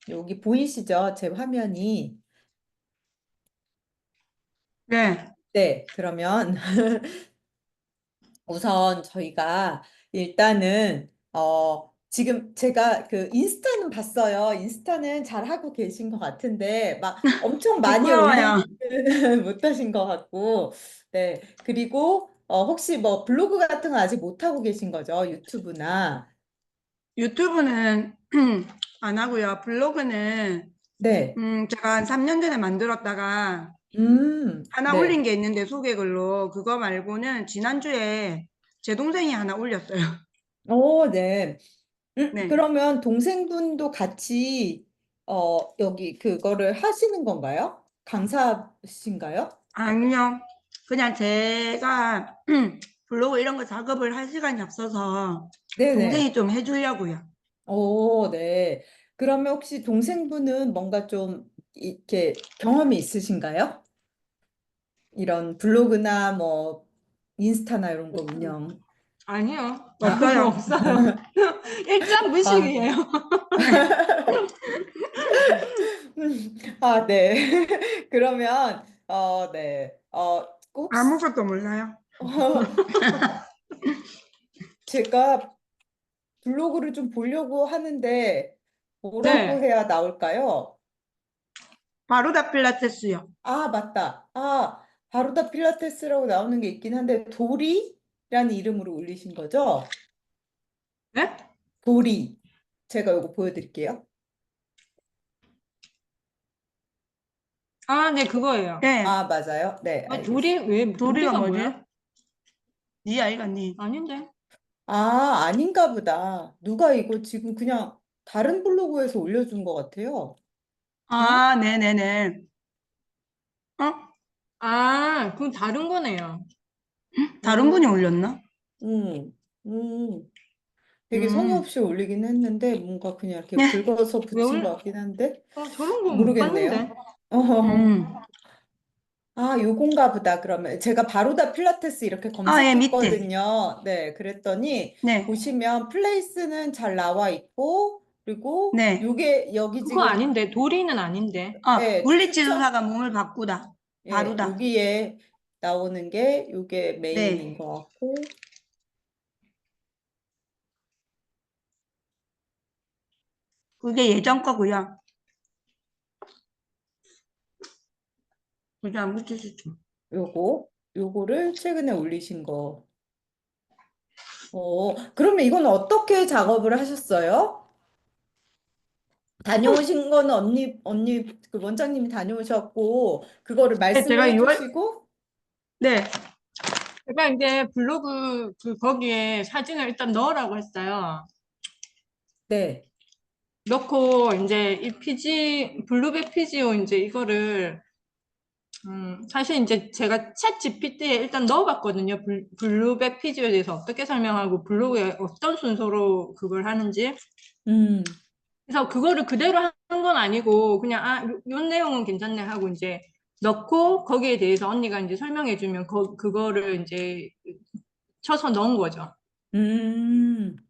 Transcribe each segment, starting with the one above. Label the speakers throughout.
Speaker 1: 여기 보이시죠? 제 화면이.
Speaker 2: 네.
Speaker 1: 네, 그러면 우선 저희가 일단은 지금 제가 그 인스타는 봤어요. 인스타는 잘 하고 계신 것 같은데 막 엄청 많이
Speaker 2: 부끄러워요.
Speaker 1: 올리지 못하신 것 같고 네 그리고 혹시 뭐 블로그 같은 거 아직 못 하고 계신 거죠? 유튜브나
Speaker 2: 유튜브는 안 하고요. 블로그는
Speaker 1: 네,
Speaker 2: 제가 한 3년 전에 만들었다가 하나 올린
Speaker 1: 네,
Speaker 2: 게 있는데 소개글로 그거 말고는 지난주에 제 동생이 하나 올렸어요.
Speaker 1: 오, 네.
Speaker 2: 네.
Speaker 1: 그러면 동생분도 같이 여기 그거를 하시는 건가요? 강사신가요?
Speaker 2: 아니요. 그냥 제가 블로그 이런 거 작업을 할 시간이 없어서
Speaker 1: 네네.
Speaker 2: 동생이 좀 해주려고요.
Speaker 1: 오, 네. 그러면 혹시 동생분은 뭔가 좀 이렇게 경험이 있으신가요? 이런 블로그나 뭐 인스타나 이런 거 운영.
Speaker 2: 아니요. 없어요. 없어요. 일장
Speaker 1: 아,
Speaker 2: 무식이에요.
Speaker 1: 아, 네. 그러면 네. 혹시
Speaker 2: 아무것도 몰라요.
Speaker 1: 제가 블로그를 좀 보려고 하는데 뭐라고
Speaker 2: 네.
Speaker 1: 해야 나올까요?
Speaker 2: 바로다 필라테스요.
Speaker 1: 아, 맞다. 바로다 필라테스라고 나오는 게 있긴 한데 도리라는 이름으로 올리신 거죠?
Speaker 2: 네?
Speaker 1: 도리. 제가 이거 보여드릴게요.
Speaker 2: 아, 네, 그거예요. 네.
Speaker 1: 아, 맞아요. 네,
Speaker 2: 아, 둘이,
Speaker 1: 알겠습니다.
Speaker 2: 왜, 도리가 도리가 뭐지?
Speaker 1: 음.
Speaker 2: 뭐야? 니 아이가 니. 아닌데.
Speaker 1: 아닌가 보다. 누가 이거 지금 그냥 다른 블로그에서 올려준 것 같아요. 어?
Speaker 2: 아, 네네네. 어?
Speaker 3: 아, 그건 다른 거네요.
Speaker 2: 다른 분이
Speaker 1: 음,
Speaker 2: 올렸나?
Speaker 1: 음, 음. 되게 성의
Speaker 2: 음.
Speaker 1: 없이 올리긴 했는데 뭔가 그냥 이렇게
Speaker 2: 네.
Speaker 1: 긁어서
Speaker 3: 왜
Speaker 1: 붙인 것
Speaker 3: 원래,
Speaker 1: 같긴 한데
Speaker 3: 저런 거 못 봤는데.
Speaker 1: 모르겠네요. 어허허.
Speaker 2: 음.
Speaker 1: 요건가 보다. 그러면 제가 바로다 필라테스 이렇게
Speaker 2: 아, 예, 밑에.
Speaker 1: 검색했거든요. 네, 그랬더니
Speaker 2: 네.
Speaker 1: 보시면 플레이스는 잘 나와 있고 그리고
Speaker 2: 네.
Speaker 1: 요게 여기
Speaker 3: 그거
Speaker 1: 지금
Speaker 3: 아닌데, 도리는 아닌데.
Speaker 2: 아,
Speaker 1: 예, 추천
Speaker 2: 물리치료사가 몸을 바꾸다.
Speaker 1: 예,
Speaker 2: 바로다.
Speaker 1: 여기에 나오는 게 요게 메인인
Speaker 2: 네.
Speaker 1: 것 같고
Speaker 2: 그게 예전 거고요. 그게 안 붙이시죠.
Speaker 1: 요거를 최근에 올리신 거. 그러면 이건 어떻게 작업을 하셨어요? 다녀오신 거는 언니, 그 원장님이 다녀오셨고, 그거를
Speaker 2: 네,
Speaker 1: 말씀을
Speaker 2: 제가 6월,
Speaker 1: 해주시고,
Speaker 2: 네.
Speaker 3: 제가 이제 블로그 거기에 사진을 일단 넣으라고 했어요.
Speaker 1: 네,
Speaker 3: 넣고 이제 이 블루베 피지오 이제 이거를 사실 이제 제가 챗 GPT에 일단 넣어봤거든요. 블루베 피지오에 대해서 어떻게 설명하고 블로그에 어떤 순서로 그걸 하는지.
Speaker 1: 음,
Speaker 3: 그래서 그거를 그대로 한 건 아니고 그냥 요 내용은 괜찮네 하고 이제 넣고 거기에 대해서 언니가 이제 설명해주면 그거를 이제 쳐서 넣은 거죠.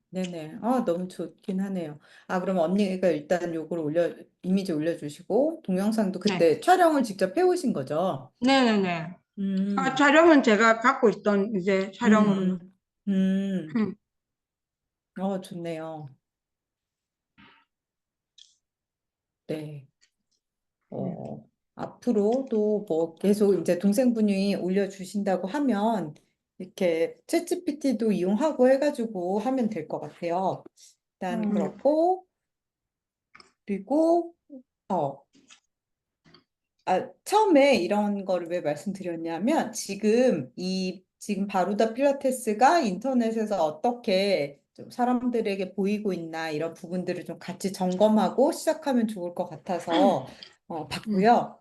Speaker 1: 네네. 너무 좋긴 하네요. 그럼 언니가 일단 요거를 이미지 올려주시고, 동영상도
Speaker 3: 네.
Speaker 1: 그때 촬영을 직접 해오신 거죠?
Speaker 3: 네네네.
Speaker 2: 아,
Speaker 1: 음,
Speaker 2: 촬영은 제가 갖고 있던 이제 촬영으로요.
Speaker 1: 음, 음,
Speaker 2: 음.
Speaker 1: 좋네요. 네.
Speaker 2: 네.
Speaker 1: 앞으로도 뭐 계속 이제 동생분이 올려주신다고 하면 이렇게 챗GPT도 이용하고 해가지고 하면 될 것 같아요. 일단
Speaker 2: 음.
Speaker 1: 그렇고 그리고 어, 처음에 이런 거를 왜 말씀드렸냐면 지금 바로다 필라테스가 인터넷에서 어떻게 좀 사람들에게 보이고 있나 이런 부분들을 좀 같이 점검하고 시작하면 좋을 것 같아서
Speaker 2: 음.
Speaker 1: 봤고요.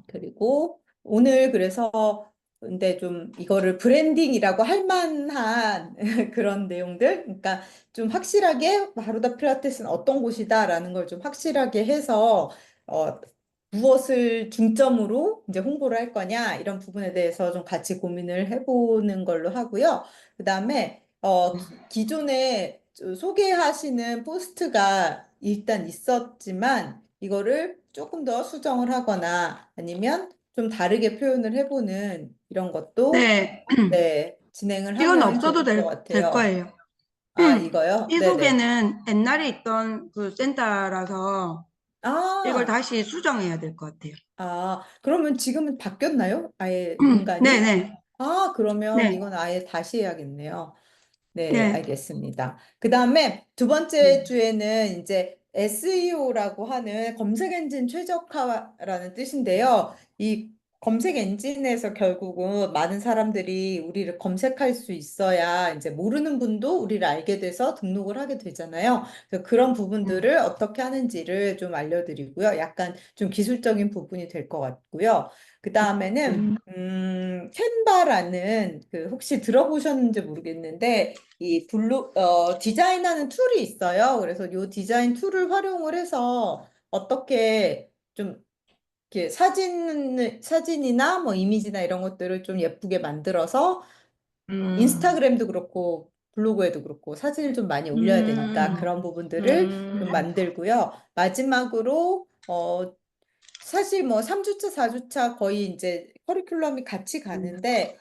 Speaker 1: 그리고 오늘 그래서 근데 좀 이거를 브랜딩이라고 할 만한 그런 내용들, 그러니까 좀 확실하게 바로다 필라테스는 어떤 곳이다라는 걸 좀 확실하게 해서 어, 무엇을 중점으로 이제 홍보를 할 거냐 이런 부분에 대해서 좀 같이 고민을 해보는 걸로 하고요. 그다음에 기존에 소개하시는 포스트가 일단 있었지만 이거를 조금 더 수정을 하거나 아니면 좀 다르게 표현을 해보는 이런 것도
Speaker 2: 네,
Speaker 1: 네, 진행을
Speaker 2: 이건
Speaker 1: 하면
Speaker 2: 없어도
Speaker 1: 좋을 것
Speaker 2: 될
Speaker 1: 같아요.
Speaker 2: 거예요.
Speaker 1: 아, 이거요? 네네.
Speaker 2: 이북에는 옛날에 있던 그 센터라서 이걸
Speaker 1: 아,
Speaker 2: 다시 수정해야 될 것 같아요.
Speaker 1: 그러면 지금은 바뀌었나요? 아예 공간이?
Speaker 2: 네네,
Speaker 1: 그러면
Speaker 2: 네,
Speaker 1: 이건 아예 다시 해야겠네요. 네,
Speaker 2: 네.
Speaker 1: 알겠습니다. 그 다음에 두 번째 주에는 이제 SEO라고 하는 검색 엔진 최적화라는 뜻인데요. 이 검색 엔진에서 결국은 많은 사람들이 우리를 검색할 수 있어야 이제 모르는 분도 우리를 알게 돼서 등록을 하게 되잖아요. 그래서 그런 부분들을 어떻게 하는지를 좀 알려드리고요. 약간 좀 기술적인 부분이 될 것 같고요. 그 다음에는 캔바라는 그 혹시 들어보셨는지 모르겠는데 디자인하는 툴이 있어요. 그래서 이 디자인 툴을 활용을 해서 어떻게 좀 이렇게 사진이나 뭐 이미지나 이런 것들을 좀 예쁘게 만들어서 인스타그램도 그렇고 블로그에도 그렇고 사진을 좀 많이 올려야 되니까
Speaker 3: 음,
Speaker 1: 그런 부분들을 좀
Speaker 3: 음,
Speaker 1: 만들고요. 마지막으로 사실 뭐 3주차, 4주차 거의 이제 커리큘럼이 같이 가는데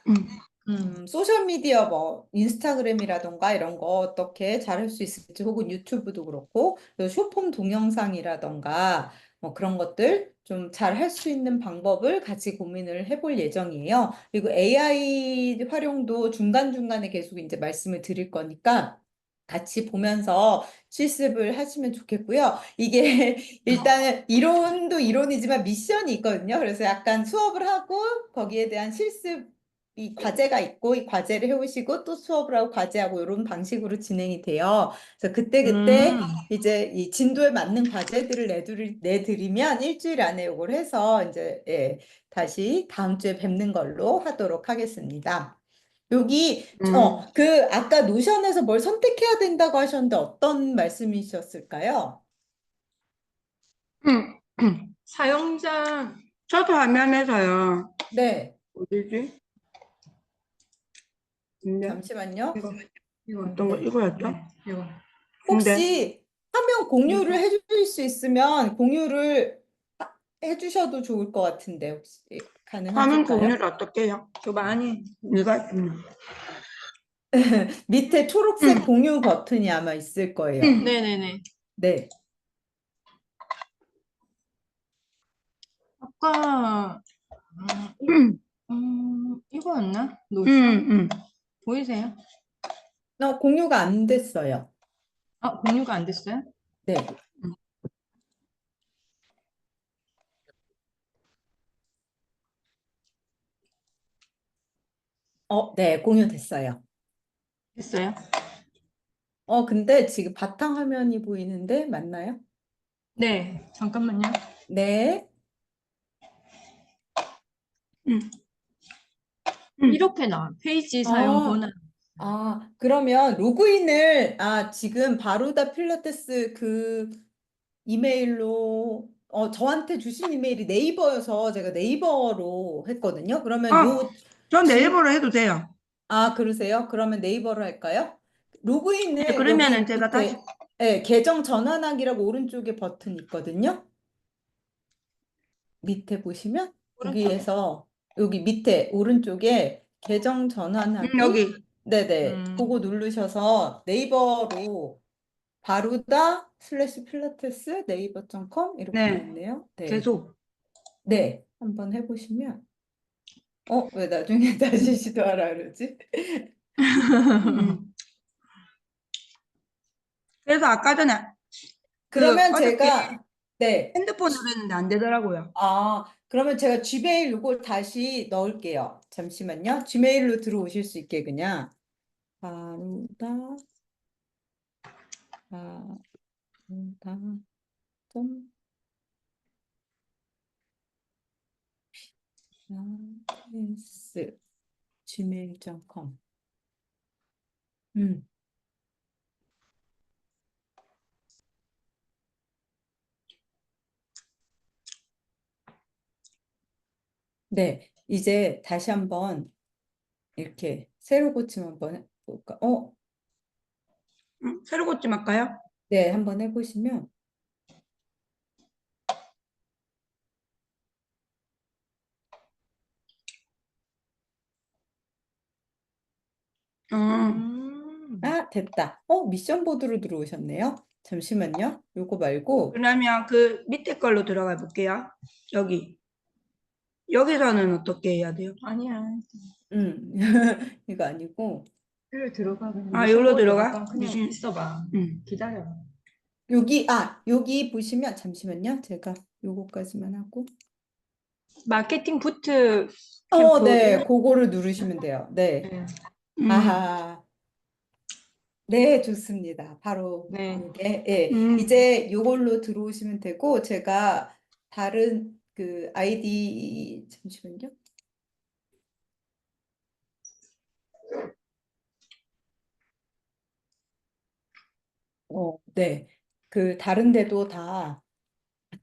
Speaker 1: 소셜미디어 뭐 인스타그램이라던가 이런 거 어떻게 잘할 수 있을지 혹은 유튜브도 그렇고 또 쇼폼 동영상이라던가 뭐 그런 것들 좀 잘 할 수 있는 방법을 같이 고민을 해볼 예정이에요. 그리고 AI 활용도 중간중간에 계속 이제 말씀을 드릴 거니까 같이 보면서 실습을 하시면 좋겠고요. 이게 일단은 이론도 이론이지만 미션이 있거든요. 그래서 약간 수업을 하고 거기에 대한 실습 이 과제가 있고 이 과제를 해오시고 또 수업을 하고 과제하고 이런 방식으로 진행이 돼요. 그래서 그때그때
Speaker 3: 음.
Speaker 1: 이제 이 진도에 맞는 과제들을 내드리면 일주일 안에 이걸 해서 이제 다시 다음 주에 뵙는 걸로 하도록 하겠습니다. 여기
Speaker 2: 음,
Speaker 1: 그 아까 노션에서 뭘 선택해야 된다고 하셨는데 어떤 말씀이셨을까요?
Speaker 2: 음,
Speaker 3: 사용자,
Speaker 2: 저도 화면에서요.
Speaker 1: 네,
Speaker 2: 어디지? 근데
Speaker 1: 잠시만요.
Speaker 3: 이거, 이거,
Speaker 2: 어떤 거
Speaker 3: 네,
Speaker 2: 이거였죠?
Speaker 3: 네, 이거.
Speaker 2: 근데
Speaker 1: 혹시 화면 공유를
Speaker 3: 이거.
Speaker 1: 해주실 수 있으면 공유를 해주셔도 좋을 것 같은데 혹시
Speaker 2: 화면
Speaker 1: 가능하실까요?
Speaker 2: 공유를 어떻게 해요?
Speaker 3: 저 많이,
Speaker 2: 이거
Speaker 1: 밑에 초록색 공유 버튼이 아마 있을 거예요.
Speaker 3: 네네네.
Speaker 1: 네.
Speaker 3: 아까, 이거였나? 노션?
Speaker 2: 음.
Speaker 3: 보이세요?
Speaker 1: 공유가 안 됐어요.
Speaker 3: 아, 공유가 안 됐어요?
Speaker 1: 네. 네, 공유됐어요.
Speaker 3: 됐어요?
Speaker 1: 근데 지금 바탕화면이 보이는데 맞나요?
Speaker 3: 네, 잠깐만요.
Speaker 1: 네.
Speaker 2: 음. 음.
Speaker 3: 이렇게 나와. 페이지 사용
Speaker 1: 아,
Speaker 3: 권한.
Speaker 1: 그러면 로그인을, 지금 바로다 필라테스 그 이메일로, 저한테 주신 이메일이 네이버여서 제가 네이버로 했거든요. 그러면
Speaker 2: 아, 전
Speaker 1: 지,
Speaker 2: 네이버로 해도 돼요.
Speaker 1: 그러세요? 그러면 네이버로 할까요?
Speaker 2: 네,
Speaker 1: 로그인을
Speaker 2: 그러면은
Speaker 1: 여기
Speaker 2: 제가 다시
Speaker 1: 밑에, 계정 전환하기라고 오른쪽에 버튼 있거든요. 밑에 보시면
Speaker 3: 오른쪽에?
Speaker 1: 거기에서 여기 밑에 오른쪽에 계정 전환하기
Speaker 2: 여기
Speaker 1: 네네
Speaker 3: 음,
Speaker 1: 그거 누르셔서 네이버로 바루다 슬래시 필라테스 네이버.com 이렇게 돼
Speaker 2: 네
Speaker 1: 있네요. 네.
Speaker 2: 계속
Speaker 1: 네. 한번 해보시면 왜 나중에 다시 시도하라 그러지?
Speaker 2: 음. 그래서 아까 전에 그
Speaker 1: 그러면
Speaker 2: 어저께
Speaker 1: 제가 네.
Speaker 2: 핸드폰으로 했는데 안 되더라고요.
Speaker 1: 그러면 제가 지메일 요걸 다시 넣을게요. 잠시만요. 지메일로 들어오실 수 있게 그냥 바루다 바루다 좀 필라테스 gmail.com 음, 네. 이제 다시 한번 이렇게 새로 고침 한번 해볼까?
Speaker 2: 새로 고침 할까요?
Speaker 1: 네, 한번 해보시면 아, 됐다. 미션 보드로 들어오셨네요. 잠시만요. 요거 말고,
Speaker 2: 그러면 그 밑에 걸로 들어가 볼게요. 여기. 여기서는 어떻게 해야 돼요?
Speaker 3: 아니야.
Speaker 1: 음, 이거 아니고,
Speaker 3: 일로 들어가. 그냥
Speaker 2: 아,
Speaker 3: 미션
Speaker 2: 여기로
Speaker 3: 보드
Speaker 2: 들어가?
Speaker 3: 잠깐 그냥
Speaker 2: 미신.
Speaker 3: 있어봐. 기다려.
Speaker 1: 여기 보시면, 잠시만요. 제가 요거까지만 하고.
Speaker 3: 마케팅 부트 캠프
Speaker 1: 네,
Speaker 3: 이런.
Speaker 1: 그거를 누르시면 돼요. 네.
Speaker 3: 네.
Speaker 2: 음,
Speaker 1: 아하. 네, 좋습니다. 바로
Speaker 3: 네.
Speaker 1: 요게, 예.
Speaker 2: 음.
Speaker 1: 이제 요걸로 들어오시면 되고, 제가 다른 그 아이디, 잠시만요. 네. 그 다른 데도 다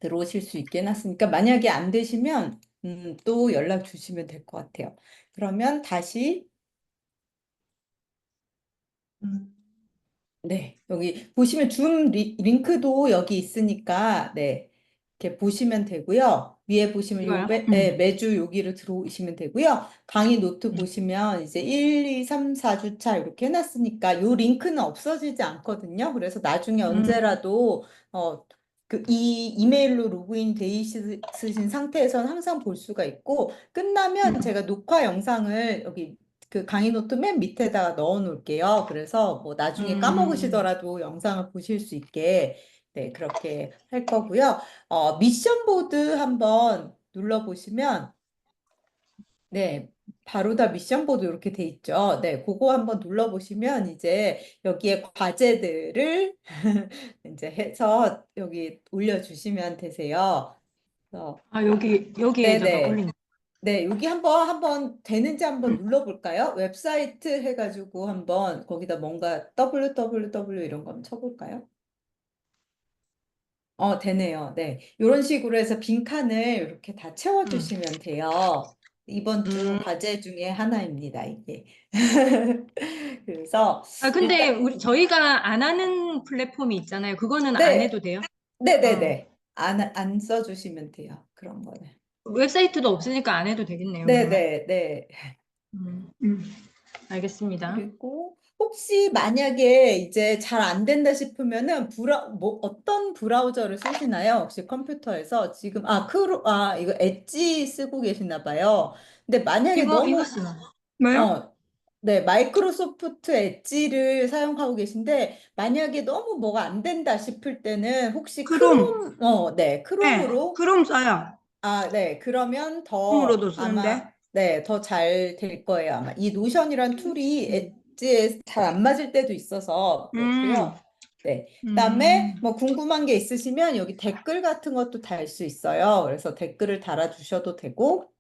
Speaker 1: 들어오실 수 있게 해놨으니까, 만약에 안 되시면, 또 연락 주시면 될 것 같아요. 그러면 다시,
Speaker 3: 음,
Speaker 1: 네, 여기 보시면 줌 링크도 여기 있으니까, 네, 이렇게 보시면 되고요. 위에 보시면
Speaker 3: 이거요?
Speaker 1: 매주 여기를 들어오시면 되고요. 강의 노트 보시면 이제 1, 2, 3, 4주차 이렇게 해놨으니까 요 링크는 없어지지 않거든요. 그래서 나중에
Speaker 3: 음,
Speaker 1: 언제라도, 이 이메일로 로그인 돼 있으신 상태에서는 항상 볼 수가 있고, 끝나면 제가 녹화 영상을 여기 그 강의 노트 맨 밑에다가 넣어 놓을게요. 그래서 뭐 나중에
Speaker 3: 음.
Speaker 1: 까먹으시더라도 영상을 보실 수 있게 네, 그렇게 할 거고요. 미션 보드 한번 눌러보시면 네, 바로 다 미션 보드 이렇게 돼 있죠. 네, 그거 한번 눌러보시면 이제 여기에 과제들을 이제 해서 여기 올려주시면 되세요. 그래서
Speaker 3: 아, 여기에다가
Speaker 1: 네네.
Speaker 3: 올린.
Speaker 1: 네, 여기 한번 되는지 한번 눌러볼까요? 웹사이트 해가지고 한번 거기다 뭔가 www 이런 거 한번 쳐볼까요? 되네요. 네. 이런 식으로 해서 빈칸을 이렇게 다
Speaker 3: 음.
Speaker 1: 채워주시면 돼요. 이번 주
Speaker 3: 음.
Speaker 1: 과제 중에 하나입니다, 이게. 그래서
Speaker 3: 아, 근데
Speaker 1: 일단,
Speaker 3: 저희가 안 하는 플랫폼이 있잖아요. 그거는 안
Speaker 1: 네,
Speaker 3: 해도 돼요? 어.
Speaker 1: 네네네. 안 써주시면 돼요. 그런 거는.
Speaker 3: 웹사이트도 없으니까 안 해도 되겠네요, 그러면.
Speaker 1: 네네네.
Speaker 3: 음.
Speaker 2: 음.
Speaker 3: 알겠습니다.
Speaker 1: 그리고 혹시 만약에 이제 잘 안 된다 싶으면은 뭐 어떤 브라우저를 쓰시나요? 혹시 컴퓨터에서 지금 이거 엣지 쓰고 계시나 봐요. 근데 만약에
Speaker 3: 이거
Speaker 1: 너무
Speaker 3: 쓰나?
Speaker 2: 뭐요?
Speaker 1: 어 네, 마이크로소프트 엣지를 사용하고 계신데 만약에 너무 뭐가 안 된다 싶을 때는 혹시
Speaker 2: 크롬.
Speaker 1: 네,
Speaker 2: 네,
Speaker 1: 크롬으로
Speaker 2: 크롬 써요.
Speaker 1: 네. 그러면
Speaker 2: 크롬으로도 쓰는데.
Speaker 1: 더 잘 될 거예요. 아마 이 노션이란 툴이 엣지에 잘 안 맞을 때도 있어서
Speaker 2: 음,
Speaker 1: 그렇고요. 네.
Speaker 3: 음.
Speaker 1: 그다음에 뭐 궁금한 게 있으시면 여기 댓글 같은 것도 달 수 있어요. 그래서 댓글을 달아주셔도 되고,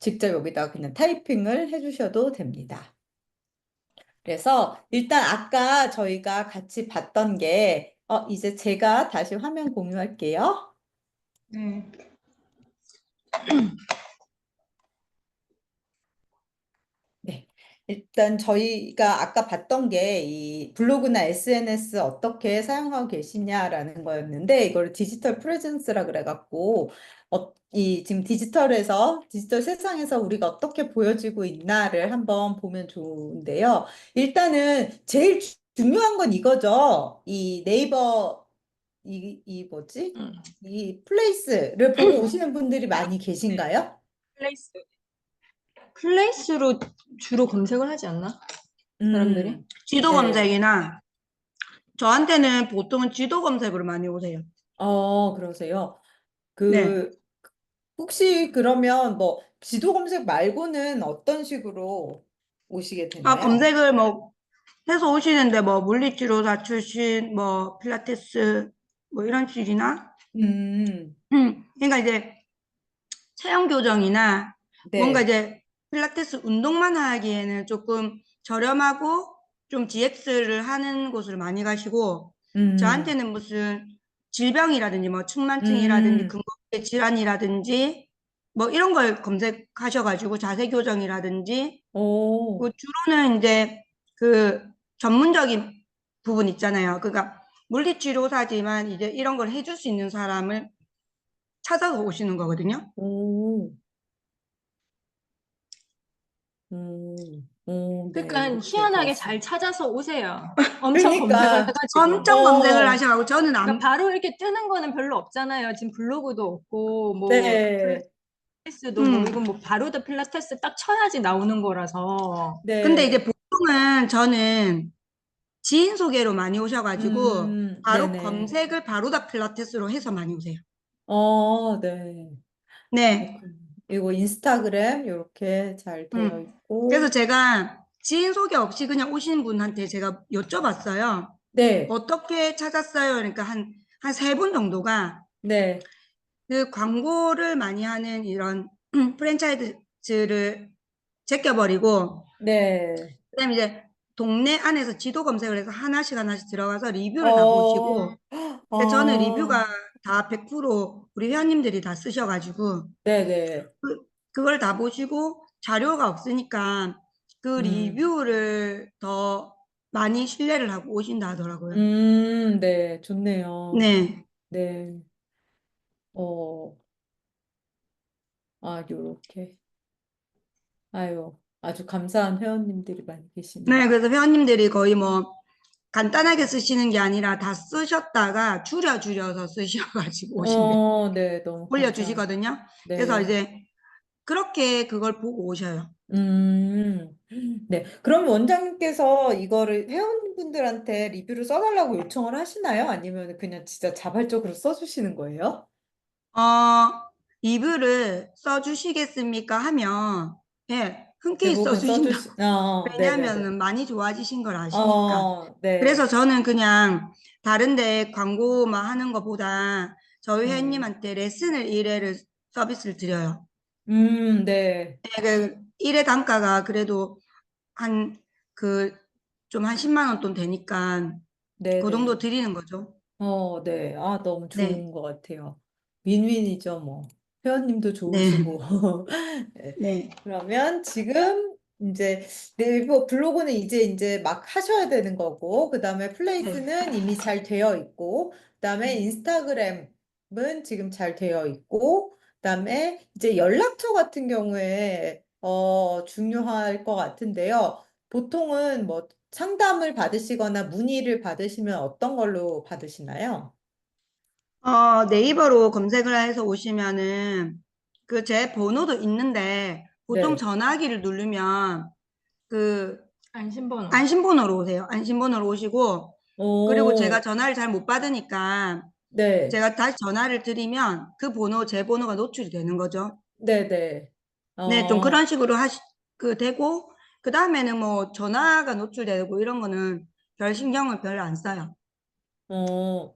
Speaker 1: 직접 여기다가 그냥 타이핑을 해주셔도 됩니다. 그래서 일단 아까 저희가 같이 봤던 게, 이제 제가 다시 화면 공유할게요.
Speaker 3: 네.
Speaker 1: 네. 일단 저희가 아까 봤던 게 이 블로그나 SNS 어떻게 사용하고 계시냐라는 거였는데 이걸 디지털 프레젠스라 그래갖고 이 지금 디지털 세상에서 우리가 어떻게 보여지고 있나를 한번 보면 좋은데요. 일단은 제일 중요한 건 이거죠. 이 네이버 이 뭐지?
Speaker 3: 음.
Speaker 1: 이 플레이스를 보고 오시는 분들이 많이 계신가요?
Speaker 3: 플레이스. 플레이스로 주로 검색을 하지 않나? 사람들이?
Speaker 2: 지도
Speaker 1: 네.
Speaker 2: 검색이나, 저한테는 보통은 지도 검색으로 많이 오세요.
Speaker 1: 그러세요.
Speaker 2: 네.
Speaker 1: 그, 혹시 그러면 뭐, 지도 검색 말고는 어떤 식으로 오시게
Speaker 2: 아,
Speaker 1: 되나요?
Speaker 2: 검색을 뭐 해서 오시는데 뭐 물리치료사 출신, 뭐 필라테스, 뭐 이런 식이나,
Speaker 1: 음,
Speaker 2: 그러니까 이제 체형 교정이나 뭔가
Speaker 1: 네.
Speaker 2: 이제 필라테스 운동만 하기에는 조금 저렴하고 좀 GX를 하는 곳을 많이 가시고,
Speaker 1: 음,
Speaker 2: 저한테는 무슨 질병이라든지 뭐 측만증이라든지
Speaker 1: 음,
Speaker 2: 근골격 질환이라든지 뭐 이런 걸 검색하셔가지고 자세 교정이라든지
Speaker 1: 오,
Speaker 2: 뭐 주로는 이제 그 전문적인 부분 있잖아요. 그러니까 물리치료사지만 이제 이런 걸 해줄 수 있는 사람을 찾아서 오시는 거거든요.
Speaker 1: 오, 오. 네,
Speaker 3: 그러니까
Speaker 1: 이렇게 돼
Speaker 3: 희한하게 잘
Speaker 1: 있어요.
Speaker 3: 찾아서 오세요. 엄청 검색을
Speaker 1: 그러니까,
Speaker 3: 해가지고.
Speaker 2: 엄청 검색을
Speaker 1: 어,
Speaker 2: 하셔가지고 저는
Speaker 3: 그러니까
Speaker 2: 안,
Speaker 3: 바로 이렇게 뜨는 거는 별로 없잖아요. 지금 블로그도 없고 뭐
Speaker 1: 네,
Speaker 3: 필라테스도 뭐
Speaker 2: 음.
Speaker 3: 이건 뭐 바로더 필라테스 딱 쳐야지 나오는 거라서.
Speaker 2: 근데 이제
Speaker 1: 네,
Speaker 2: 보통은 저는 지인 소개로 많이 오셔가지고 바로
Speaker 1: 네네.
Speaker 2: 검색을 바로다 필라테스로 해서 많이 오세요.
Speaker 1: 네.
Speaker 2: 네.
Speaker 1: 그렇군요. 이거 인스타그램 이렇게 잘 되어
Speaker 2: 음. 그래서
Speaker 1: 있고,
Speaker 2: 제가 지인 소개 없이 그냥 오신 분한테 제가 여쭤봤어요.
Speaker 1: 네,
Speaker 2: 어떻게 찾았어요? 그러니까 한 세 분 정도가
Speaker 1: 네,
Speaker 2: 그 광고를 많이 하는 이런 프랜차이즈를 제껴버리고,
Speaker 1: 네.
Speaker 2: 그다음에 이제 동네 안에서 지도 검색을 해서 하나씩 하나씩 들어가서 리뷰를 다
Speaker 1: 어,
Speaker 2: 보시고, 근데 저는
Speaker 1: 아,
Speaker 2: 리뷰가 다 100% 우리 회원님들이 다 쓰셔가지고,
Speaker 1: 네네.
Speaker 2: 그걸 다 보시고 자료가 없으니까 그
Speaker 1: 음,
Speaker 2: 리뷰를 더 많이 신뢰를 하고 오신다 하더라고요.
Speaker 1: 네, 좋네요.
Speaker 2: 네.
Speaker 1: 네, 어, 요렇게. 아유, 아주 감사한 회원님들이 많이 계시네요.
Speaker 2: 네, 그래서 회원님들이 거의 뭐 간단하게 쓰시는 게 아니라 다 쓰셨다가 줄여서 쓰셔가지고 오신대.
Speaker 1: 네, 너무 감사.
Speaker 2: 올려주시거든요. 그래서
Speaker 1: 네.
Speaker 2: 이제 그렇게 그걸 보고 오셔요.
Speaker 1: 음, 네. 그럼 원장님께서 이거를 회원분들한테 리뷰를 써달라고 요청을 하시나요? 아니면 그냥 진짜 자발적으로 써주시는 거예요?
Speaker 2: 어, 리뷰를 써주시겠습니까? 하면, 예, 흔쾌히
Speaker 1: 대부분
Speaker 2: 써주신다.
Speaker 1: 네네네.
Speaker 2: 왜냐하면은 많이 좋아지신 걸 아시니까. 그래서
Speaker 1: 네.
Speaker 2: 저는 그냥 다른데 광고만 하는 것보다 저희
Speaker 1: 음,
Speaker 2: 회원님한테 레슨을 1회를 서비스를 드려요.
Speaker 1: 네.
Speaker 2: 네, 그 1회 단가가 그래도 한 그 좀 한 10만 원 돈 되니까 그 정도
Speaker 1: 네네.
Speaker 2: 드리는 거죠.
Speaker 1: 네. 너무
Speaker 2: 네,
Speaker 1: 좋은 것 같아요. 윈윈이죠, 뭐. 회원님도
Speaker 2: 네,
Speaker 1: 좋으시고. 네.
Speaker 2: 네,
Speaker 1: 그러면 지금 이제 네이버 블로그는 이제 막 하셔야 되는 거고, 그 다음에
Speaker 2: 네.
Speaker 1: 플레이스는 이미 잘 되어 있고, 그 다음에 인스타그램은 지금 잘 되어 있고, 그 다음에 이제 연락처 같은 경우에 중요할 것 같은데요. 보통은 뭐 상담을 받으시거나 문의를 받으시면 어떤 걸로 받으시나요?
Speaker 2: 네이버로 검색을 해서 오시면은 그 제 번호도 있는데 보통
Speaker 1: 네.
Speaker 2: 전화기를 누르면 그
Speaker 3: 안심번호.
Speaker 2: 안심번호로 오세요. 안심번호로 오시고 그리고 제가
Speaker 1: 오,
Speaker 2: 전화를 잘 못 받으니까
Speaker 1: 네.
Speaker 2: 제가 다시 전화를 드리면 그 번호, 제 번호가 노출이 되는 거죠.
Speaker 1: 네네.
Speaker 2: 네, 좀 그런
Speaker 1: 어,
Speaker 2: 식으로 되고 그 다음에는 뭐 전화가 노출되고 이런 거는 별 신경을 별로 안 써요.
Speaker 1: 어,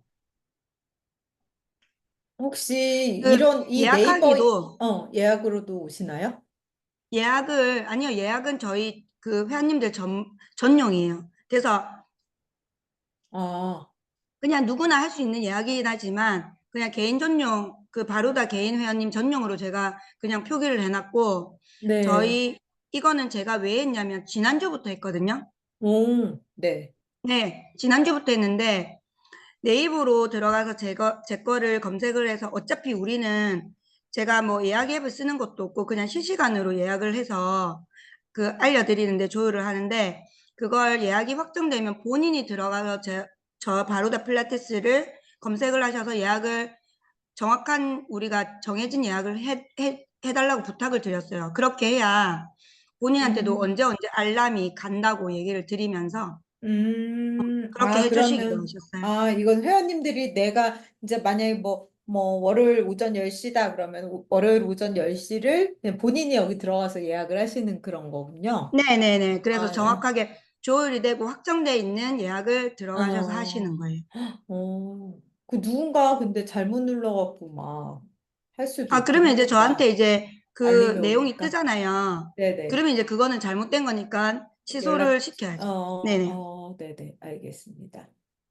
Speaker 1: 혹시
Speaker 2: 그
Speaker 1: 이 네이버,
Speaker 2: 예약하기도
Speaker 1: 예약으로도 오시나요?
Speaker 2: 아니요, 예약은 저희 그 회원님들 전용이에요. 그래서
Speaker 1: 아,
Speaker 2: 그냥 누구나 할 수 있는 예약이긴 하지만 그냥 개인 전용, 그 바로다 개인 회원님 전용으로 제가 그냥 표기를 해놨고
Speaker 1: 네.
Speaker 2: 저희 이거는 제가 왜 했냐면 지난주부터 했거든요.
Speaker 1: 네.
Speaker 2: 네, 지난주부터 했는데 네이버로 들어가서 제 거를 검색을 해서 어차피 우리는 제가 뭐 예약 앱을 쓰는 것도 없고 그냥 실시간으로 예약을 해서 그 알려드리는데 조율을 하는데 그걸 예약이 확정되면 본인이 들어가서 저 바로다 필라테스를 검색을 하셔서 예약을 정확한 우리가 정해진 예약을 해달라고 부탁을 드렸어요. 그렇게 해야 본인한테도
Speaker 1: 음,
Speaker 2: 언제 알람이 간다고 얘기를 드리면서 그렇게 해주시기로
Speaker 1: 그러면,
Speaker 2: 하셨어요.
Speaker 1: 이건 회원님들이 내가 이제 만약에 뭐, 월요일 오전 10시다 그러면 월요일 오전 10시를 본인이 여기 들어가서 예약을 하시는 그런 거군요.
Speaker 2: 네네네. 그래서
Speaker 1: 아,
Speaker 2: 정확하게 조율이 되고 확정돼 있는 예약을 들어가셔서
Speaker 1: 어,
Speaker 2: 하시는 거예요.
Speaker 1: 그 누군가 근데 잘못 눌러갖고 막 할 수도
Speaker 2: 아,
Speaker 1: 있긴
Speaker 2: 그러면 이제 저한테
Speaker 1: 하겠다.
Speaker 2: 이제 그
Speaker 1: 알림이
Speaker 2: 내용이
Speaker 1: 오니까.
Speaker 2: 뜨잖아요.
Speaker 1: 네네.
Speaker 2: 그러면 이제 그거는 잘못된 거니까
Speaker 1: 연락,
Speaker 2: 취소를 시켜야죠. 네네.
Speaker 1: 네네. 알겠습니다.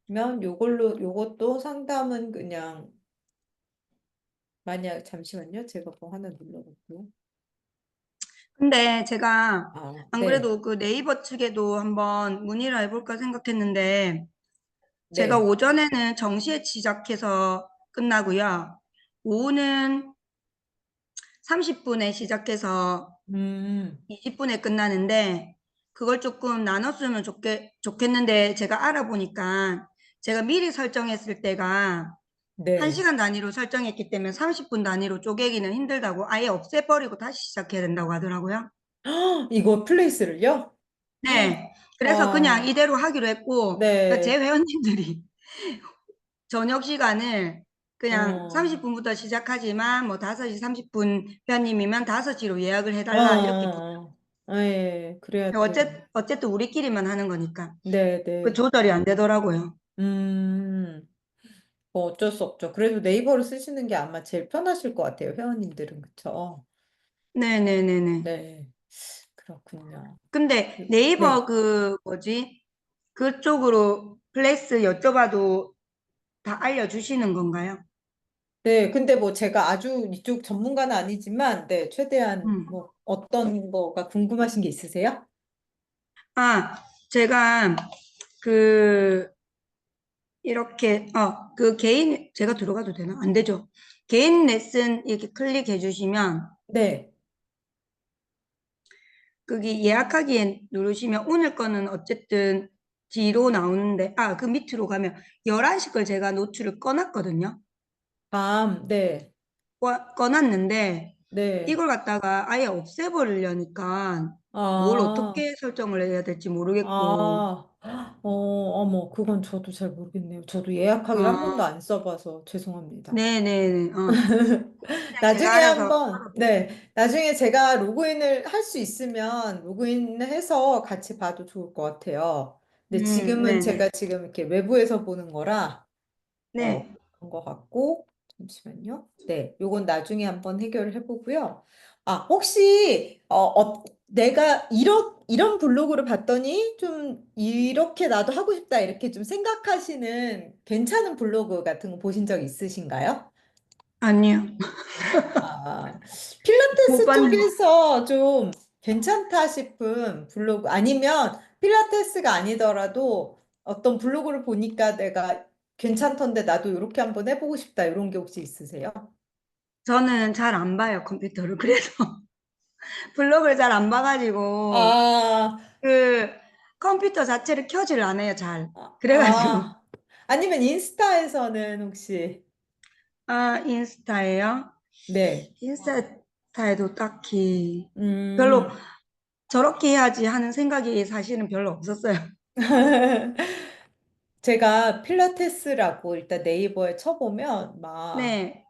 Speaker 1: 그러면 요것도 상담은 그냥, 만약, 잠시만요. 제가 뭐 하나 눌러볼게요.
Speaker 2: 근데 제가 안
Speaker 1: 네.
Speaker 2: 그래도 그 네이버 측에도 한번 문의를 해볼까 생각했는데 제가
Speaker 1: 네.
Speaker 2: 오전에는 정시에 시작해서 끝나고요. 오후는 30분에 시작해서
Speaker 1: 음,
Speaker 2: 20분에 끝나는데 그걸 조금 나눴으면 좋겠는데 제가 알아보니까 제가 미리 설정했을 때가
Speaker 1: 네.
Speaker 2: 1시간 단위로 설정했기 때문에 30분 단위로 쪼개기는 힘들다고 아예 없애버리고 다시 시작해야 된다고 하더라고요.
Speaker 1: 이거 플레이스를요?
Speaker 2: 네. 그래서 그냥
Speaker 1: 아,
Speaker 2: 이대로 하기로 했고, 그러니까 제
Speaker 1: 네.
Speaker 2: 회원님들이 저녁 시간을 그냥
Speaker 1: 어,
Speaker 2: 30분부터 시작하지만 뭐 5시 30분 회원님이면 5시로 예약을
Speaker 1: 어,
Speaker 2: 해달라 이렇게
Speaker 1: 어, 예, 그래야 돼요.
Speaker 2: 어쨌든 우리끼리만 하는 거니까
Speaker 1: 네,
Speaker 2: 그
Speaker 1: 네.
Speaker 2: 조절이 안 되더라고요.
Speaker 1: 음, 뭐 어쩔 수 없죠. 그래도 네이버를 쓰시는 게 아마 제일 편하실 것 같아요. 회원님들은, 그쵸?
Speaker 2: 네네네네.
Speaker 1: 네, 그렇군요.
Speaker 2: 근데
Speaker 1: 네.
Speaker 2: 네이버 그 뭐지? 그쪽으로 플레이스 여쭤봐도 다 알려주시는 건가요?
Speaker 1: 네, 근데 뭐 제가 아주 이쪽 전문가는 아니지만, 네, 최대한
Speaker 2: 음.
Speaker 1: 뭐 어떤 거가 궁금하신 게 있으세요?
Speaker 2: 아, 제가 그 이렇게 그 개인 제가 들어가도 되나? 안 되죠. 개인 레슨 이렇게 클릭해 주시면
Speaker 1: 네.
Speaker 2: 거기 예약하기에 누르시면 오늘 거는 어쨌든 뒤로 나오는데 그 밑으로 가면 11시 걸 제가 노출을 꺼놨거든요.
Speaker 1: 네,
Speaker 2: 꺼놨는데
Speaker 1: 네.
Speaker 2: 이걸 갖다가 아예 없애버리려니까 뭘
Speaker 1: 아,
Speaker 2: 어떻게 설정을 해야 될지 모르겠고
Speaker 1: 아, 어머, 그건 저도 잘 모르겠네요. 저도 예약하기를 한 번도
Speaker 2: 어,
Speaker 1: 안 써봐서 죄송합니다.
Speaker 2: 네네네 그냥 제가
Speaker 1: 나중에
Speaker 2: 알아서
Speaker 1: 한번, 네, 나중에 제가 로그인을 할 수 있으면 로그인해서 같이 봐도 좋을 것 같아요. 근데 지금은
Speaker 2: 네네
Speaker 1: 제가 지금 이렇게 외부에서 보는 거라,
Speaker 2: 네.
Speaker 1: 그런 것 같고, 잠시만요. 네, 요건 나중에 한번 해결을 해보고요. 혹시, 내가 이런 블로그를 봤더니 좀 이렇게 나도 하고 싶다, 이렇게 좀 생각하시는 괜찮은 블로그 같은 거 보신 적 있으신가요?
Speaker 2: 아니요
Speaker 1: 아,
Speaker 2: 못
Speaker 1: 필라테스
Speaker 2: 봤는데
Speaker 1: 쪽에서 좀 괜찮다 싶은 블로그, 아니면 필라테스가 아니더라도 어떤 블로그를 보니까 내가 괜찮던데 나도 이렇게 한번 해보고 싶다, 이런 게 혹시 있으세요?
Speaker 2: 저는 잘 안 봐요, 컴퓨터를. 그래서 블로그를 잘 안 봐가지고,
Speaker 1: 아,
Speaker 2: 그 컴퓨터 자체를 켜질 안 해요, 잘.
Speaker 1: 아,
Speaker 2: 그래가지고,
Speaker 1: 아니면 인스타에서는 혹시,
Speaker 2: 인스타에요?
Speaker 1: 네,
Speaker 2: 인스타에도 딱히 별로
Speaker 1: 음,
Speaker 2: 저렇게 해야지 하는 생각이 사실은 별로 없었어요.
Speaker 1: 제가 필라테스라고 일단 네이버에 쳐보면 막
Speaker 2: 네,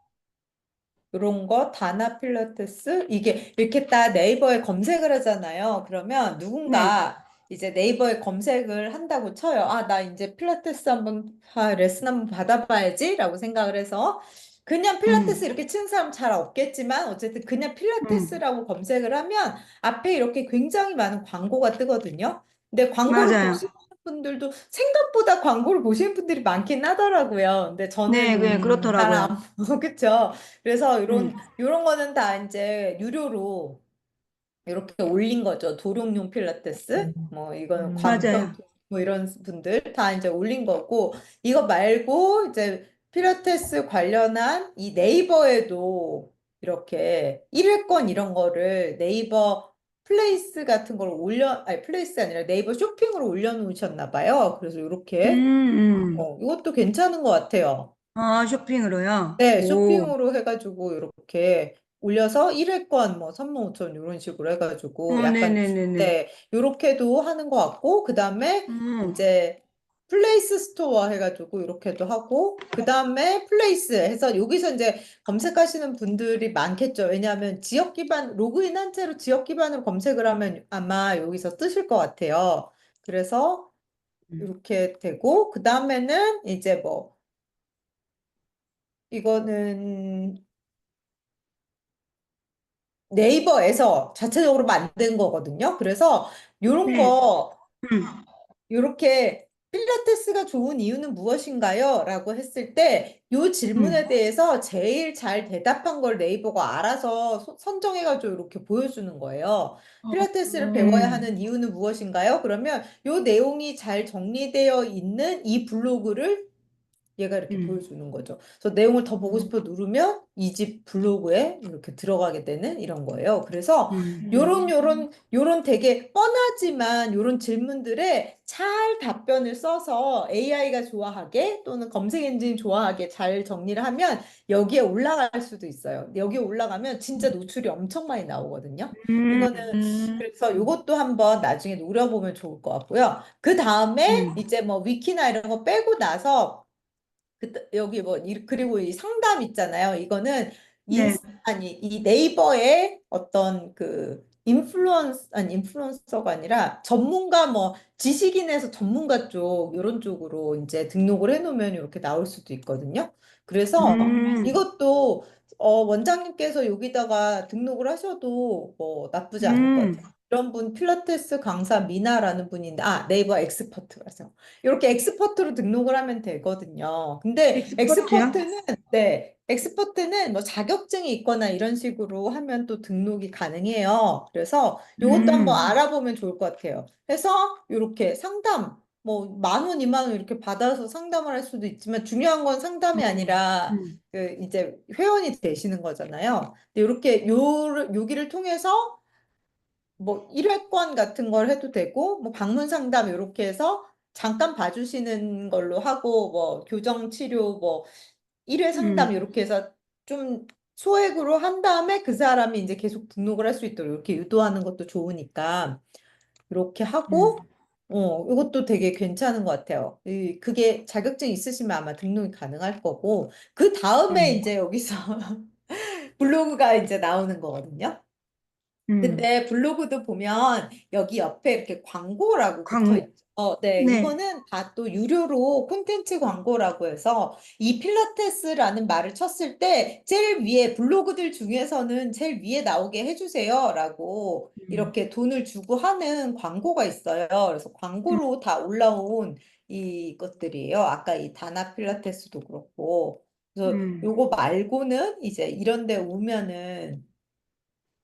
Speaker 1: 이런 거 다나 필라테스 이게 이렇게 딱 네이버에 검색을 하잖아요. 그러면
Speaker 2: 네,
Speaker 1: 누군가 이제 네이버에 검색을 한다고 쳐요. 나 이제 필라테스 한번 레슨 한번 받아봐야지라고 생각을 해서 그냥 필라테스
Speaker 2: 음,
Speaker 1: 이렇게 치는 사람 잘 없겠지만 어쨌든 그냥
Speaker 2: 음,
Speaker 1: 필라테스라고 검색을 하면 앞에 이렇게 굉장히 많은 광고가 뜨거든요. 근데 광고를
Speaker 2: 맞아요.
Speaker 1: 보시는 분들도 생각보다 광고를 보시는 분들이 많긴 하더라고요. 근데
Speaker 2: 네,
Speaker 1: 저는
Speaker 2: 네,
Speaker 1: 잘 안,
Speaker 2: 그렇더라고요.
Speaker 1: 그쵸? 그래서
Speaker 2: 음,
Speaker 1: 이런 거는 다 이제 유료로 이렇게 올린 거죠. 도룡뇽 필라테스, 뭐 이거는 광평
Speaker 2: 맞아요.
Speaker 1: 뭐 이런 분들 다 이제 올린 거고 이거 말고 이제 필라테스 관련한 이 네이버에도 이렇게 1회권 이런 거를 네이버 플레이스 같은 걸 아니 플레이스 아니라 네이버 쇼핑으로 올려놓으셨나 봐요. 그래서 이렇게 이것도 괜찮은 것 같아요.
Speaker 2: 쇼핑으로요?
Speaker 1: 네,
Speaker 2: 오,
Speaker 1: 쇼핑으로 해가지고 이렇게 올려서 1회권 뭐 35,000 이런 식으로 해가지고 약간
Speaker 2: 네네네네.
Speaker 1: 네, 요렇게도 하는 것 같고 그다음에
Speaker 2: 음,
Speaker 1: 이제 플레이스 스토어 해가지고 이렇게도 하고 그다음에 플레이스 해서 여기서 이제 검색하시는 분들이 많겠죠. 왜냐하면 지역 기반 로그인 한 채로 지역 기반으로 검색을 하면 아마 여기서 뜨실 것 같아요. 그래서 이렇게 되고 그다음에는 이제 뭐 이거는 네이버에서 자체적으로 만든 거거든요. 그래서 요런
Speaker 2: 네.
Speaker 1: 거,
Speaker 2: 음,
Speaker 1: 요렇게 필라테스가 좋은 이유는 무엇인가요? 라고 했을 때 요 질문에
Speaker 2: 음.
Speaker 1: 대해서 제일 잘 대답한 걸 네이버가 알아서 선정해가지고 이렇게 보여주는 거예요. 필라테스를 배워야
Speaker 2: 음,
Speaker 1: 하는 이유는 무엇인가요? 그러면 요 내용이 잘 정리되어 있는 이 블로그를 얘가 이렇게
Speaker 2: 음,
Speaker 1: 보여주는 거죠. 그래서 내용을 더 보고
Speaker 3: 음,
Speaker 1: 싶어 누르면 이 집 블로그에 이렇게 들어가게 되는 이런 거예요. 그래서
Speaker 2: 음,
Speaker 1: 요런 되게 뻔하지만 요런 질문들에 잘 답변을 써서 AI가 좋아하게 또는 검색 엔진이 좋아하게 잘 정리를 하면 여기에 올라갈 수도 있어요. 여기에 올라가면 진짜 노출이 엄청 많이 나오거든요. 이거는
Speaker 2: 음,
Speaker 1: 그래서 이것도 한번 나중에 노려보면 좋을 것 같고요. 그 다음에
Speaker 2: 음.
Speaker 1: 이제 뭐 위키나 이런 거 빼고 나서 여기 뭐 그리고 이 상담 있잖아요. 이거는
Speaker 2: 네,
Speaker 1: 아니 이 네이버의 어떤 그 인플루언서가 아니라 전문가 뭐 지식인에서 전문가 쪽 이런 쪽으로 이제 등록을 해놓으면 이렇게 나올 수도 있거든요. 그래서
Speaker 2: 음,
Speaker 1: 이것도 원장님께서 여기다가 등록을 하셔도 뭐 나쁘지 않을 것 같아요.
Speaker 2: 음,
Speaker 1: 이런 분 필라테스 강사 미나라는 분인데 네이버 엑스퍼트라서 이렇게 엑스퍼트로 등록을 하면 되거든요. 근데
Speaker 2: 엑스퍼트요?
Speaker 1: 엑스퍼트는 뭐 자격증이 있거나 이런 식으로 하면 또 등록이 가능해요. 그래서 이것도 한번
Speaker 2: 음,
Speaker 1: 알아보면 좋을 것 같아요. 해서 이렇게 상담 뭐 10,000원, 20,000원 이렇게 받아서 상담을 할 수도 있지만 중요한 건 상담이
Speaker 2: 음,
Speaker 1: 아니라
Speaker 2: 음,
Speaker 1: 그 이제 회원이 되시는 거잖아요. 근데 이렇게 여기를 통해서 뭐 1회권 같은 걸 해도 되고 뭐 방문 상담 이렇게 해서 잠깐 봐주시는 걸로 하고 뭐 교정 치료 뭐 1회 상담
Speaker 2: 음,
Speaker 1: 이렇게 해서 좀 소액으로 한 다음에 그 사람이 이제 계속 등록을 할 수 있도록 이렇게 유도하는 것도 좋으니까 이렇게
Speaker 2: 음,
Speaker 1: 하고 이것도 되게 괜찮은 것 같아요. 그게 자격증 있으시면 아마 등록이 가능할 거고 그 다음에
Speaker 2: 음,
Speaker 1: 이제 여기서 블로그가 이제 나오는 거거든요.
Speaker 2: 음.
Speaker 1: 근데 블로그도 보면 여기 옆에 이렇게 광고라고 붙어
Speaker 2: 광,
Speaker 1: 있죠. 네,
Speaker 2: 네,
Speaker 1: 이거는 다 또 유료로 콘텐츠 광고라고 해서 이 필라테스라는 말을 쳤을 때 제일 위에 블로그들 중에서는 제일 위에 나오게 해주세요라고
Speaker 2: 음,
Speaker 1: 이렇게 돈을 주고 하는 광고가 있어요. 그래서
Speaker 2: 음,
Speaker 1: 광고로 다 올라온 이것들이에요. 아까 이 다나 필라테스도 그렇고. 그래서
Speaker 2: 음,
Speaker 1: 요거 말고는 이제 이런 데 오면은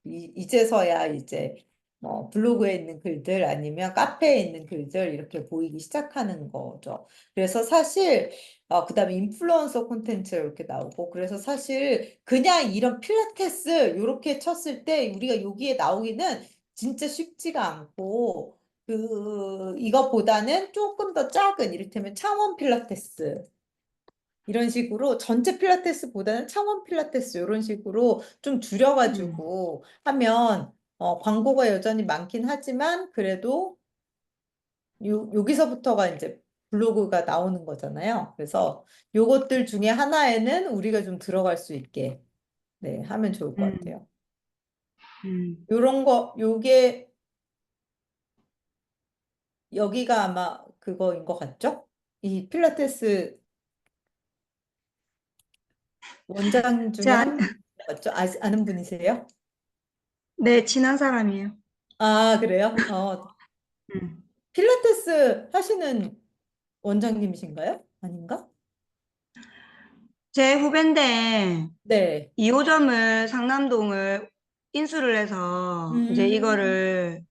Speaker 1: 이제서야 이제 뭐 블로그에 있는 글들 아니면 카페에 있는 글들 이렇게 보이기 시작하는 거죠. 그래서 사실 그다음에 인플루언서 콘텐츠 이렇게 나오고 그래서 사실 그냥 이런 필라테스 이렇게 쳤을 때 우리가 여기에 나오기는 진짜 쉽지가 않고 이거보다는 조금 더 작은 이를테면 창원 필라테스 이런 식으로 전체 필라테스보다는 창원 필라테스 이런 식으로 좀
Speaker 2: 음,
Speaker 1: 줄여가지고 하면 광고가 여전히 많긴 하지만 그래도 여기서부터가 이제 블로그가 나오는 거잖아요. 그래서 요것들 중에 하나에는 우리가 좀 들어갈 수 있게 네, 하면 좋을 것
Speaker 2: 음,
Speaker 1: 같아요.
Speaker 2: 음.
Speaker 1: 요런 거 요게 여기가 아마 그거인 것 같죠? 이 필라테스 원장 중에
Speaker 2: 자,
Speaker 1: 한 분 맞죠? 아는 분이세요?
Speaker 2: 네, 친한 사람이에요.
Speaker 1: 그래요?
Speaker 2: 음.
Speaker 1: 필라테스 하시는 원장님이신가요? 아닌가?
Speaker 2: 제 후배인데
Speaker 1: 네.
Speaker 2: 2호점을 상남동을 인수를 해서 이제
Speaker 1: 음,
Speaker 2: 이거를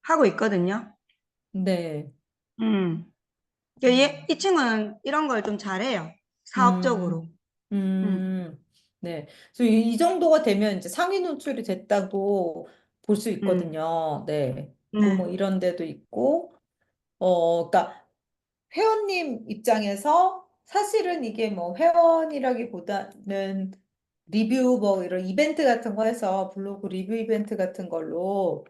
Speaker 2: 하고 있거든요.
Speaker 1: 네.
Speaker 2: 음. 이 친구는 이런 걸 좀 잘해요.
Speaker 1: 음,
Speaker 2: 사업적으로. 음.
Speaker 1: 네. 그래서 이 정도가 되면 이제 상위 노출이 됐다고 볼 수
Speaker 2: 음.
Speaker 1: 있거든요. 네. 그리고 뭐
Speaker 2: 네.
Speaker 1: 이런 데도 있고, 그러니까 회원님 입장에서 사실은 이게 뭐 회원이라기보다는 리뷰 뭐 이런 이벤트 같은 거 해서 블로그 리뷰 이벤트 같은 걸로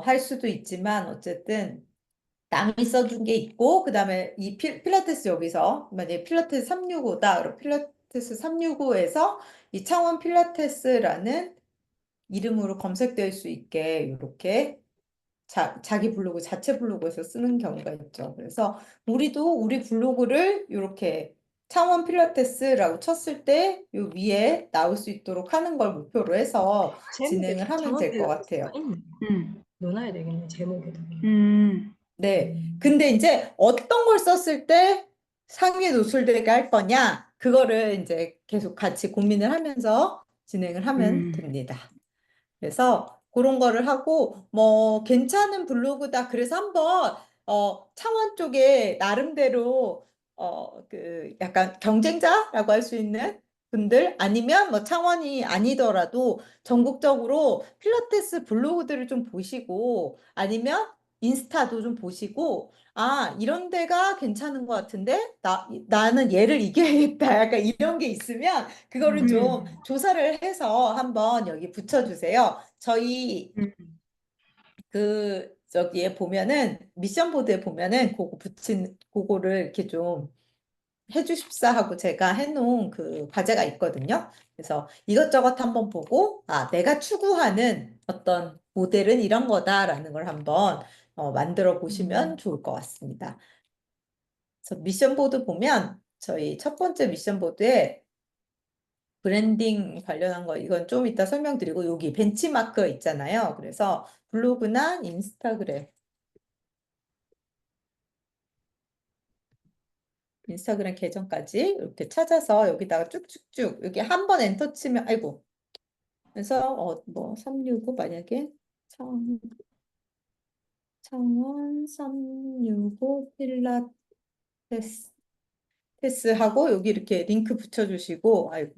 Speaker 1: 할 수도 있지만 어쨌든 남이 써준 게 있고 그다음에 이 필라테스 여기서 만약에 필라테스 365다. 그럼 필라테스 365에서 이 창원 필라테스라는 이름으로 검색될 수 있게 이렇게 자기 블로그 자체 블로그에서 쓰는 경우가 있죠. 그래서 우리도 우리 블로그를 이렇게 창원 필라테스라고 쳤을 때 요 위에 나올 수 있도록 하는 걸 목표로 해서
Speaker 3: 제목에
Speaker 1: 진행을 하면
Speaker 3: 창원
Speaker 1: 될 것
Speaker 3: 필라테스가
Speaker 1: 같아요.
Speaker 3: 있네.
Speaker 2: 음.
Speaker 3: 넣어놔야 되겠네, 제목에다가.
Speaker 2: 음.
Speaker 1: 네. 근데 이제 어떤 걸 썼을 때 상위에 노출되게 할 거냐, 그거를 이제 계속 같이 고민을 하면서 진행을 하면
Speaker 2: 음.
Speaker 1: 됩니다. 그래서 그런 거를 하고, 뭐, 괜찮은 블로그다. 그래서 한번, 창원 쪽에 나름대로 그 약간 경쟁자라고 할 수 있는 분들 아니면 뭐 창원이 아니더라도 전국적으로 필라테스 블로그들을 좀 보시고 아니면 인스타도 좀 보시고 아, 이런 데가 괜찮은 것 같은데 나는 얘를 이겨야겠다. 약간 이런 게 있으면 그거를 좀
Speaker 2: 음,
Speaker 1: 조사를 해서 한번 여기 붙여주세요. 저희
Speaker 2: 음,
Speaker 1: 그 저기에 보면은 미션 보드에 보면은 그거 붙인 그거를 이렇게 좀 해주십사 하고 제가 해놓은 그 과제가 있거든요. 그래서 이것저것 한번 보고 아 내가 추구하는 어떤 모델은 이런 거다라는 걸 한번 만들어 보시면
Speaker 2: 음,
Speaker 1: 좋을 것 같습니다. 그래서 미션 보드 보면 저희 첫 번째 미션 보드에 브랜딩 관련한 거 이건 좀 이따 설명드리고 여기 벤치마크 있잖아요. 그래서 블로그나 인스타그램 계정까지 이렇게 찾아서 여기다가 쭉쭉쭉 여기 한 번 엔터 치면 아이고 그래서 뭐 365 만약에 청, 청원 365 필라테스 하고 여기 이렇게 링크 붙여주시고 아이고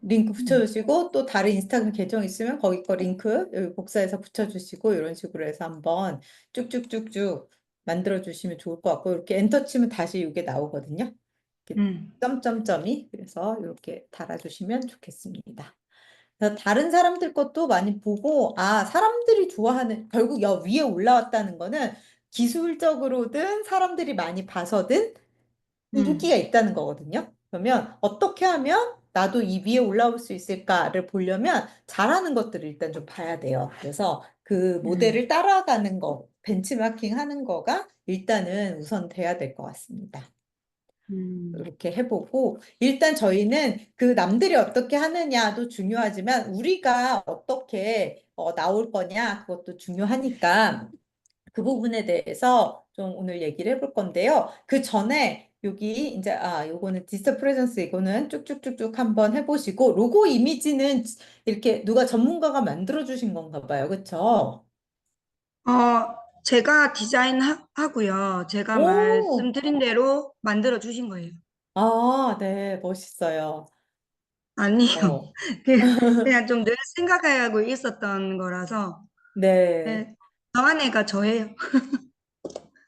Speaker 1: 링크
Speaker 2: 음,
Speaker 1: 붙여주시고 또 다른 인스타그램 계정 있으면 거기 거 링크 여기 복사해서 붙여주시고 이런 식으로 해서 한번 쭉쭉쭉쭉 만들어 주시면 좋을 것 같고 이렇게 엔터 치면 다시 이게 나오거든요. 이렇게
Speaker 2: 음,
Speaker 1: 점점점이 그래서 이렇게 달아주시면 좋겠습니다. 그래서 다른 사람들 것도 많이 보고 아 사람들이 좋아하는 결국 여 위에 올라왔다는 거는 기술적으로든 사람들이 많이 봐서든 인기가
Speaker 2: 음,
Speaker 1: 있다는 거거든요. 그러면 어떻게 하면 나도 이 위에 올라올 수 있을까를 보려면 잘하는 것들을 일단 좀 봐야 돼요. 그래서 그
Speaker 2: 음,
Speaker 1: 모델을 따라가는 거, 벤치마킹 하는 거가 일단은 우선 돼야 될 것 같습니다.
Speaker 2: 음,
Speaker 1: 이렇게 해보고 일단 저희는 그 남들이 어떻게 하느냐도 중요하지만 우리가 어떻게 나올 거냐 그것도 중요하니까 그 부분에 대해서 좀 오늘 얘기를 해볼 건데요. 그 전에 여기 이제 요거는 디지털 프레젠스 이거는 쭉쭉쭉쭉 한번 해보시고 로고 이미지는 이렇게 누가 전문가가 만들어 주신 건가 봐요. 그쵸?
Speaker 2: 제가 디자인하고요. 제가
Speaker 1: 오,
Speaker 2: 말씀드린 대로 만들어 주신 거예요.
Speaker 1: 네, 멋있어요.
Speaker 2: 아니요.
Speaker 1: 어,
Speaker 2: 그냥 좀 늘 생각하고 있었던 거라서,
Speaker 1: 네,
Speaker 2: 네, 정한 애가 저예요.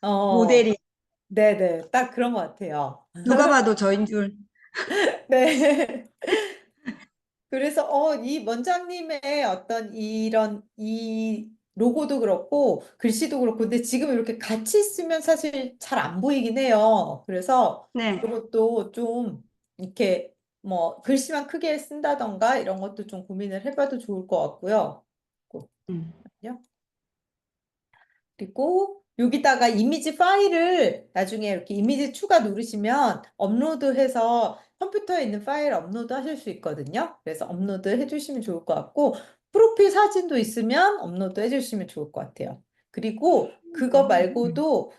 Speaker 1: 어,
Speaker 2: 모델이.
Speaker 1: 네네, 딱 그런 것 같아요.
Speaker 2: 누가 봐도 저인 줄.
Speaker 1: 네. 그래서 이 원장님의 어떤 이 로고도 그렇고 글씨도 그렇고 근데 지금 이렇게 같이 쓰면 사실 잘 안 보이긴 해요. 그래서
Speaker 2: 네.
Speaker 1: 이것도 좀 이렇게 뭐 글씨만 크게 쓴다던가 이런 것도 좀 고민을 해봐도 좋을 것 같고요.
Speaker 2: 음,
Speaker 1: 그리고 여기다가 이미지 파일을 나중에 이렇게 이미지 추가 누르시면 업로드해서 컴퓨터에 있는 파일 업로드 하실 수 있거든요. 그래서 업로드 해주시면 좋을 것 같고 프로필 사진도 있으면 업로드 해주시면 좋을 것 같아요. 그리고 그거
Speaker 2: 음,
Speaker 1: 말고도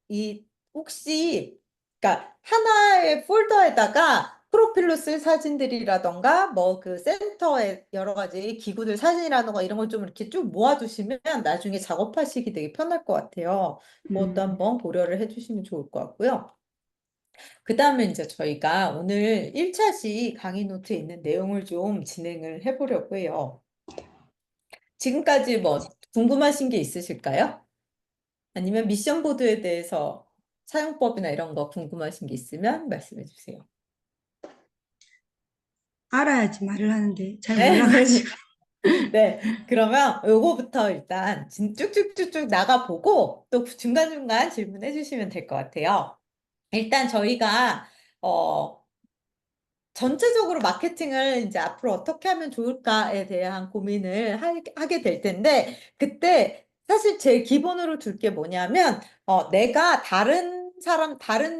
Speaker 1: 이 혹시 그러니까 하나의 폴더에다가 프로필로 쓸 사진들이라던가 뭐 그 센터에 여러 가지 기구들 사진이라던가 이런 걸 좀 이렇게 쭉 모아두시면 나중에 작업하시기 되게 편할 것 같아요. 그것도
Speaker 2: 음.
Speaker 1: 한번 고려를 해주시면 좋을 것 같고요. 그 다음에 이제 저희가 오늘 1차시 강의 노트에 있는 내용을 좀 진행을 해보려고 해요. 지금까지 뭐 궁금하신 게 있으실까요? 아니면 미션 보드에 대해서 사용법이나 이런 거 궁금하신 게 있으면 말씀해 주세요.
Speaker 2: 알아야지 말을 하는데 잘 몰라가지고.
Speaker 1: 네, 그러면 요거부터 일단 쭉쭉쭉쭉 나가보고 또 중간중간 질문해 주시면 될 것 같아요. 일단 저희가 어, 전체적으로 마케팅을 이제 앞으로 어떻게 하면 좋을까에 대한 고민을 하게 될 텐데, 그때 사실 제일 기본으로 둘 게 뭐냐면, 내가 다른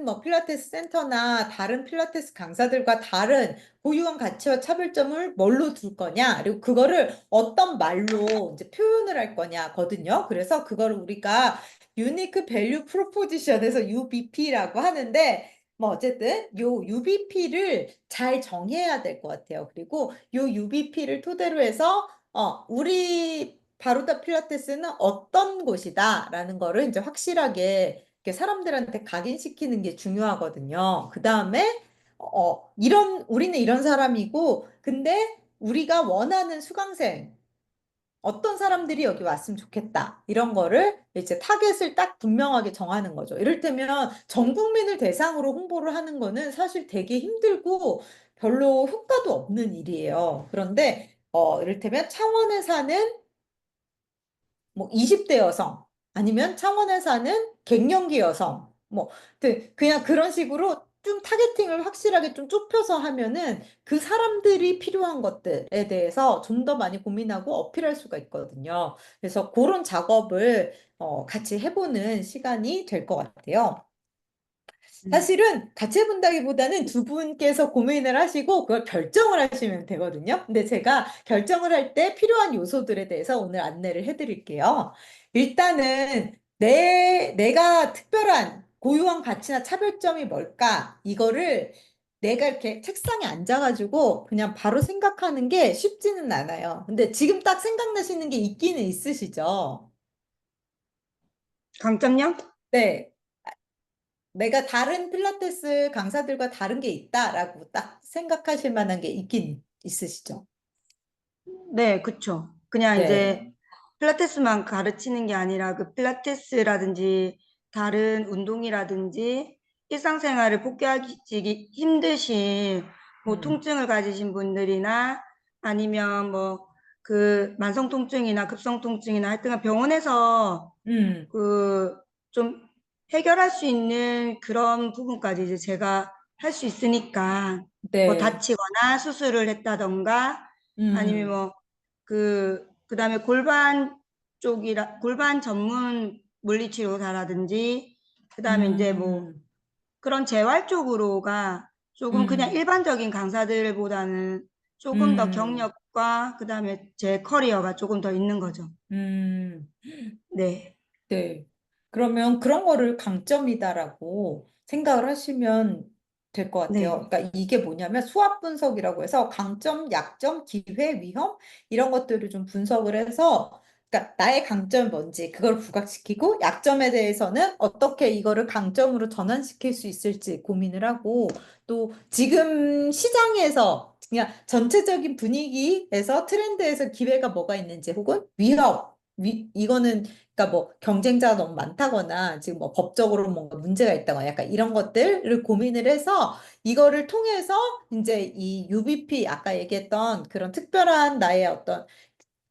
Speaker 1: 뭐 필라테스 센터나 다른 필라테스 강사들과 다른 고유한 가치와 차별점을 뭘로 둘 거냐, 그리고 그거를 어떤 말로 이제 표현을 할 거냐거든요. 그래서 그거를 우리가 유니크 밸류 프로포지션에서 UBP라고 하는데, 뭐 어쨌든 요 UBP를 잘 정해야 될 것 같아요. 그리고 요 UBP를 토대로 해서 우리 바로다 필라테스는 어떤 곳이다라는 거를 이제 확실하게 이렇게 사람들한테 각인시키는 게 중요하거든요. 그 다음에 우리는 이런 사람이고, 근데 우리가 원하는 수강생, 어떤 사람들이 여기 왔으면 좋겠다. 이런 거를 이제 타겟을 딱 분명하게 정하는 거죠. 이를테면 전 국민을 대상으로 홍보를 하는 거는 사실 되게 힘들고 별로 효과도 없는 일이에요. 그런데 이를테면 창원에 사는 뭐 20대 여성 아니면 창원에 사는 갱년기 여성 뭐 그냥 그런 식으로 좀 타겟팅을 확실하게 좀 좁혀서 하면은 그 사람들이 필요한 것들에 대해서 좀 더 많이 고민하고 어필할 수가 있거든요. 그래서 그런 작업을 같이 해보는 시간이 될 것 같아요.
Speaker 2: 음.
Speaker 1: 사실은 같이 해본다기보다는 두 분께서 고민을 하시고 그걸 결정을 하시면 되거든요. 근데 제가 결정을 할 때 필요한 요소들에 대해서 오늘 안내를 해드릴게요. 일단은 내가 특별한 고유한 가치나 차별점이 뭘까? 이거를 내가 이렇게 책상에 앉아가지고 그냥 바로 생각하는 게 쉽지는 않아요. 근데 지금 딱 생각나시는 게 있기는 있으시죠?
Speaker 2: 강점요?
Speaker 1: 네. 내가 다른 필라테스 강사들과 다른 게 있다라고 딱 생각하실 만한 게 있긴 있으시죠?
Speaker 2: 네, 그쵸. 그냥
Speaker 1: 네.
Speaker 2: 이제 필라테스만 가르치는 게 아니라 그 필라테스라든지 다른 운동이라든지 일상생활을 복귀하기 힘드신 뭐
Speaker 1: 음,
Speaker 2: 통증을 가지신 분들이나 아니면 뭐 그 만성 통증이나 급성 통증이나 하여튼 병원에서
Speaker 1: 음,
Speaker 2: 그 좀 해결할 수 있는 그런 부분까지 이제 제가 할 수 있으니까 뭐
Speaker 1: 네.
Speaker 2: 다치거나 수술을 했다던가 아니면
Speaker 1: 음,
Speaker 2: 뭐 그다음에 골반 전문 물리치료사라든지 그다음에 이제 뭐
Speaker 1: 음,
Speaker 2: 그런 재활 쪽으로가 조금 그냥
Speaker 1: 음,
Speaker 2: 일반적인 강사들보다는 조금 더
Speaker 1: 음,
Speaker 2: 경력과 그다음에 제 커리어가 조금 더 있는 거죠.
Speaker 1: 음.
Speaker 2: 네.
Speaker 1: 네. 그러면 그런 거를 강점이다라고 생각을 하시면 될 것 같아요.
Speaker 2: 네.
Speaker 1: 그러니까 이게 뭐냐면 수합 분석이라고 해서 강점, 약점, 기회, 위험 이런 것들을 좀 분석을 해서 그러니까 나의 강점이 뭔지 그걸 부각시키고 약점에 대해서는 어떻게 이거를 강점으로 전환시킬 수 있을지 고민을 하고 또 지금 시장에서 그냥 전체적인 분위기에서 트렌드에서 기회가 뭐가 있는지 혹은 위험, 이거는 그러니까 뭐 경쟁자가 너무 많다거나 지금 뭐 법적으로 뭔가 문제가 있다거나 약간 이런 것들을 고민을 해서 이거를 통해서 이제 이 UBP 아까 얘기했던 그런 특별한 나의 어떤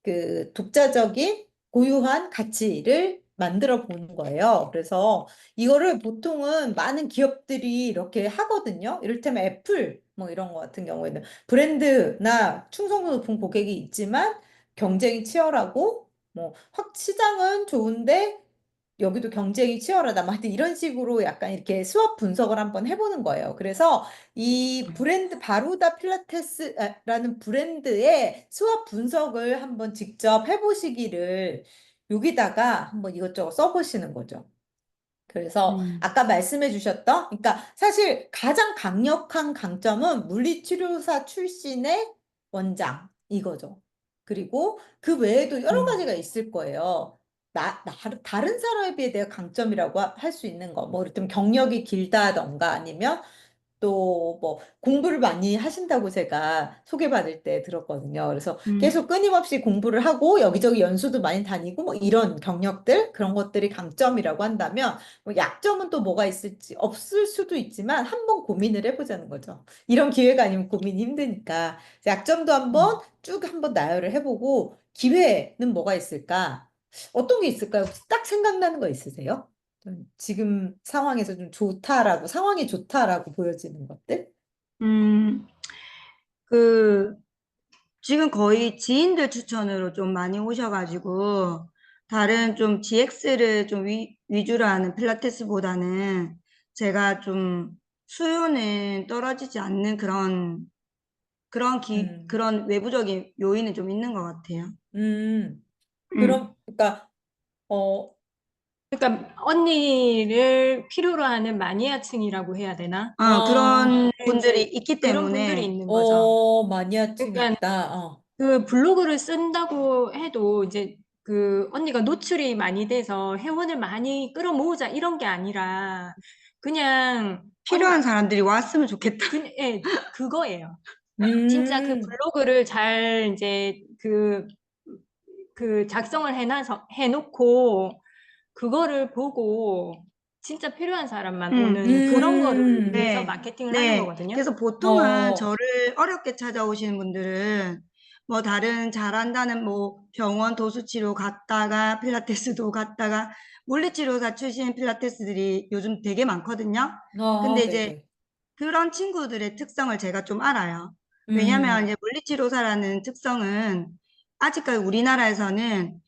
Speaker 1: 그 독자적인 고유한 가치를 만들어 보는 거예요. 그래서 이거를 보통은 많은 기업들이 이렇게 하거든요. 이를테면 애플 뭐 이런 거 같은 경우에는 브랜드나 충성도 높은 고객이 있지만 경쟁이 치열하고 뭐 확 시장은 좋은데 여기도 경쟁이 치열하다. 막 하여튼 이런 식으로 약간 이렇게 수업 분석을 한번 해보는 거예요. 그래서 이 브랜드 바루다 필라테스라는 브랜드의 수업 분석을 한번 직접 해보시기를 여기다가 한번 이것저것 써보시는 거죠. 그래서
Speaker 2: 음.
Speaker 1: 아까 말씀해 주셨던, 그러니까 사실 가장 강력한 강점은 물리치료사 출신의 원장 이거죠. 그리고 그 외에도 여러
Speaker 2: 음.
Speaker 1: 가지가 있을 거예요. 다른 사람에 비해 내가 강점이라고 할 수 있는 거, 뭐, 이를테면 경력이 길다던가 아니면 또 뭐 공부를 많이 하신다고 제가 소개받을 때 들었거든요. 그래서
Speaker 2: 음.
Speaker 1: 계속 끊임없이 공부를 하고 여기저기 연수도 많이 다니고 뭐 이런 경력들 그런 것들이 강점이라고 한다면 뭐 약점은 또 뭐가 있을지 없을 수도 있지만 한번 고민을 해보자는 거죠. 이런 기회가 아니면 고민이 힘드니까 약점도 한번 쭉 한번 나열을 해보고 기회는 뭐가 있을까? 어떤 게 있을까요? 혹시 딱 생각나는 거 있으세요? 좀 지금 상황에서 좀 좋다라고, 상황이 좋다라고 보여지는 것들?
Speaker 2: 음. 그 지금 거의 지인들 추천으로 좀 많이 오셔가지고 다른 좀 GX를 좀 위주로 하는 필라테스보다는 제가 좀 수요는 떨어지지 않는
Speaker 1: 음,
Speaker 2: 그런 외부적인 요인은 좀 있는 것 같아요.
Speaker 1: 음,
Speaker 2: 음.
Speaker 1: 그러니까, 어,
Speaker 3: 그러니까 언니를 필요로 하는 마니아층이라고 해야 되나?
Speaker 1: 어,
Speaker 2: 그런 분들이
Speaker 3: 이제
Speaker 2: 있기
Speaker 3: 그런 분들이
Speaker 2: 때문에
Speaker 3: 있는 거죠.
Speaker 1: 마니아층이
Speaker 3: 그러니까
Speaker 1: 있다.
Speaker 3: 그 블로그를 쓴다고 해도 이제
Speaker 4: 그 언니가 노출이 많이 돼서 회원을 많이 끌어모으자 이런 게 아니라 그냥
Speaker 2: 필요한 사람들이 왔으면 좋겠다.
Speaker 4: 예, 그거예요. 진짜 그
Speaker 1: 음,
Speaker 4: 블로그를 잘 이제 그 작성을 해놓고 그거를 보고 진짜 필요한 사람만 오는 그런 거를 위해서
Speaker 2: 네,
Speaker 4: 마케팅을 하는
Speaker 2: 네.
Speaker 4: 거거든요.
Speaker 2: 그래서 보통은
Speaker 1: 어,
Speaker 2: 저를 어렵게 찾아오시는 분들은 뭐 다른 잘한다는 뭐 병원 도수치료 갔다가 필라테스도 갔다가 물리치료사 출신 필라테스들이 요즘 되게 많거든요. 근데 이제
Speaker 1: 네네.
Speaker 2: 그런 친구들의 특성을 제가 좀 알아요. 왜냐하면
Speaker 1: 음,
Speaker 2: 이제 물리치료사라는 특성은 아직까지 우리나라에서는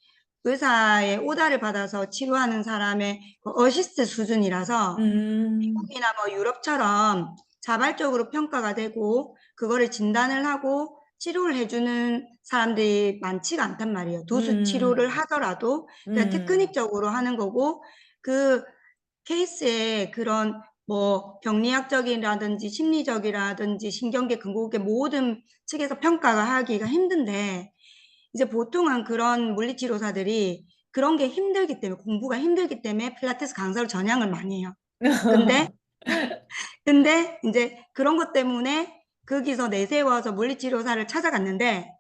Speaker 2: 의사의 오다를 받아서 치료하는 사람의 그 어시스트 수준이라서
Speaker 1: 음,
Speaker 2: 미국이나 뭐 유럽처럼 자발적으로 평가가 되고 그거를 진단을 하고 치료를 해주는 사람들이 많지가 않단 말이에요. 도수 치료를
Speaker 1: 음,
Speaker 2: 하더라도 그냥
Speaker 1: 음,
Speaker 2: 테크닉적으로 하는 거고 그 케이스에 그런 뭐 병리학적이라든지 심리적이라든지 신경계 근고계 모든 측에서 평가가 하기가 힘든데 이제 보통은 그런 물리치료사들이 그런 게 힘들기 때문에 공부가 힘들기 때문에 필라테스 강사를 전향을 많이 해요. 근데 이제 그런 것 때문에 거기서 내세워서 물리치료사를 찾아갔는데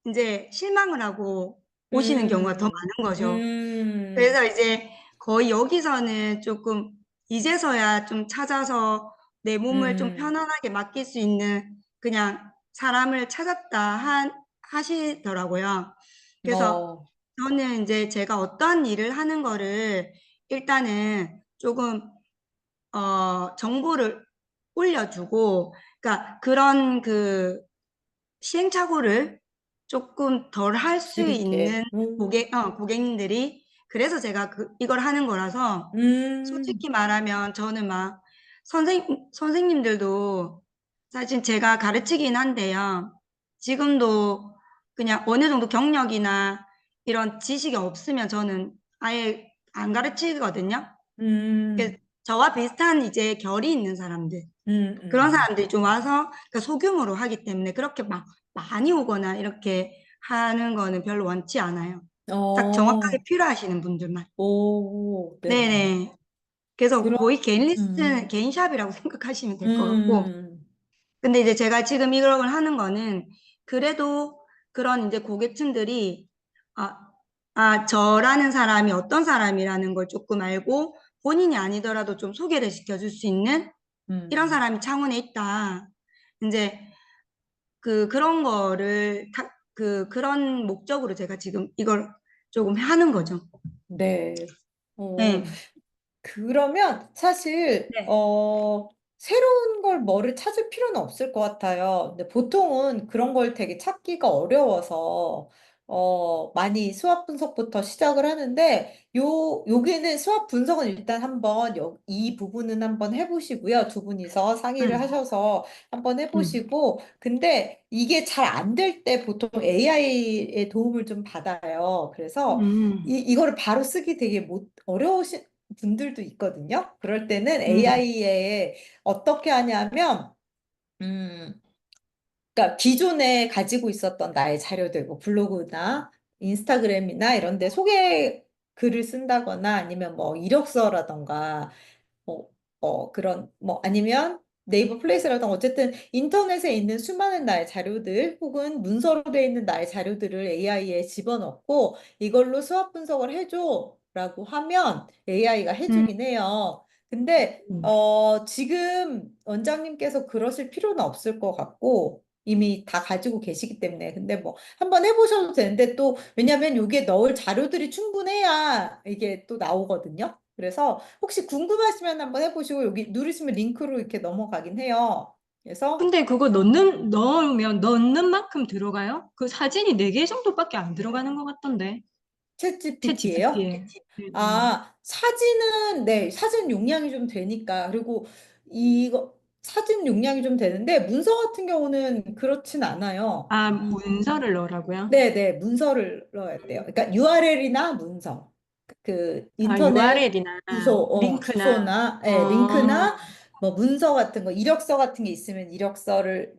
Speaker 2: 이제 실망을 하고 오시는 경우가 더
Speaker 1: 음,
Speaker 2: 많은 거죠.
Speaker 1: 음,
Speaker 2: 그래서 이제 거의 여기서는 조금 이제서야 좀 찾아서 내 몸을 좀
Speaker 1: 음,
Speaker 2: 편안하게 맡길 수 있는 그냥 사람을 찾았다 하시더라고요. 그래서
Speaker 1: 어,
Speaker 2: 저는 이제 제가 어떠한 일을 하는 거를 일단은 조금 정보를 올려주고, 그러니까 그런 그 시행착오를 조금 덜 할 수
Speaker 1: 줄이게.
Speaker 2: 있는 고객님들이, 그래서 제가 이걸 하는 거라서,
Speaker 1: 음,
Speaker 2: 솔직히 말하면 저는 막 선생님들도 사실 제가 가르치긴 한데요. 지금도 그냥 어느 정도 경력이나 이런 지식이 없으면 저는 아예 안 가르치거든요. 그
Speaker 1: 음,
Speaker 2: 저와 비슷한 이제 결이 있는 사람들 그런
Speaker 1: 음.
Speaker 2: 사람들이 좀 와서 그러니까 소규모로 하기 때문에 그렇게 막 많이 오거나 이렇게 하는 거는 별로 원치 않아요. 딱 정확하게
Speaker 1: 어,
Speaker 2: 필요하시는 분들만.
Speaker 1: 오, 네네.
Speaker 2: 네네. 그래서
Speaker 1: 그럼,
Speaker 2: 거의 개인 레슨,
Speaker 1: 음,
Speaker 2: 개인 샵이라고 생각하시면 될 것 같고.
Speaker 1: 음,
Speaker 2: 근데 이제 제가 지금 이걸 하는 거는 그래도 그런 이제 고객층들이 아, 저라는 사람이 어떤 사람이라는 걸 조금 알고 본인이 아니더라도 좀 소개를 시켜줄 수 있는 이런
Speaker 1: 음,
Speaker 2: 사람이 창원에 있다. 이제 그런 거를 그런 목적으로 제가 지금 이걸 조금 하는 거죠.
Speaker 1: 네. 어,
Speaker 2: 네.
Speaker 1: 그러면 사실
Speaker 2: 네.
Speaker 1: 새로운 걸 뭐를 찾을 필요는 없을 것 같아요. 근데 보통은 그런 걸 되게 찾기가 어려워서 많이 수학 분석부터 시작을 하는데 여기는 수학 분석은 일단 한번 이 부분은 한번 해보시고요. 두 분이서 상의를
Speaker 2: 음,
Speaker 1: 하셔서 한번
Speaker 2: 음,
Speaker 1: 해보시고 근데 이게 잘 안 될 때 보통 AI의 도움을 좀 받아요. 그래서 이거를 바로 쓰기 되게 어려우신 분들도 있거든요. 그럴 때는
Speaker 2: 음,
Speaker 1: AI에 어떻게 하냐면, 음, 그러니까 기존에 가지고 있었던 나의 자료들, 뭐 블로그나 인스타그램이나 이런 데 소개 글을 쓴다거나 아니면 뭐 이력서라던가 뭐, 그런, 뭐, 아니면 네이버 플레이스라던가 어쨌든 인터넷에 있는 수많은 나의 자료들 혹은 문서로 되어 있는 나의 자료들을 AI에 집어넣고 이걸로 수학 분석을 해줘 라고 하면 AI가
Speaker 2: 음,
Speaker 1: 해주긴 해요. 근데,
Speaker 2: 음.
Speaker 1: 지금 원장님께서 그러실 필요는 없을 것 같고 이미 다 가지고 계시기 때문에. 근데 뭐, 한번 해보셔도 되는데 또, 왜냐면 여기에 넣을 자료들이 충분해야 이게 또 나오거든요. 그래서 혹시 궁금하시면 한번 해보시고 여기 누르시면 링크로 이렇게 넘어가긴 해요. 그래서
Speaker 4: 근데 그거 넣으면 넣는 만큼 들어가요? 그 사진이 4개 정도밖에 안 들어가는 것 같던데. 챗
Speaker 1: 챗GPT예요?
Speaker 4: GPT에.
Speaker 1: 아, 사진은 네, 사진 용량이 좀 되니까 그리고 이거 사진 용량이 좀 되는데 문서 같은 경우는 그렇진 않아요.
Speaker 4: 아, 문서를 넣으라고요?
Speaker 1: 네, 네, 문서를 넣어야 돼요. 그러니까 URL이나 문서. 그
Speaker 4: 아,
Speaker 1: 인터넷
Speaker 4: URL이나 링크나,
Speaker 1: 주소나 예, 링크나 뭐 문서 같은 거, 이력서 같은 게 있으면 이력서를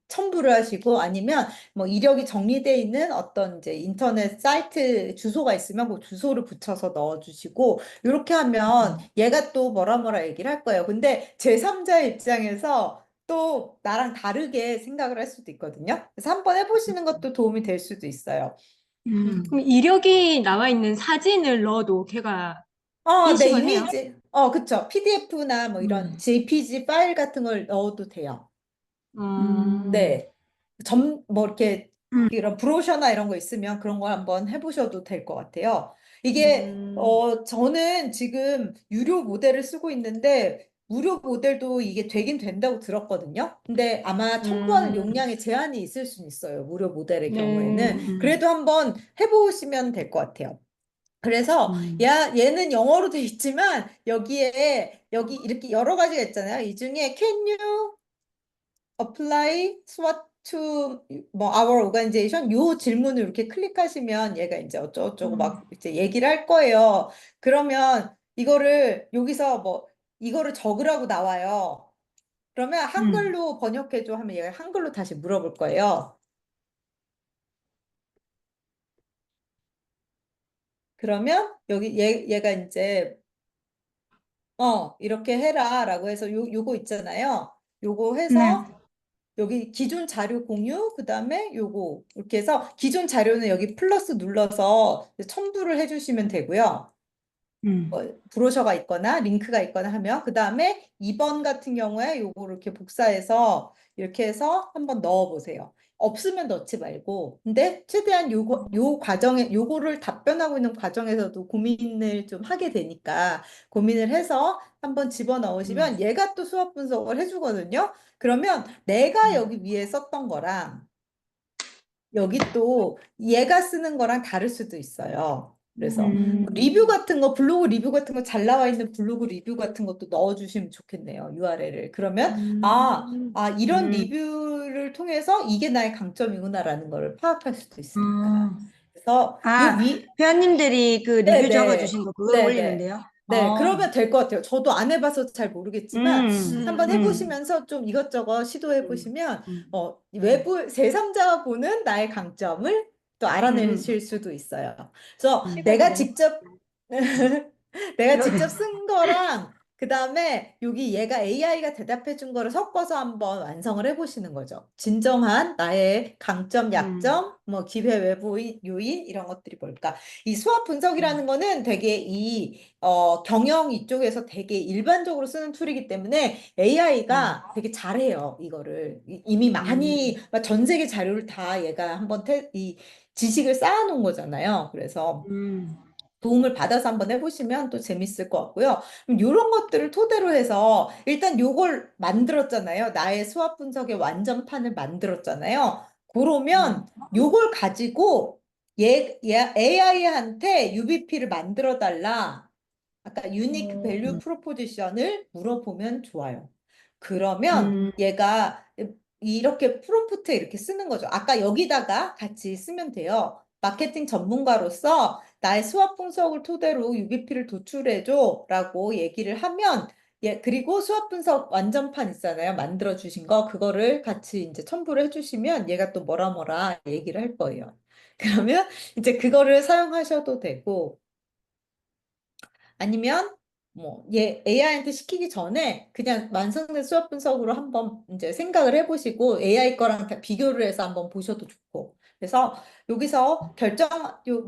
Speaker 1: 첨부를 하시고 아니면 뭐 이력이 정리되어 있는 어떤 이제 인터넷 사이트 주소가 있으면 그 주소를 붙여서 넣어주시고 이렇게 하면 얘가 또 뭐라 뭐라 얘기를 할 거예요. 근데 제3자의 입장에서 또 나랑 다르게 생각을 할 수도 있거든요. 그래서 한번 해보시는 것도 도움이 될 수도 있어요.
Speaker 4: 그럼 이력이 나와 있는 사진을 넣어도 걔가
Speaker 1: 내
Speaker 4: 인식을 해요?
Speaker 1: 이미지, 그쵸. PDF나 뭐 이런
Speaker 4: 음.
Speaker 1: JPG 파일 같은 걸 넣어도 돼요.
Speaker 4: 음.
Speaker 1: 네. 뭐 이렇게 이런 브로셔나 이런 거 있으면 그런 거 한번 해보셔도 될 것 같아요. 이게, 저는 지금 유료 모델을 쓰고 있는데, 무료 모델도 이게 되긴 된다고 들었거든요. 근데 아마 첨부하는
Speaker 4: 음.
Speaker 1: 용량에 제한이 있을 수는 있어요. 무료 모델의 경우에는.
Speaker 4: 네.
Speaker 1: 그래도 한번 해보시면 될 것 같아요. 그래서
Speaker 4: 음.
Speaker 1: 얘는 영어로 돼 있지만 여기 이렇게 여러 가지가 있잖아요. 이 중에 can you apply SWOT to 뭐 our organization 요 질문을 이렇게 클릭하시면 얘가 이제 어쩌고저쩌고 막 이제 얘기를 할 거예요. 그러면 이거를 여기서 뭐 이거를 적으라고 나와요. 그러면
Speaker 4: 음.
Speaker 1: 한글로 번역해줘 하면 얘가 한글로 다시 물어볼 거예요. 그러면 여기 얘가 이제 이렇게 해라라고 해서 요거 있잖아요. 요거
Speaker 4: 네.
Speaker 1: 해서 여기 기존 자료 공유, 그 다음에 요거 이렇게 해서 기존 자료는 여기 플러스 눌러서 첨부를 해주시면 되고요.
Speaker 4: 음.
Speaker 1: 브로셔가 있거나 링크가 있거나 하면 그 다음에 2번 같은 경우에 요거 이렇게 복사해서 이렇게 해서 한번 넣어보세요. 없으면 넣지 말고 근데 최대한 요 과정에 요거를 답변하고 있는 과정에서도 고민을 좀 하게 되니까 고민을 해서 한번 집어넣으시면 얘가 또 수학 분석을 해주거든요. 그러면 내가 여기 위에 썼던 거랑 여기 또 얘가 쓰는 거랑 다를 수도 있어요. 그래서 리뷰 같은 거, 블로그 리뷰 같은 거 잘 나와 있는 블로그 리뷰 같은 것도 넣어주시면 좋겠네요. URL을. 그러면, 이런 리뷰를 통해서 이게 나의 강점이구나라는 걸 파악할 수도 있으니까.
Speaker 4: 아,
Speaker 1: 그래서
Speaker 2: 회원님들이 그 리뷰
Speaker 1: 네네.
Speaker 2: 적어주신 거 그걸 올리면
Speaker 1: 네네.
Speaker 2: 돼요?
Speaker 1: 네, 그러면 될 것 같아요. 저도 안 해봐서 잘 모르겠지만 한번
Speaker 2: 음.
Speaker 1: 해보시면서 좀 이것저것 시도해
Speaker 2: 음.
Speaker 1: 보시면
Speaker 2: 음.
Speaker 1: 외부 제3자가 보는 나의 강점을 또 알아내실 수도 있어요. 그래서 내가
Speaker 3: 시간제.
Speaker 1: 직접 내가 직접 쓴 거랑 그 다음에 여기 얘가 AI가 대답해 준 거를 섞어서 한번 완성을 해보시는 거죠. 진정한 나의 강점, 약점, 뭐 기회 외부 요인 이런 것들이 뭘까? 이 수학 분석이라는 거는 되게 경영 이쪽에서 되게 일반적으로 쓰는 툴이기 때문에 AI가 되게 잘해요, 이거를. 이미 많이, 전 세계 자료를 다 얘가 한번 이 지식을 쌓아놓은 거잖아요. 그래서 도움을 받아서 한번 해보시면 또 재밌을 것 같고요. 이런 것들을 토대로 해서 일단 요걸 만들었잖아요. 나의 수학 분석의 완전판을 만들었잖아요. 그러면 요걸 가지고 AI한테 UBP를 만들어 달라. 아까 유니크 밸류 프로포지션을 물어보면 좋아요. 그러면 얘가 이렇게 프롬프트에 이렇게 쓰는 거죠. 아까 여기다가 같이 쓰면 돼요. 마케팅 전문가로서 나의 수학 분석을 토대로 UBP를 도출해줘 라고 얘기를 하면 그리고 수학 분석 완전판 있잖아요. 만들어 주신 거 그거를 같이 이제 첨부를 해주시면 얘가 또 뭐라 뭐라 얘기를 할 거예요. 그러면 이제 그거를 사용하셔도 되고 아니면 뭐 얘 AI한테 시키기 전에 그냥 완성된 수학 분석으로 한번 이제 생각을 해보시고 AI 거랑 다 비교를 해서 한번 보셔도 좋고 그래서 여기서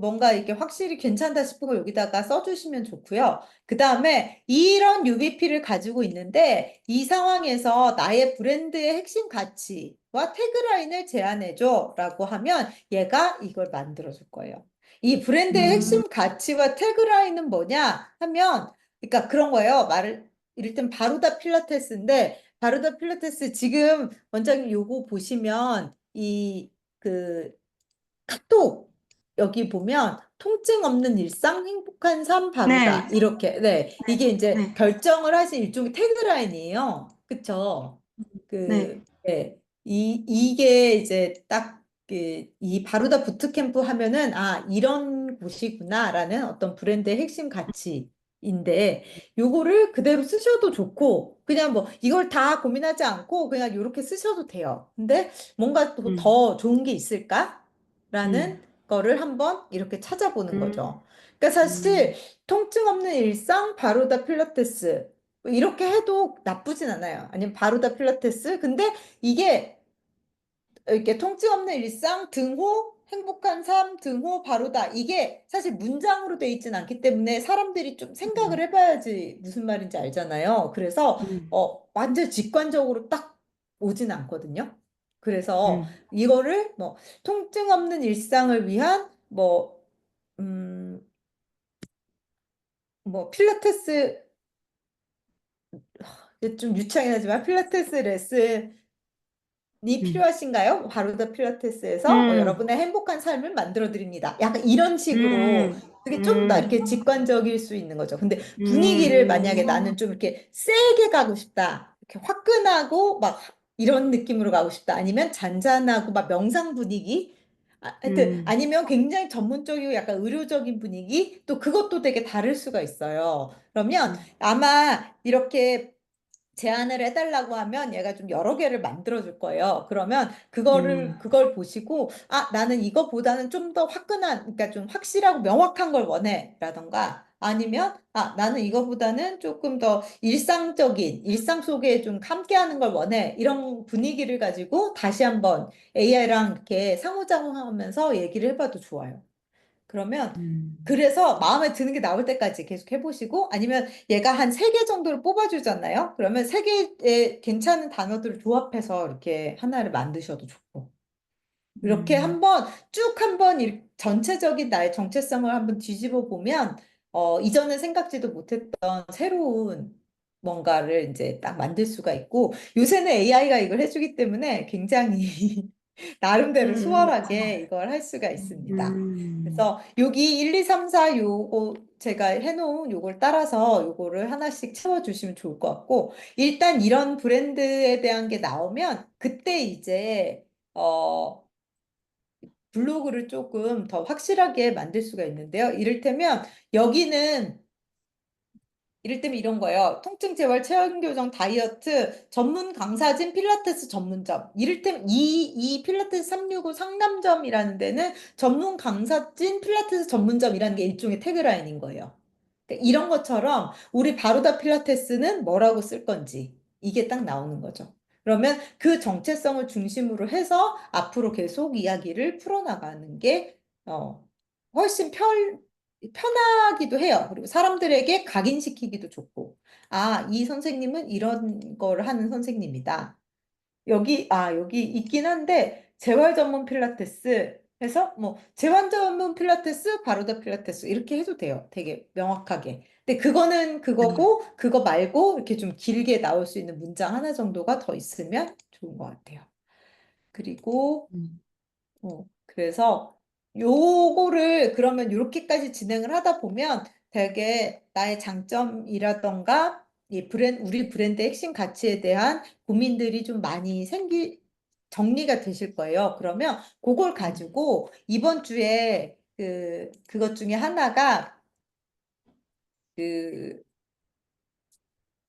Speaker 1: 뭔가 이게 확실히 괜찮다 싶은 거 여기다가 써주시면 좋고요. 그 다음에 이런 UBP를 가지고 있는데 이 상황에서 나의 브랜드의 핵심 가치와 태그라인을 제안해줘 라고 하면 얘가 이걸 만들어줄 거예요. 이 브랜드의 핵심 가치와 태그라인은 뭐냐 하면, 그러니까 그런 거예요. 이를테면 바로다 필라테스인데, 바로다 필라테스 지금 원장님 요거 보시면, 카톡 여기 보면 통증 없는 일상 행복한 삶 바로다. 이렇게, 네. 이게 이제 결정을 하신 일종의 태그라인이에요. 그쵸? 네. 이게 이제 딱 이 바로다 부트캠프 하면은 이런 곳이구나라는 어떤 브랜드의 핵심 가치 인데 요거를 그대로 쓰셔도 좋고 그냥 뭐 이걸 다 고민하지 않고 그냥 요렇게 쓰셔도 돼요. 근데 뭔가 또
Speaker 4: 음,
Speaker 1: 더 좋은 게 있을까라는
Speaker 4: 음,
Speaker 1: 거를 한번 이렇게 찾아보는
Speaker 4: 음,
Speaker 1: 거죠. 그러니까 사실
Speaker 4: 음,
Speaker 1: 통증 없는 일상 바로다 필라테스 뭐 이렇게 해도 나쁘진 않아요. 아니면 바로다 필라테스. 근데 이게 이렇게 통증 없는 일상, 등호, 행복한 삶, 등호, 바로다. 이게 사실 문장으로 돼 있진 않기 때문에 사람들이 좀 생각을
Speaker 4: 음,
Speaker 1: 해봐야지 무슨 말인지 알잖아요. 그래서
Speaker 4: 음,
Speaker 1: 완전 직관적으로 딱 오진 않거든요. 그래서
Speaker 4: 음,
Speaker 1: 이거를 뭐 통증 없는 일상을 위한 음, 뭐 필라테스 좀 유창하긴 하지만 필라테스 레슨 이
Speaker 4: 음,
Speaker 1: 필요하신가요? 바로더 필라테스에서
Speaker 4: 음,
Speaker 1: 여러분의 행복한 삶을 만들어 드립니다. 약간 이런 식으로
Speaker 4: 음,
Speaker 1: 그게 좀 더 이렇게
Speaker 4: 음,
Speaker 1: 직관적일 수 있는 거죠. 근데 분위기를
Speaker 4: 음,
Speaker 1: 만약에 나는 좀 이렇게 세게 가고 싶다. 이렇게 화끈하고 막 이런 느낌으로 가고 싶다. 아니면 잔잔하고 막 명상 분위기. 하여튼
Speaker 4: 음,
Speaker 1: 아니면 굉장히 전문적이고 약간 의료적인 분위기. 또 그것도 되게 다를 수가 있어요. 그러면
Speaker 4: 음,
Speaker 1: 아마 이렇게 제안을 해달라고 하면 얘가 좀 여러 개를 만들어 줄 거예요. 그러면
Speaker 4: 음,
Speaker 1: 그걸 보시고, 아, 나는 이거보다는 좀 더 화끈한, 그러니까 좀 확실하고 명확한 걸 원해. 라던가, 아니면, 아, 나는 이거보다는 조금 더 일상적인, 일상 속에 좀 함께하는 걸 원해. 이런 분위기를 가지고 다시 한번 AI랑 이렇게 상호작용하면서 얘기를 해봐도 좋아요. 그러면
Speaker 4: 음,
Speaker 1: 그래서 마음에 드는 게 나올 때까지 계속 해보시고 아니면 얘가 한 세 개 정도를 뽑아주잖아요. 그러면 세 개의 괜찮은 단어들을 조합해서 이렇게 하나를 만드셔도 좋고 이렇게
Speaker 4: 음,
Speaker 1: 한번 쭉 한번 전체적인 나의 정체성을 한번 뒤집어 보면 이전에 생각지도 못했던 새로운 뭔가를 이제 딱 만들 수가 있고 요새는 AI가 이걸 해주기 때문에 굉장히 나름대로 수월하게 이걸 할 수가 있습니다.
Speaker 4: 음,
Speaker 1: 그래서 여기 1, 2, 3, 4 요거 제가 해놓은 요걸 따라서 요거를 하나씩 채워주시면 좋을 것 같고 일단 이런 브랜드에 대한 게 나오면 그때 이제 어, 블로그를 조금 더 확실하게 만들 수가 있는데요. 이를테면 이런 거예요. 통증 재활 체형 교정 다이어트 전문 강사진 필라테스 전문점. 이를테면 이 필라테스 365 상담점이라는 데는 전문 강사진 필라테스 전문점이라는 게 일종의 태그라인인 거예요. 그러니까 이런 것처럼 우리 바로다 필라테스는 뭐라고 쓸 건지 이게 딱 나오는 거죠. 그러면 그 정체성을 중심으로 해서 앞으로 계속 이야기를 풀어나가는 게 훨씬 편하기도 해요. 그리고 사람들에게 각인시키기도 좋고. 아, 이 선생님은 이런 거를 하는 선생님이다. 여기 있긴 한데, 재활 전문 필라테스 해서, 뭐, 재활 전문 필라테스, 바로다 필라테스, 이렇게 해도 돼요. 되게 명확하게. 근데 그거는 그거고, 그거 말고, 이렇게 좀 길게 나올 수 있는 문장 하나 정도가 더 있으면 좋은 것 같아요. 그리고,
Speaker 4: 음,
Speaker 1: 그래서 요거를 그러면 요렇게까지 진행을 하다 보면 되게 나의 장점이라던가 우리 브랜드의 핵심 가치에 대한 고민들이 좀 많이 정리가 되실 거예요. 그러면 그걸 가지고 이번 주에 그것 중에 하나가 그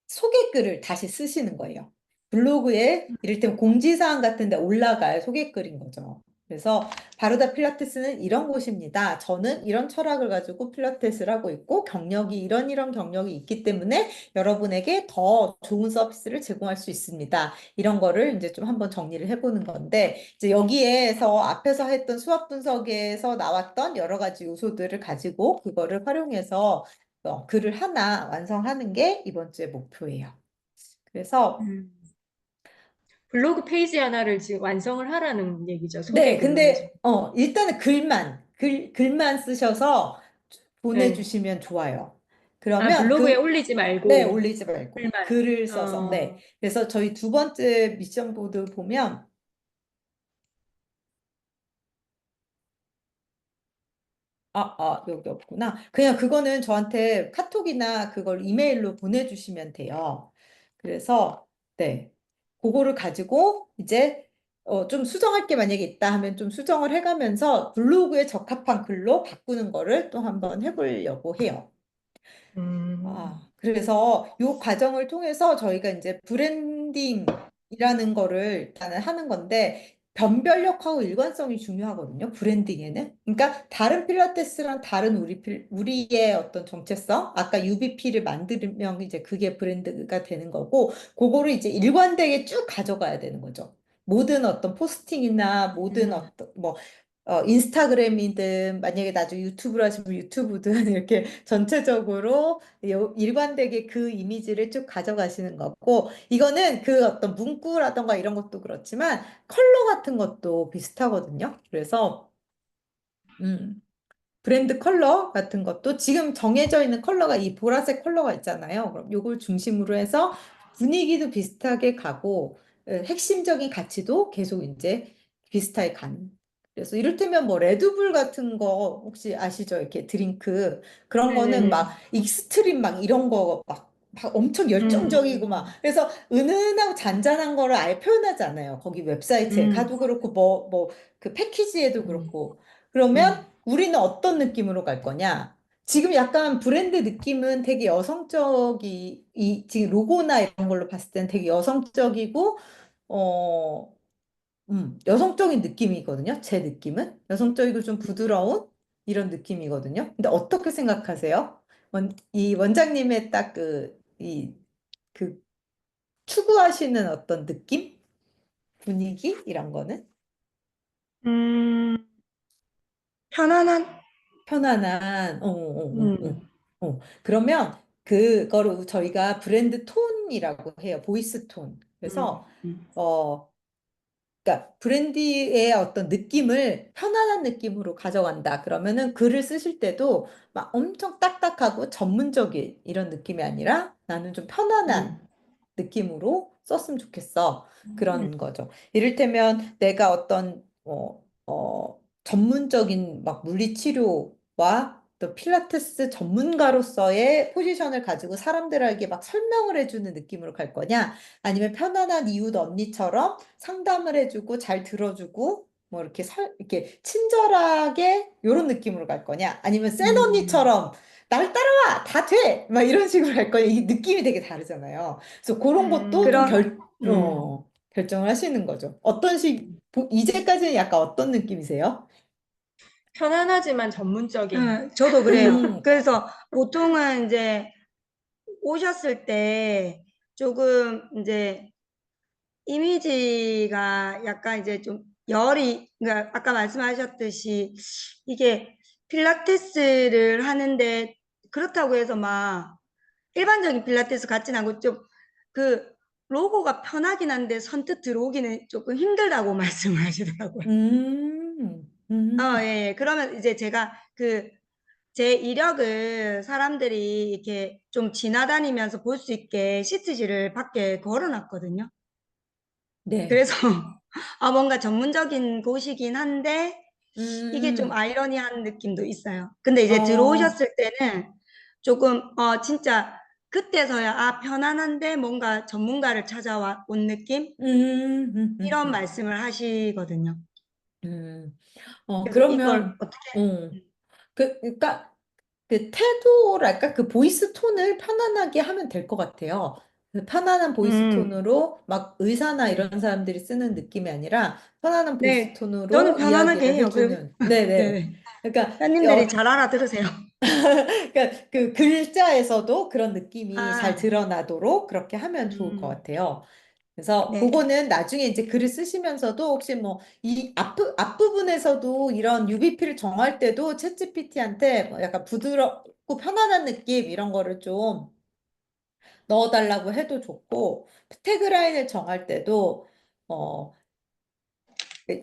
Speaker 1: 소개글을 다시 쓰시는 거예요. 블로그에 이를테면 공지사항 같은 데 올라갈 소개글인 거죠. 그래서 바로다 필라테스는 이런 곳입니다. 저는 이런 철학을 가지고 필라테스를 하고 있고 경력이 이런 경력이 있기 때문에 여러분에게 더 좋은 서비스를 제공할 수 있습니다. 이런 거를 이제 좀 한번 정리를 해보는 건데 이제 여기에서 앞에서 했던 수학 분석에서 나왔던 여러 가지 요소들을 가지고 그거를 활용해서 글을 하나 완성하는 게 이번 주의 목표예요. 그래서,
Speaker 4: 음. 블로그 페이지 하나를 지금 완성을 하라는 얘기죠.
Speaker 1: 네,
Speaker 4: 소개글로 해서.
Speaker 1: 근데, 일단은 글만 쓰셔서
Speaker 4: 네.
Speaker 1: 보내주시면 좋아요.
Speaker 4: 아,
Speaker 1: 그러면
Speaker 4: 블로그에 올리지
Speaker 1: 네,
Speaker 4: 말고
Speaker 1: 올리지 말고,
Speaker 4: 글만.
Speaker 1: 글을 써서, 네.
Speaker 4: 어,
Speaker 1: 그래서 저희 두 번째 미션 보드 보면, 여기 없구나. 그냥 그거는 저한테 카톡이나 그걸 이메일로 보내주시면 돼요. 그래서, 네. 그거를 가지고 이제 좀 수정할 게 만약에 있다 하면 좀 수정을 해가면서 블로그에 적합한 글로 바꾸는 거를 또 한번 해보려고 해요.
Speaker 3: 음.
Speaker 1: 그래서 이 과정을 통해서 저희가 이제 브랜딩이라는 거를 일단은 하는 건데, 변별력하고 일관성이 중요하거든요, 브랜딩에는. 그러니까 다른 필라테스랑 다른 우리의 어떤 정체성, 아까 UBP를 만들면 이제 그게 브랜드가 되는 거고, 그거를 이제 일관되게 쭉 가져가야 되는 거죠. 모든 어떤 포스팅이나 모든 어떤 뭐 인스타그램이든 만약에 나중에 유튜브를 하시면 유튜브든 이렇게 전체적으로 일관되게 그 이미지를 쭉 가져가시는 거고, 이거는 그 어떤 문구라던가 이런 것도 그렇지만 컬러 같은 것도 비슷하거든요. 그래서 음, 브랜드 컬러 같은 것도 지금 정해져 있는 컬러가 이 보라색 컬러가 있잖아요. 그럼 요걸 중심으로 해서 분위기도 비슷하게 가고, 핵심적인 가치도 계속 이제 비슷하게 가는. 그래서 이를테면 뭐 레드불 같은 거 혹시 아시죠? 이렇게 드링크 그런 거는
Speaker 4: 네네네.
Speaker 1: 막 익스트림 막 이런 거 막 엄청 열정적이고 막 그래서 은은하고 잔잔한 거를 아예 표현하지 않아요. 거기 웹사이트에
Speaker 4: 음,
Speaker 1: 가도 그렇고 뭐 그 패키지에도
Speaker 4: 음,
Speaker 1: 그렇고. 그러면
Speaker 4: 음,
Speaker 1: 우리는 어떤 느낌으로 갈 거냐? 지금 약간 브랜드 느낌은 되게 지금 로고나 이런 걸로 봤을 때는 되게 여성적이고, 어, 여성적인 느낌이거든요. 제 느낌은. 여성적이고 좀 부드러운 이런 느낌이거든요. 근데 어떻게 생각하세요? 이 원장님의 딱 그 추구하시는 어떤 느낌? 분위기? 이런 거는?
Speaker 2: 음, 편안한?
Speaker 1: 편안한,
Speaker 2: 음,
Speaker 1: 그러면 그거를 저희가 브랜드 톤이라고 해요. 보이스 톤. 그래서,
Speaker 2: 음, 음,
Speaker 1: 어, 그러니까 브랜디의 어떤 느낌을 편안한 느낌으로 가져간다. 그러면은 글을 쓰실 때도 막 엄청 딱딱하고 전문적인 이런 느낌이 아니라 나는 좀 편안한
Speaker 2: 음,
Speaker 1: 느낌으로 썼으면 좋겠어.
Speaker 2: 음,
Speaker 1: 그런 거죠. 이를테면 내가 어떤 전문적인 막 물리치료와 또 필라테스 전문가로서의 포지션을 가지고 사람들에게 막 설명을 해주는 느낌으로 갈 거냐? 아니면 편안한 이웃 언니처럼 상담을 해주고 잘 들어주고 뭐 이렇게 친절하게 이런 느낌으로 갈 거냐? 아니면 센
Speaker 2: 음.
Speaker 1: 언니처럼 날 따라와 다 돼! 막 이런 식으로 갈 거냐? 이 느낌이 되게 다르잖아요. 그래서 그런 것도 좀
Speaker 2: 그럼, 음,
Speaker 1: 결정을 하시는 거죠. 이제까지는 약간 어떤 느낌이세요?
Speaker 3: 편안하지만 전문적인.
Speaker 2: 저도 그래요.
Speaker 1: 음,
Speaker 2: 그래서 보통은 이제 오셨을 때 조금 이제 이미지가 약간 이제 좀 그러니까 아까 말씀하셨듯이 이게 필라테스를 하는데 그렇다고 해서 막 일반적인 필라테스 같진 않고 좀 그 로고가 편하긴 한데 선뜻 들어오기는 조금 힘들다고 말씀을 하시더라고요.
Speaker 1: 음.
Speaker 2: 예, 예. 그러면 이제 제가 제 이력을 사람들이 이렇게 좀 지나다니면서 볼 수 있게 시트지를 밖에 걸어놨거든요.
Speaker 1: 네.
Speaker 2: 그래서 뭔가 전문적인 곳이긴 한데 이게 좀
Speaker 1: 음,
Speaker 2: 아이러니한 느낌도 있어요. 근데 이제
Speaker 1: 어,
Speaker 2: 들어오셨을 때는 조금 진짜 그때서야 편안한데 뭔가 전문가를 찾아와 온 느낌?
Speaker 1: 음, 음, 음,
Speaker 2: 이런
Speaker 1: 음.
Speaker 2: 말씀을 하시거든요.
Speaker 1: 음.
Speaker 2: 그래서 이걸
Speaker 1: 그러면,
Speaker 2: 어떻게
Speaker 1: 어, 그러니까 그 태도랄까 그 보이스 톤을 편안하게 하면 될 것 같아요. 그 편안한 보이스
Speaker 2: 음,
Speaker 1: 톤으로 막 의사나 이런
Speaker 2: 음.
Speaker 1: 사람들이 쓰는 느낌이 아니라 편안한 보이스
Speaker 2: 네, 저는
Speaker 1: 톤으로
Speaker 2: 편안하게
Speaker 1: 이야기를
Speaker 2: 해요.
Speaker 1: 해주는. 네네.
Speaker 2: 네,
Speaker 1: 그러니까
Speaker 2: 따님들이 잘 알아들으세요.
Speaker 1: 그러니까 그 글자에서도 그런 느낌이 잘
Speaker 2: 아,
Speaker 1: 드러나도록 그렇게 하면 좋을 것
Speaker 2: 음,
Speaker 1: 같아요. 그래서
Speaker 2: 네.
Speaker 1: 그거는 나중에 이제 글을 쓰시면서도 혹시 뭐 이 앞부분에서도 이런 UBP를 정할 때도 챗GPT한테 뭐 약간 부드럽고 편안한 느낌 이런 거를 좀 넣어달라고 해도 좋고, 태그라인을 정할 때도 어,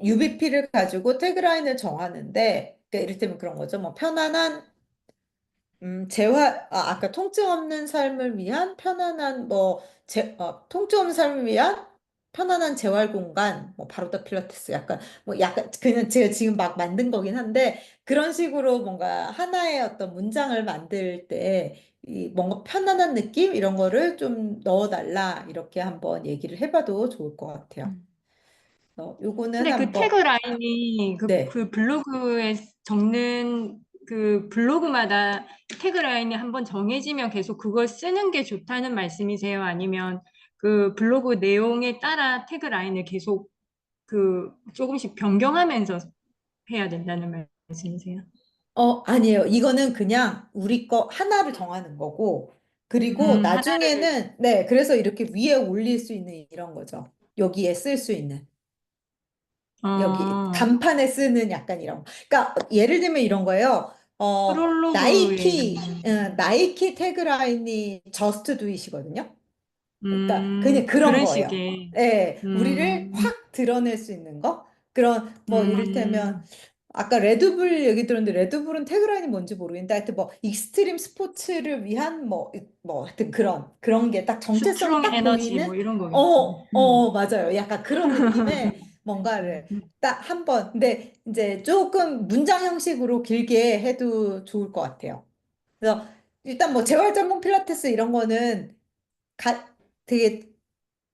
Speaker 1: UBP를 가지고 태그라인을 정하는데, 그러니까 이를테면 그런 거죠. 뭐 편안한 아까 통증 없는 삶을 위한 편안한, 통증 없는 삶을 위한 편안한 재활 공간, 뭐, 바로다 필라테스, 약간, 그냥 제가 지금 막 만든 거긴 한데, 그런 식으로 뭔가 하나의 어떤 문장을 만들 때, 뭔가 편안한 느낌? 이런 거를 좀 넣어달라. 이렇게 한번 얘기를 해봐도 좋을 것 같아요. 요거는
Speaker 3: 근데 그
Speaker 1: 한번,
Speaker 3: 태그라인이
Speaker 1: 네.
Speaker 3: 그 블로그에 적는
Speaker 4: 그 블로그마다 태그라인이 한번 정해지면 계속 그걸 쓰는 게 좋다는 말씀이세요? 아니면 그 블로그 내용에 따라 태그라인을 계속 그 조금씩 변경하면서 해야 된다는 말씀이세요?
Speaker 1: 아니에요. 이거는 그냥 우리 거 하나를 정하는 거고, 그리고
Speaker 4: 하나를,
Speaker 1: 나중에는, 네, 그래서 이렇게 위에 올릴 수 있는 이런 거죠. 여기에 쓸 수 있는. 여기
Speaker 4: 어,
Speaker 1: 간판에 쓰는 약간 이런 거. 그러니까 예를 들면 이런 거예요.
Speaker 4: 프롤로그에 있는,
Speaker 1: 나이키 태그라인이 저스트 두잇이거든요. 그러니까 그냥 그런
Speaker 4: 그런
Speaker 1: 거예요.
Speaker 4: 식의,
Speaker 1: 예, 우리를
Speaker 4: 음,
Speaker 1: 확 드러낼 수 있는 거. 그런 뭐 이를테면
Speaker 4: 음,
Speaker 1: 아까 레드불 얘기 들었는데 레드불은 태그라인이 뭔지 모르겠는데 하여튼 뭐 익스트림 스포츠를 위한 뭐 하여튼 그런 게 딱 정체성이
Speaker 4: 스트롱
Speaker 1: 딱
Speaker 4: 에너지 뭐
Speaker 1: 보이는
Speaker 4: 이런 거겠죠.
Speaker 1: 맞아요. 약간 그런 느낌의 뭔가를 딱 한 번. 근데 이제 조금 문장 형식으로 길게 해도 좋을 것 같아요. 그래서 일단 뭐 재활전공 필라테스 이런 거는 되게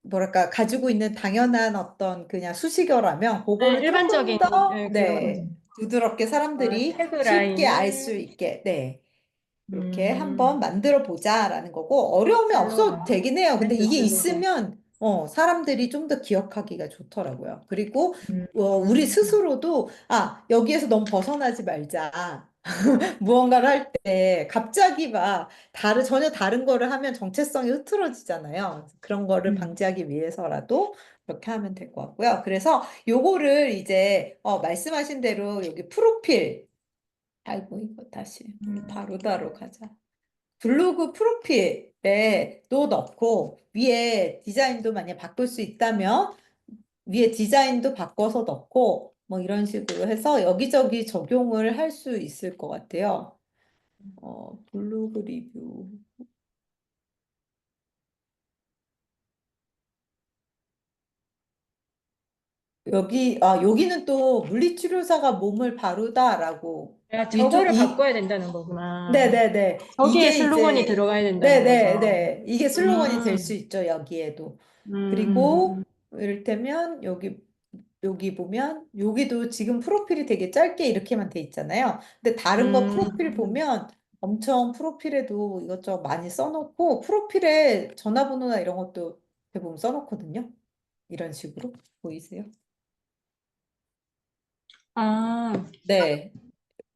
Speaker 1: 뭐랄까 가지고 있는 당연한 어떤 그냥 수식어라면
Speaker 4: 네,
Speaker 1: 그거를 조금
Speaker 4: 일반적인
Speaker 1: 더
Speaker 4: 네, 그런
Speaker 1: 네, 부드럽게 사람들이 쉽게 알 수
Speaker 4: 태그라인을
Speaker 1: 있게 네, 이렇게 한번
Speaker 4: 음,
Speaker 1: 만들어 보자라는 거고 어려움이 없어도
Speaker 4: 슬로건,
Speaker 1: 되긴 해요. 근데
Speaker 4: 브랜드
Speaker 1: 이게
Speaker 4: 슬로건.
Speaker 1: 있으면 사람들이 좀 더 기억하기가 좋더라고요. 그리고
Speaker 4: 음,
Speaker 1: 우리 스스로도 여기에서 너무 벗어나지 말자. 무언가를 할 때 갑자기 막 전혀 다른 거를 하면 정체성이 흐트러지잖아요. 그런 거를
Speaker 4: 음.
Speaker 1: 방지하기 위해서라도 그렇게 하면 될 것 같고요. 그래서 요거를 이제 말씀하신 대로 여기 프로필 아이고 이거 다시 우리 바로다로 가자. 블로그 프로필에도 넣고 위에 디자인도 만약 바꿀 수 있다면 위에 디자인도 바꿔서 넣고 뭐 이런 식으로 해서 여기저기 적용을 할 수 있을 것 같아요. 블로그 리뷰. 여기는 또 물리치료사가 몸을 바르다라고
Speaker 4: 야,
Speaker 1: 이쪽,
Speaker 4: 저거를 바꿔야 된다는 거구나.
Speaker 1: 네네네.
Speaker 4: 거기에
Speaker 1: 이게
Speaker 4: 슬로건이
Speaker 1: 이제,
Speaker 4: 들어가야 된다는 거죠.
Speaker 1: 네네네. 이게 슬로건이 될 수
Speaker 4: 음,
Speaker 1: 있죠, 여기에도.
Speaker 4: 음,
Speaker 1: 그리고, 이를테면, 여기 보면, 여기도 지금 프로필이 되게 짧게 이렇게만 돼 있잖아요. 근데 다른 거 프로필
Speaker 4: 음.
Speaker 1: 보면 엄청 프로필에도 이것저것 많이 써놓고, 프로필에 전화번호나 이런 것도 대부분 써놓거든요. 이런 식으로. 보이세요?
Speaker 4: 아,
Speaker 1: 네.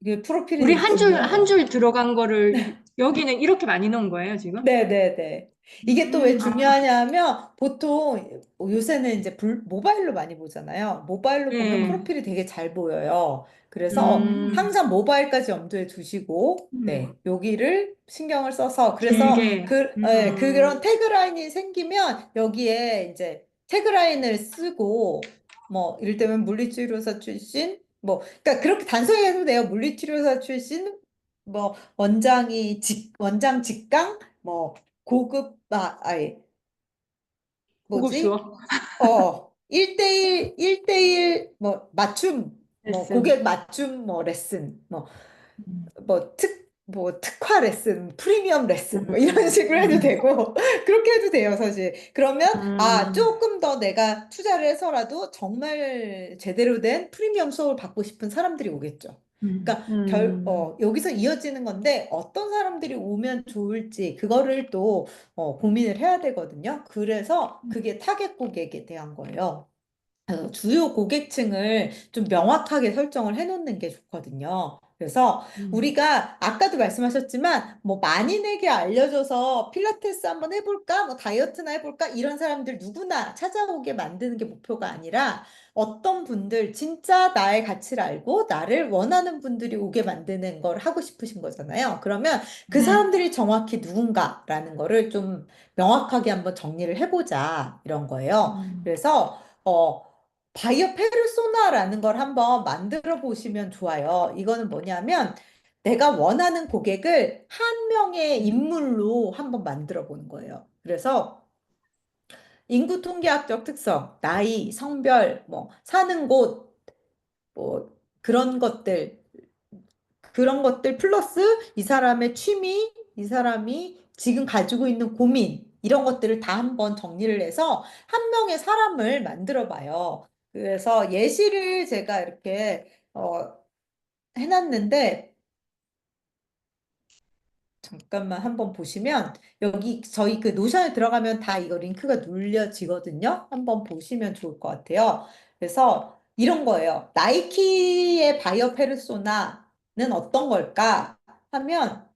Speaker 1: 이게
Speaker 4: 우리
Speaker 1: 프로필이
Speaker 4: 한 줄, 한
Speaker 1: 있으면,
Speaker 4: 줄 들어간 거를 여기는 이렇게 많이 넣은 거예요, 지금?
Speaker 1: 네네네. 이게 또 왜
Speaker 4: 아,
Speaker 1: 중요하냐 하면 보통 요새는 이제 모바일로 많이 보잖아요. 모바일로 보면
Speaker 4: 네.
Speaker 1: 프로필이 되게 잘 보여요. 그래서
Speaker 4: 음,
Speaker 1: 항상 모바일까지 염두에 두시고,
Speaker 4: 음.
Speaker 1: 네, 여기를 신경을 써서, 그래서
Speaker 4: 길게.
Speaker 1: 그런 태그라인이 생기면 여기에 이제 태그라인을 쓰고, 뭐, 이를테면 물리치료사 출신, 그러니까 그렇게 단순히 해도 돼요. 물리치료사 출신, 뭐, 원장 직강, 뭐, 고급,
Speaker 4: 고급
Speaker 1: 뭐지?
Speaker 4: 수업
Speaker 1: 1대1, 맞춤,
Speaker 4: 레슨.
Speaker 1: 고객 맞춤, 레슨, 특화 레슨, 프리미엄 레슨, 이런 식으로 해도
Speaker 4: 음,
Speaker 1: 되고, 그렇게 해도 돼요, 사실. 그러면,
Speaker 4: 음,
Speaker 1: 조금 더 내가 투자를 해서라도 정말 제대로 된 프리미엄 수업을 받고 싶은 사람들이 오겠죠. 그러니까, 여기서 이어지는 건데, 어떤 사람들이 오면 좋을지, 그거를 또, 고민을 해야 되거든요. 그래서 그게 타겟 고객에 대한 거예요. 주요 고객층을 좀 명확하게 설정을 해놓는 게 좋거든요. 그래서
Speaker 4: 음,
Speaker 1: 우리가 아까도 말씀하셨지만 뭐 만인에게 알려줘서 필라테스 한번 해볼까? 뭐 다이어트나 해볼까? 이런 사람들 누구나 찾아오게 만드는 게 목표가 아니라 어떤 분들 진짜 나의 가치를 알고 나를 원하는 분들이 오게 만드는 걸 하고 싶으신 거잖아요. 그러면 그
Speaker 4: 네.
Speaker 1: 사람들이 정확히 누군가라는 거를 좀 명확하게 한번 정리를 해보자 이런 거예요.
Speaker 4: 음,
Speaker 1: 그래서 바이어 페르소나라는 걸 한번 만들어 보시면 좋아요. 이거는 뭐냐면 내가 원하는 고객을 한 명의 인물로 한번 만들어 보는 거예요. 그래서 인구 통계학적 특성, 나이, 성별, 뭐 사는 곳, 뭐 그런 것들 플러스 이 사람의 취미, 이 사람이 지금 가지고 있는 고민, 이런 것들을 다 한번 정리를 해서 한 명의 사람을 만들어 봐요. 그래서 예시를 제가 이렇게 해놨는데, 잠깐만 한번 보시면 여기 저희 그 노션에 들어가면 다 이거 링크가 눌려지거든요. 한번 보시면 좋을 것 같아요. 그래서 이런 거예요. 나이키의 바이어 페르소나는 어떤 걸까 하면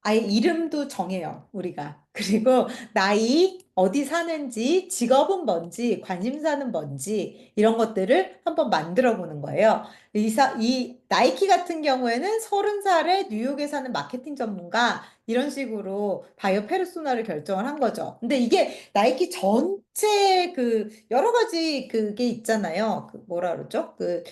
Speaker 1: 아예 이름도 정해요, 우리가. 그리고 나이, 어디 사는지, 직업은 뭔지, 관심사는 뭔지, 이런 것들을 한번 만들어 보는 거예요. 이 나이키 같은 경우에는 30살에 뉴욕에 사는 마케팅 전문가, 이런 식으로 바이오 페르소나를 결정을 한 거죠. 근데 이게 나이키 전체 그 여러 가지 그게 있잖아요. 그 뭐라 그러죠? 그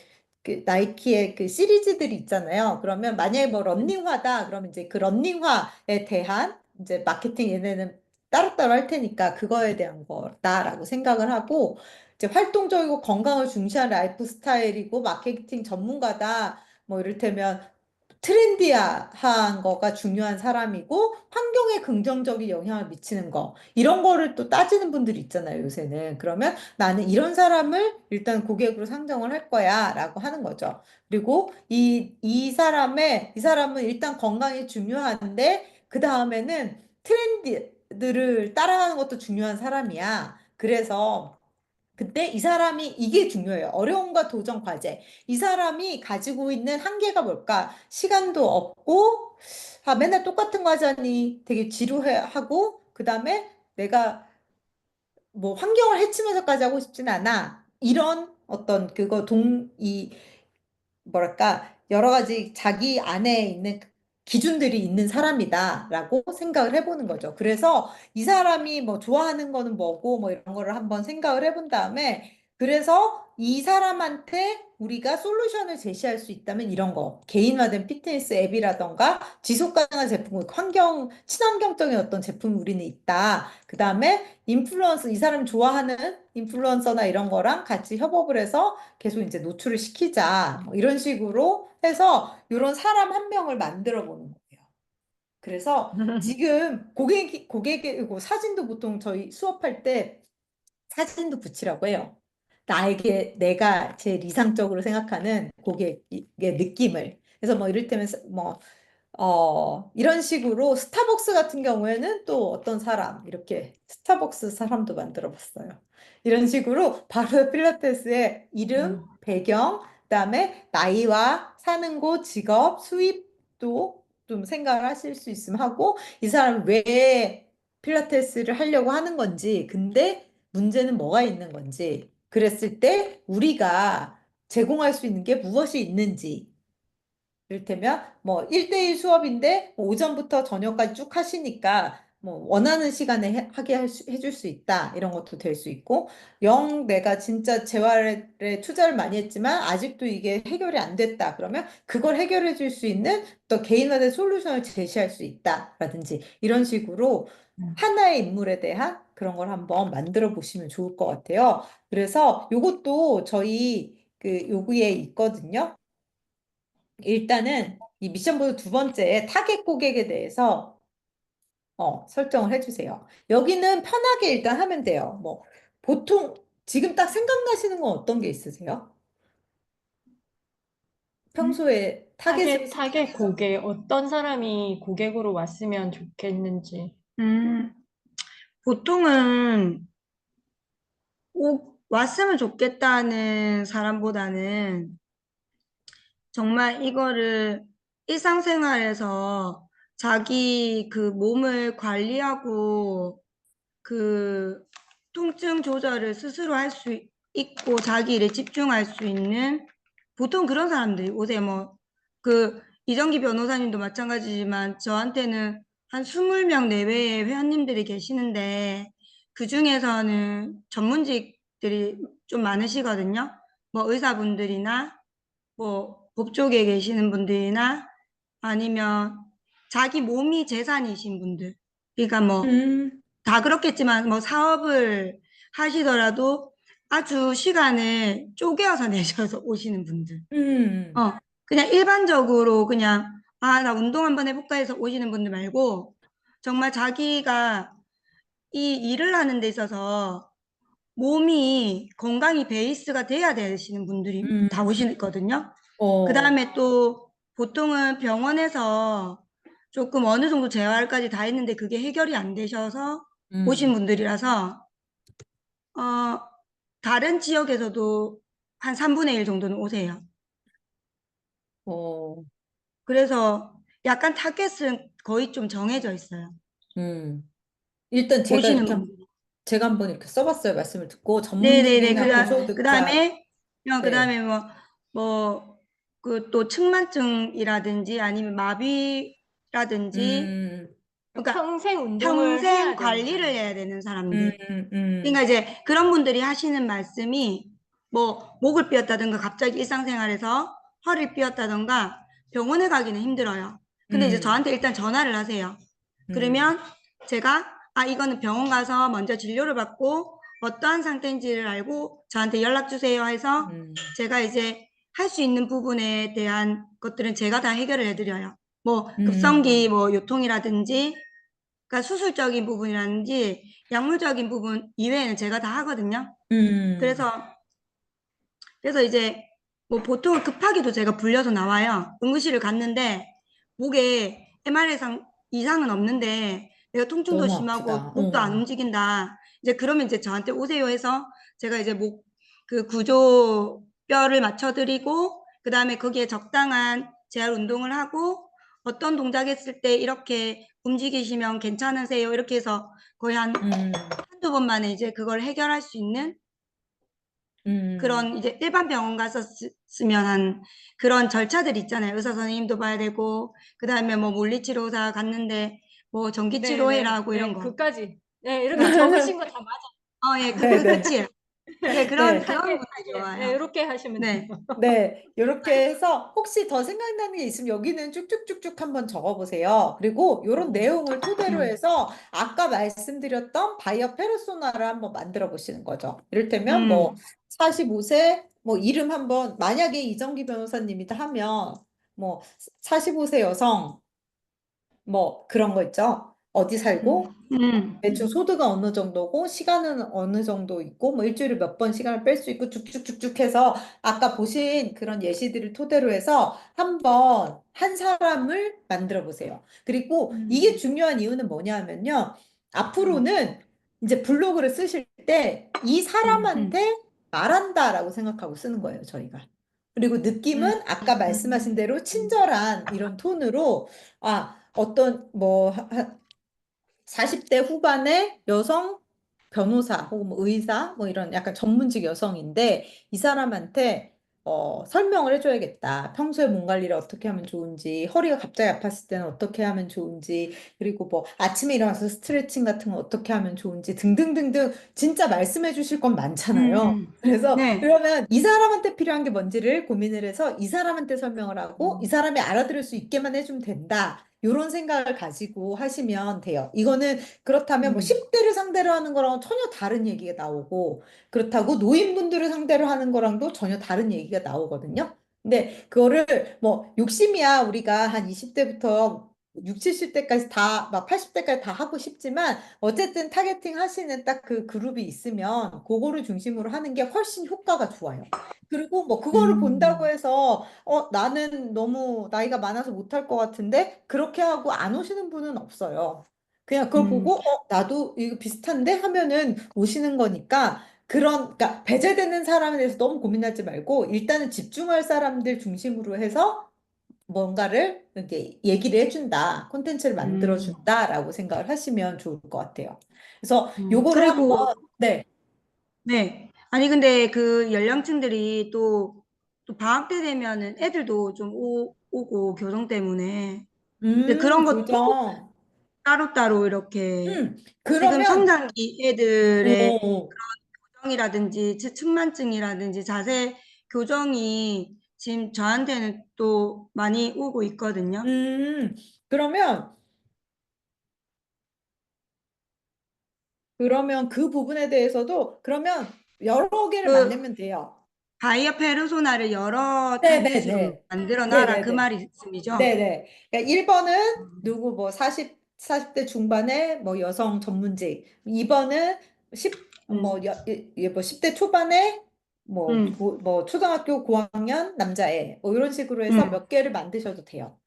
Speaker 1: 나이키의 그 시리즈들이 있잖아요. 그러면 만약에 뭐 런닝화다, 그러면 이제 그 런닝화에 대한 이제 마케팅 얘네는 따로따로 할 테니까 그거에 대한 거다라고 생각을 하고 이제 활동적이고 건강을 중시한 라이프 스타일이고 마케팅 전문가다. 뭐 이를테면 트렌디한 거가 중요한 사람이고 환경에 긍정적인 영향을 미치는 거 이런 거를 또 따지는 분들이 있잖아요, 요새는. 그러면 나는 이런 사람을 일단 고객으로 상정을 할 거야 라고 하는 거죠. 그리고 이 사람은 일단 건강이 중요한데 그 다음에는 트렌드들을 따라가는 것도 중요한 사람이야. 그래서 근데 이 사람이 이게 중요해요. 어려움과 도전 과제. 이 사람이 가지고 있는 한계가 뭘까? 시간도 없고, 아, 맨날 똑같은 거 하자니 되게 지루해하고, 그 다음에 내가 뭐 환경을 해치면서까지 하고 싶진 않아. 이런 어떤 뭐랄까, 여러 가지 자기 안에 있는 기준들이 있는 사람이다라고 생각을 해보는 거죠. 그래서 이 사람이 뭐 좋아하는 거는 뭐고 뭐 이런 거를 한번 생각을 해본 다음에 그래서 이 사람한테 우리가 솔루션을 제시할 수 있다면 이런 거, 개인화된 피트니스 앱이라던가 지속 가능한 제품, 친환경적인 어떤 제품이 우리는 있다. 그 다음에 인플루언서, 이 사람 좋아하는 인플루언서나 이런 거랑 같이 협업을 해서 계속 이제 노출을 시키자. 뭐 이런 식으로 해서 이런 사람 한 명을 만들어 보는 거예요. 그래서 지금 고객이고 사진도 보통 저희 수업할 때 사진도 붙이라고 해요. 내가 제일 이상적으로 생각하는 고객의 느낌을. 그래서 뭐 이를테면 뭐 이런 식으로 스타벅스 같은 경우에는 또 어떤 사람, 이렇게 스타벅스 사람도 만들어 봤어요. 이런 식으로 바로 필라테스의 이름, 배경, 그다음에 나이와 사는 곳, 직업, 수입도 좀 생각을 하실 수 있으면 하고, 이 사람 왜 필라테스를 하려고 하는 건지, 근데 문제는 뭐가 있는 건지, 그랬을 때 우리가 제공할 수 있는 게 무엇이 있는지, 이를테면 뭐 1대1 수업인데 뭐 오전부터 저녁까지 쭉 하시니까 뭐 원하는 시간에 하게 해줄 수 있다. 이런 것도 될 수 있고 내가 진짜 재활에 투자를 많이 했지만 아직도 이게 해결이 안 됐다. 그러면 그걸 해결해 줄 수 있는 또 개인화된 솔루션을 제시할 수 있다라든지 이런 식으로 하나의 인물에 대한 그런 걸 한번 만들어 보시면 좋을 것 같아요. 그래서 요것도 저희 그 요구에 있거든요. 일단은 이 미션보드 두 번째 타겟 고객에 대해서 설정을 해주세요. 여기는 편하게 일단 하면 돼요. 뭐 보통 지금 딱 생각나시는 건 어떤 게 있으세요? 평소에
Speaker 4: 타겟 고객, 어떤 사람이 고객으로 왔으면 좋겠는지.
Speaker 2: 음, 보통은 왔으면 좋겠다는 사람보다는 정말 이거를 일상생활에서 자기 그 몸을 관리하고 그 통증 조절을 스스로 할 수 있고 자기 일에 집중할 수 있는 보통 그런 사람들이 오세요. 뭐 그 이정기 변호사님도 마찬가지지만 저한테는 한 20명 내외의 회원님들이 계시는데 그 중에서는 전문직들이 좀 많으시거든요. 뭐 의사분들이나 뭐 법조계에 계시는 분들이나 아니면 자기 몸이 재산이신 분들. 그러니까 뭐
Speaker 1: 음,
Speaker 2: 다 그렇겠지만 뭐 사업을 하시더라도 아주 시간을 쪼개어서 내셔서 오시는 분들.
Speaker 1: 음,
Speaker 2: 그냥 일반적으로 그냥 아, 나 운동 한번 해볼까 해서 오시는 분들 말고 정말 자기가 이 일을 하는 데 있어서 몸이 건강이 베이스가 돼야 되시는 분들이 다
Speaker 1: 음,
Speaker 2: 오시거든요. 그
Speaker 1: 어,
Speaker 2: 다음에 또 보통은 병원에서 조금 어느 정도 재활까지 다 했는데 그게 해결이 안 되셔서 오신
Speaker 1: 음.
Speaker 2: 분들이라서 어, 다른 지역에서도 한 3분의 1 정도는 오세요.
Speaker 1: 어,
Speaker 2: 그래서 약간 타겟은 거의 좀 정해져 있어요.
Speaker 1: 음. 일단
Speaker 2: 오시는 분들.
Speaker 1: 제가 한번 이렇게 써봤어요. 말씀을 듣고
Speaker 2: 네네네.
Speaker 1: 전문직이나 고소득자.
Speaker 2: 그다음에
Speaker 1: 네.
Speaker 2: 그다음에 그 또 측만증이라든지 아니면 마비라든지
Speaker 1: 음,
Speaker 2: 그러니까
Speaker 4: 평생 운동을
Speaker 2: 평생
Speaker 4: 해야 되는
Speaker 2: 관리를
Speaker 4: 사람.
Speaker 2: 해야 되는 사람들.
Speaker 1: 음,
Speaker 2: 그러니까
Speaker 1: 음,
Speaker 2: 이제 그런 분들이 하시는 말씀이 뭐 목을 삐었다든가 갑자기 일상생활에서 허리를 삐었다든가 병원에 가기는 힘들어요. 근데 이제
Speaker 1: 음,
Speaker 2: 저한테 일단 전화를 하세요.
Speaker 1: 음,
Speaker 2: 그러면 제가 이거는 병원 가서 먼저 진료를 받고 어떠한 상태인지를 알고 저한테 연락 주세요 해서
Speaker 1: 음,
Speaker 2: 제가 이제 할 수 있는 부분에 대한 것들은 제가 다 해결을 해드려요. 뭐 급성기
Speaker 1: 음,
Speaker 2: 뭐 요통이라든지 그러니까 수술적인 부분이라든지 약물적인 부분 이외에는 제가 다 하거든요.
Speaker 1: 음,
Speaker 2: 그래서 이제 뭐 보통 급하게도 제가 불려서 나와요. 응급실을 갔는데 목에 MRI 이상은 없는데 내가 통증도
Speaker 1: 너무
Speaker 2: 심하고
Speaker 1: 아프다.
Speaker 2: 목도 안 움직인다. 이제 그러면 이제 저한테 오세요 해서 제가 이제 목 그 구조 뼈를 맞춰드리고 그 다음에 거기에 적당한 재활 운동을 하고 어떤 동작 했을 때 이렇게 움직이시면 괜찮으세요. 이렇게 해서 거의
Speaker 1: 음,
Speaker 2: 한두 번 만에 이제 그걸 해결할 수 있는
Speaker 1: 음,
Speaker 2: 그런 이제 일반 병원 가서 쓰면 한 그런 절차들 있잖아요. 의사 선생님도 봐야 되고, 그 다음에 뭐 물리치료사 갔는데 뭐 전기치료해라
Speaker 4: 네네.
Speaker 2: 하고 이런
Speaker 4: 네,
Speaker 2: 거.
Speaker 4: 그까지. 네, 이렇게 적으신 거 다 맞아.
Speaker 2: 예,
Speaker 1: 네네.
Speaker 2: 끝이에요. 네,
Speaker 1: 네.
Speaker 2: 그런
Speaker 4: 타겟,
Speaker 2: 분들
Speaker 4: 타겟. 네,
Speaker 2: 좋아요.
Speaker 4: 이렇게 하시면 돼요.
Speaker 2: 네.
Speaker 1: 네, 이렇게 해서 혹시 더 생각나는 게 있으면 여기는 쭉쭉쭉쭉 한번 적어보세요. 그리고 이런 내용을 토대로
Speaker 2: 음,
Speaker 1: 해서 아까 말씀드렸던 바이어 페르소나를 한번 만들어 보시는 거죠. 이를테면 뭐
Speaker 2: 음,
Speaker 1: 45세 뭐 이름 한번 만약에 이정기 변호사님이다 하면 뭐 45세 여성 뭐 그런 거 있죠. 어디 살고 대충 소득은 어느 정도고 시간은 어느 정도 있고 뭐 일주일에 몇 번 시간을 뺄 수 있고 쭉쭉쭉쭉 해서 아까 보신 그런 예시들을 토대로 해서 한번 한 사람을 만들어 보세요. 그리고 이게
Speaker 2: 음,
Speaker 1: 중요한 이유는 뭐냐면요.
Speaker 2: 음,
Speaker 1: 앞으로는 이제 블로그를 쓰실 때 이
Speaker 2: 음,
Speaker 1: 사람한테 말한다라고 생각하고 쓰는 거예요, 저희가. 그리고
Speaker 2: 음,
Speaker 1: 느낌은 아까 말씀하신 대로
Speaker 2: 음,
Speaker 1: 친절한 이런 톤으로 어떤 뭐 40대 후반의 여성 변호사 혹은 뭐 의사 뭐 이런 약간 전문직 여성인데 이 사람한테 설명을 해줘야겠다. 평소에 몸 관리를 어떻게 하면 좋은지, 허리가 갑자기 아팠을 때는 어떻게 하면 좋은지, 그리고 뭐 아침에 일어나서 스트레칭 같은 거 어떻게 하면 좋은지 등등등등 진짜 말씀해 주실 건 많잖아요.
Speaker 2: 음.
Speaker 1: 그래서
Speaker 2: 네.
Speaker 1: 그러면 이 사람한테 필요한 게 뭔지를 고민을 해서 이 사람한테 설명을 하고 이 사람이 알아들을 수 있게만 해주면 된다. 이런 생각을 가지고 하시면 돼요. 이거는 그렇다면 뭐
Speaker 2: 음,
Speaker 1: 10대를 상대로 하는 거랑 전혀 다른 얘기가 나오고 그렇다고 노인분들을 상대로 하는 거랑도 전혀 다른 얘기가 나오거든요. 근데 그거를 뭐 욕심이야 우리가 한 20대부터 6, 70대까지 다, 막 80대까지 다 하고 싶지만 어쨌든 타겟팅 하시는 딱 그 그룹이 있으면 그거를 중심으로 하는 게 훨씬 효과가 좋아요. 그리고 뭐 그거를 본다고
Speaker 2: 음,
Speaker 1: 해서 나는 너무 나이가 많아서 못할 것 같은데 그렇게 하고 안 오시는 분은 없어요. 그냥 그걸
Speaker 2: 음,
Speaker 1: 보고 나도 이거 비슷한데 하면은 오시는 거니까 그러니까 배제되는 사람에 대해서 너무 고민하지 말고 일단은 집중할 사람들 중심으로 해서 뭔가를 이렇게 얘기를 해준다, 콘텐츠를
Speaker 2: 음,
Speaker 1: 만들어준다라고 생각을 하시면 좋을 것 같아요. 그래서 요거를
Speaker 2: 그리고
Speaker 1: 한번 네.
Speaker 2: 네. 아니, 근데 그 연령층들이 또 방학 때 되면은 애들도 좀 오고 교정 때문에. 근데 그런 것도
Speaker 1: 교정.
Speaker 2: 따로따로 이렇게 지금
Speaker 1: 그러면
Speaker 2: 성장기 애들의
Speaker 1: 오,
Speaker 2: 교정이라든지 측만증이라든지 자세 교정이 지금 저한테는 또 많이 오고 있거든요.
Speaker 1: 음, 그러면, 그러면 그 부분에 대해서도, 그러면 여러 개를
Speaker 2: 그
Speaker 1: 만들면 돼요.
Speaker 2: 바이어 페르소나를 여러 타깃으로
Speaker 1: 네네네.
Speaker 2: 만들어 놔라 그
Speaker 1: 네네네.
Speaker 2: 말씀이죠.
Speaker 1: 네네. 그러니까 1번은 누구 뭐 40대 중반의 뭐 여성 전문직. 2번은 10,
Speaker 2: 음,
Speaker 1: 뭐 10대 초반에
Speaker 2: 음,
Speaker 1: 뭐 초등학교 고학년 남자애. 뭐 이런 식으로 해서
Speaker 2: 음,
Speaker 1: 몇 개를 만드셔도 돼요.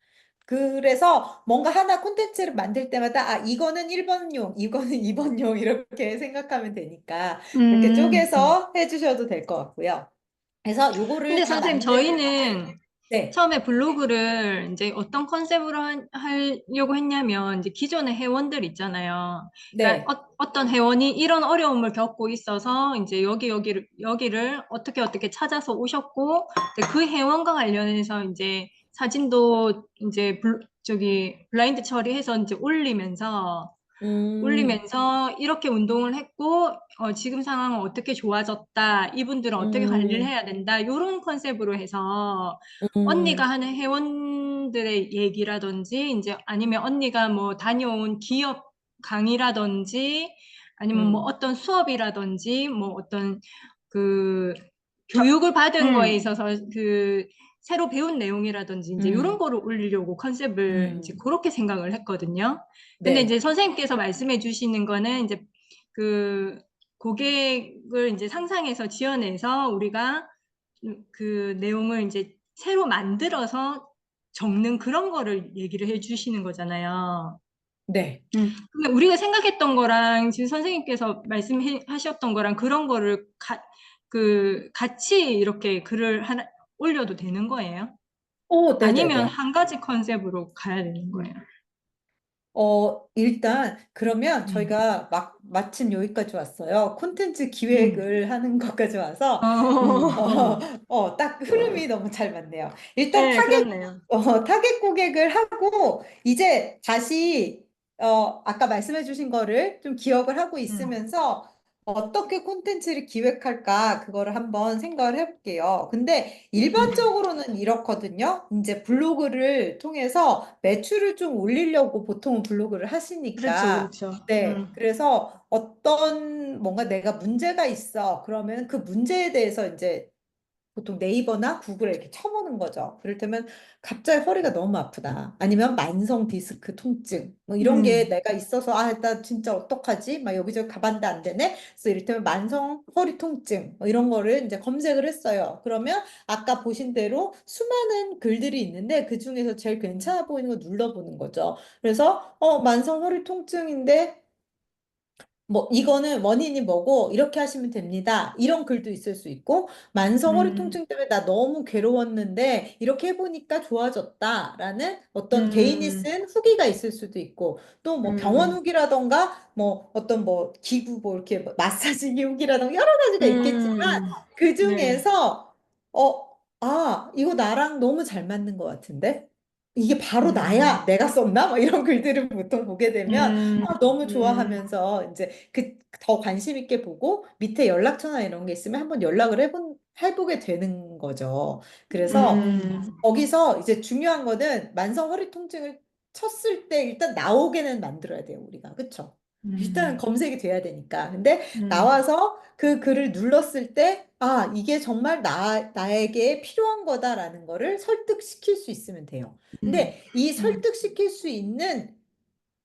Speaker 1: 그래서 뭔가 하나 콘텐츠를 만들 때마다 아, 이거는 1번용, 이거는 2번용 이렇게 생각하면 되니까 그렇게
Speaker 2: 음.
Speaker 1: 쪼개서 해주셔도 될 것 같고요. 그래서 요거를
Speaker 4: 근데
Speaker 1: 다
Speaker 4: 선생님,
Speaker 1: 만들,
Speaker 4: 저희는
Speaker 1: 네,
Speaker 4: 처음에 블로그를 이제 어떤 컨셉으로 하려고 했냐면, 이제 기존의 회원들 있잖아요. 그러니까
Speaker 1: 네,
Speaker 4: 어떤 회원이 이런 어려움을 겪고 있어서 이제 여기를 어떻게 찾아서 오셨고, 이제 그 회원과 관련해서 이제 사진도 이제 저기 블라인드 처리해서 이제
Speaker 1: 음,
Speaker 4: 올리면서 이렇게 운동을 했고, 지금 상황은 어떻게 좋아졌다, 이분들은 어떻게 관리를
Speaker 1: 음,
Speaker 4: 해야 된다, 이런 컨셉으로 해서 언니가
Speaker 1: 음,
Speaker 4: 하는 회원들의 얘기라든지, 이제 아니면 언니가 뭐 다녀온 기업 강의라든지, 아니면 뭐
Speaker 1: 음,
Speaker 4: 어떤 수업이라든지, 뭐 어떤 그 교육을 받은 거에
Speaker 1: 음,
Speaker 4: 있어서 그 새로 배운 내용이라든지 이제 이런
Speaker 1: 음,
Speaker 4: 거를 올리려고 컨셉을 이제
Speaker 1: 음,
Speaker 4: 그렇게 생각을 했거든요. 근데
Speaker 1: 네,
Speaker 4: 이제 선생님께서 말씀해 주시는 거는 이제 그 고객을 이제 상상해서 지어내서 우리가 그 내용을 이제 새로 만들어서 적는 그런 거를 얘기를 해 주시는 거잖아요.
Speaker 1: 네.
Speaker 4: 근데 우리가 생각했던 거랑 지금 선생님께서 말씀하셨던 거랑 그런 거를 같이 이렇게 글을 하나 올려도 되는 거예요? 아니면
Speaker 1: 네네네.
Speaker 4: 한 가지 컨셉으로 가야 되는 거예요?
Speaker 1: 일단, 그러면
Speaker 4: 음.
Speaker 1: 저희가 마침 여기까지 왔어요. 콘텐츠
Speaker 4: 음.
Speaker 1: 기획을 하는 것까지 와서, 딱 흐름이 너무 잘 맞네요. 일단
Speaker 4: 네, 그렇네요.
Speaker 1: 타겟 고객을 하고, 이제 다시, 아까 말씀해 주신 거를 좀 기억을 하고
Speaker 4: 음.
Speaker 1: 있으면서, 어떻게 콘텐츠를 기획할까, 그거를 한번 생각을 해볼게요. 근데 일반적으로는 이렇거든요. 이제 블로그를 통해서 매출을 좀 올리려고 보통은 블로그를
Speaker 4: 그렇죠,
Speaker 1: 하시니까,
Speaker 4: 그렇죠.
Speaker 1: 네. 그래서 어떤 뭔가 내가 문제가 있어. 그러면 그 문제에 대해서 이제 보통 네이버나 구글에 이렇게 쳐보는 거죠. 그럴 때면 갑자기 허리가 너무 아프다. 아니면 만성 디스크 통증. 뭐 이런 게
Speaker 4: 음.
Speaker 1: 내가 있어서 아, 나 진짜 어떡하지? 막 여기저기 가봤는데 안 되네. 그래서 이를테면 만성 허리 통증 뭐 이런 거를 이제 검색을 했어요. 그러면 아까 보신 대로 수많은 글들이 있는데 그 중에서 제일 괜찮아 보이는 거 눌러보는 거죠. 그래서 만성 허리 통증인데 뭐 이거는 원인이 뭐고 이렇게 하시면 됩니다. 이런 글도 있을 수 있고 만성 허리
Speaker 4: 음.
Speaker 1: 통증 때문에 나 너무 괴로웠는데 이렇게 해보니까 좋아졌다라는 어떤 개인이
Speaker 4: 음.
Speaker 1: 쓴 후기가 있을 수도 있고 또 뭐 병원
Speaker 4: 음.
Speaker 1: 후기라던가 뭐 어떤 뭐 기구 뭐 이렇게 뭐 마사지기 후기라던가 여러 가지가 있겠지만
Speaker 4: 음.
Speaker 1: 그
Speaker 4: 네.
Speaker 1: 중에서 이거 나랑 너무 잘 맞는 것 같은데 이게 바로
Speaker 4: 음.
Speaker 1: 나야 내가 썼나? 뭐 이런 글들을 보통 보게 되면
Speaker 4: 음.
Speaker 1: 너무
Speaker 4: 음.
Speaker 1: 좋아하면서 이제 더 관심 있게 보고 밑에 연락처나 이런 게 있으면 한번 연락을 해보게 되는 거죠. 그래서
Speaker 4: 음.
Speaker 1: 거기서 이제 중요한 거는 만성 허리 통증을 쳤을 때 일단 나오게는 만들어야 돼요, 우리가. 그쵸? 일단
Speaker 4: 음.
Speaker 1: 검색이 돼야 되니까. 근데
Speaker 4: 음.
Speaker 1: 나와서 그 글을 눌렀을 때, 아, 이게 정말 나에게 필요한 거다라는 거를 설득시킬 수 있으면 돼요.
Speaker 4: 음.
Speaker 1: 근데 이
Speaker 4: 음.
Speaker 1: 설득시킬 수 있는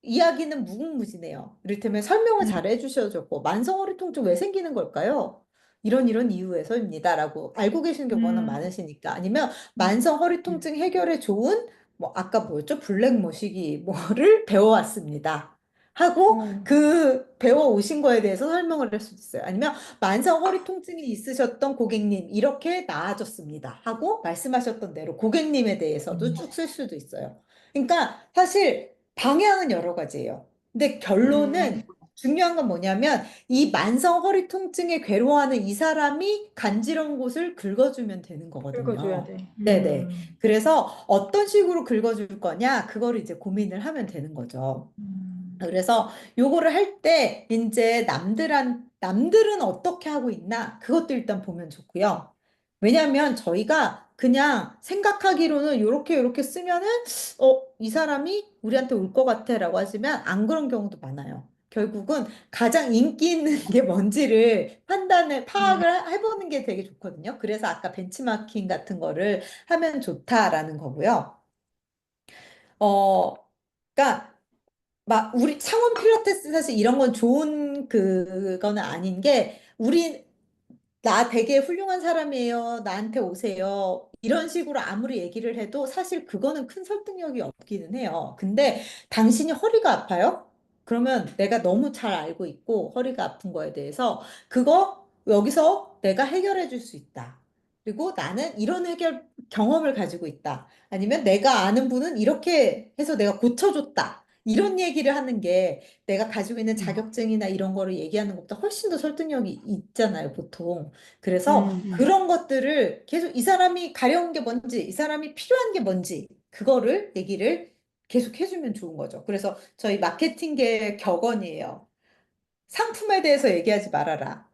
Speaker 1: 이야기는 무궁무진해요. 이를테면 설명을
Speaker 4: 음.
Speaker 1: 잘 해주셔줬고, 만성허리 통증 왜 생기는 걸까요? 이런 이유에서입니다라고 알고 계시는 경우는
Speaker 4: 음.
Speaker 1: 많으시니까. 아니면
Speaker 4: 음.
Speaker 1: 만성허리 통증 해결에 좋은, 뭐, 아까 뭐였죠? 블랙 머시기 뭐를 배워왔습니다. 하고
Speaker 4: 음.
Speaker 1: 그 배워오신 거에 대해서 설명을 할 수도 있어요. 아니면 만성 허리 통증이 있으셨던 고객님, 이렇게 나아졌습니다. 하고 말씀하셨던 대로 고객님에 대해서도 쭉 쓸 수도 있어요. 그러니까 사실 방향은 여러 가지예요. 근데
Speaker 4: 음.
Speaker 1: 결론은 중요한 건 뭐냐면 이 만성 허리 통증에 괴로워하는 이 사람이 간지러운 곳을 긁어주면 되는
Speaker 4: 긁어줘야
Speaker 1: 거거든요.
Speaker 4: 돼.
Speaker 1: 네네. 그래서 어떤 식으로 긁어줄 거냐, 그거를 이제 고민을 하면 되는 거죠.
Speaker 4: 음.
Speaker 1: 그래서 요거를 할 때 이제 남들은 어떻게 하고 있나 그것도 일단 보면 좋고요. 왜냐하면 저희가 그냥 생각하기로는 요렇게 쓰면은 이 사람이 우리한테 올 것 같아라고 하시면 안 그런 경우도 많아요. 결국은 가장 인기 있는 게 뭔지를 파악을 해보는 게 되게 좋거든요. 그래서 아까 벤치마킹 같은 거를 하면 좋다라는 거고요. 어, 그러니까 막 우리 창원 필라테스 사실 이런 건 좋은 그거는 아닌 게 나 되게 훌륭한 사람이에요. 나한테 오세요. 이런 식으로 아무리 얘기를 해도 사실 그거는 큰 설득력이 없기는 해요. 근데 당신이 허리가 아파요? 그러면 내가 너무 잘 알고 있고 허리가 아픈 거에 대해서 그거 여기서 내가 해결해 줄 수 있다. 그리고 나는 이런 해결 경험을 가지고 있다. 아니면 내가 아는 분은 이렇게 해서 내가 고쳐줬다. 이런 얘기를 하는 게 내가 가지고 있는
Speaker 2: 음,
Speaker 1: 자격증이나 이런 거를 얘기하는 것보다 훨씬 더 설득력이 있잖아요, 보통. 그래서
Speaker 2: 음,
Speaker 1: 그런 것들을 계속 이 사람이 가려운 게 뭔지, 이 사람이 필요한 게 뭔지, 그거를 얘기를 계속 해주면 좋은 거죠. 그래서 저희 마케팅계의 격언이에요. 상품에 대해서 얘기하지 말아라.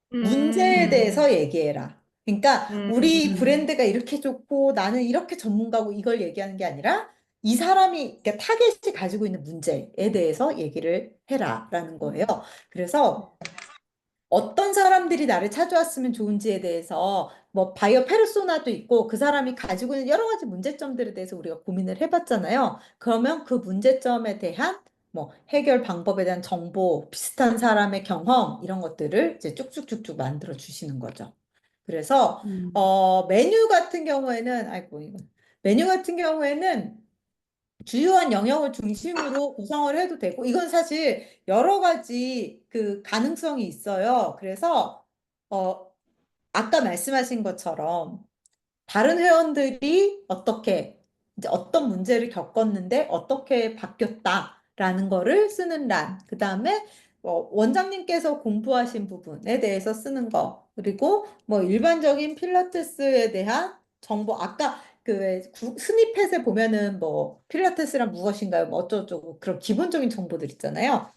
Speaker 1: 문제에
Speaker 2: 음,
Speaker 1: 대해서 얘기해라. 그러니까 우리
Speaker 2: 음,
Speaker 1: 브랜드가 이렇게 좋고 나는 이렇게 전문가고 이걸 얘기하는 게 아니라 이 사람이 그러니까 타겟이 가지고 있는 문제에 대해서 얘기를 해라라는 거예요. 그래서 어떤 사람들이 나를 찾아왔으면 좋은지에 대해서 뭐 바이어 페르소나도 있고 그 사람이 가지고 있는 여러 가지 문제점들에 대해서 우리가 고민을 해봤잖아요. 그러면 그 문제점에 대한 뭐 해결 방법에 대한 정보, 비슷한 사람의 경험 이런 것들을 이제 쭉쭉쭉쭉 만들어 주시는 거죠. 그래서
Speaker 2: 음,
Speaker 1: 메뉴 같은 경우에는 아이고 이거 메뉴 같은 경우에는 주요한 영역을 중심으로 구성을 해도 되고, 이건 사실 여러 가지 그 가능성이 있어요. 그래서, 어, 아까 말씀하신 것처럼 다른 회원들이 어떻게, 이제 어떤 문제를 겪었는데 어떻게 바뀌었다라는 거를 쓰는 란. 그 다음에 원장님께서 공부하신 부분에 대해서 쓰는 거. 그리고 뭐 일반적인 필라테스에 대한 정보. 아까 스니펫에 보면은 뭐 필라테스란 무엇인가요? 뭐 어쩌고저쩌고 그런 기본적인 정보들 있잖아요.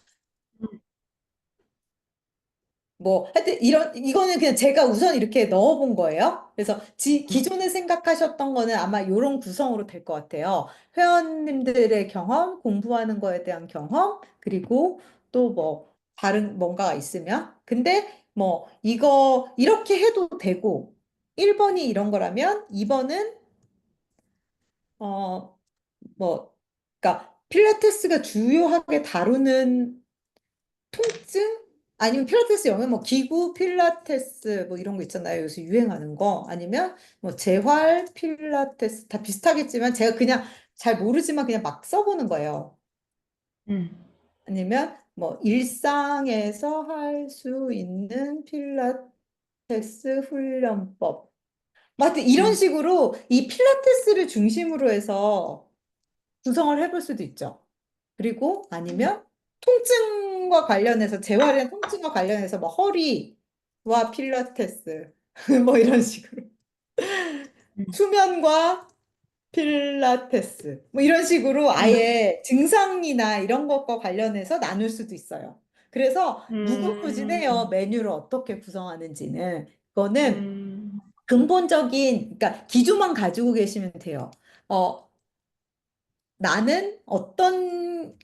Speaker 1: 뭐, 하여튼, 이거는 그냥 제가 우선 이렇게 넣어본 거예요. 그래서, 기존에 생각하셨던 거는 아마 이런 구성으로 될 것 같아요. 회원님들의 경험, 공부하는 거에 대한 경험, 그리고 또 뭐, 다른 뭔가가 있으면. 근데, 뭐, 이렇게 해도 되고, 1번이 이런 거라면, 2번은, 어, 뭐, 그러니까, 필라테스가 주요하게 다루는 통증? 아니면 필라테스 영어 뭐 기구 필라테스 뭐 이런 거 있잖아요. 요새 유행하는 거. 아니면 뭐 재활 필라테스 다 비슷하겠지만 제가 그냥 잘 모르지만 그냥 막 써보는 거예요.
Speaker 2: 음,
Speaker 1: 아니면 뭐 일상에서 할 수 있는 필라테스 훈련법. 뭐 하여튼 이런
Speaker 2: 음,
Speaker 1: 식으로 이 필라테스를 중심으로 해서 구성을 해볼 수도 있죠. 그리고 아니면 통증과 관련해서 재활이나 통증과 관련해서 뭐 허리와 필라테스 뭐 이런 식으로
Speaker 2: 음,
Speaker 1: 수면과 필라테스 뭐 이런 식으로 아예 증상이나 이런 것과 관련해서 나눌 수도 있어요. 그래서 무궁무진해요.
Speaker 2: 음,
Speaker 1: 메뉴를 어떻게 구성하는지는. 그거는
Speaker 2: 음,
Speaker 1: 근본적인 그러니까 기조만 가지고 계시면 돼요. 어, 나는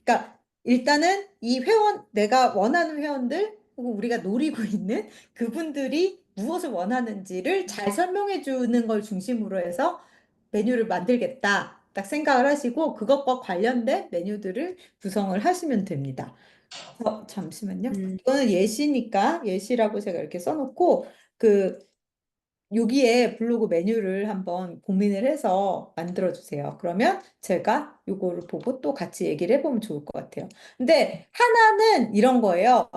Speaker 1: 그러니까 일단은 내가 원하는 회원들, 혹은 우리가 노리고 있는 그분들이 무엇을 원하는지를 잘 설명해 주는 걸 중심으로 해서 메뉴를 만들겠다. 딱 생각을 하시고 그것과 관련된 메뉴들을 구성을 하시면 됩니다. 잠시만요.
Speaker 2: 음,
Speaker 1: 이거는 예시니까 예시라고 제가 이렇게 써놓고 그 여기에 블로그 메뉴를 한번 고민을 해서 만들어 주세요. 그러면 제가 요거를 보고 또 같이 얘기를 해보면 좋을 것 같아요. 근데 하나는 이런 거예요.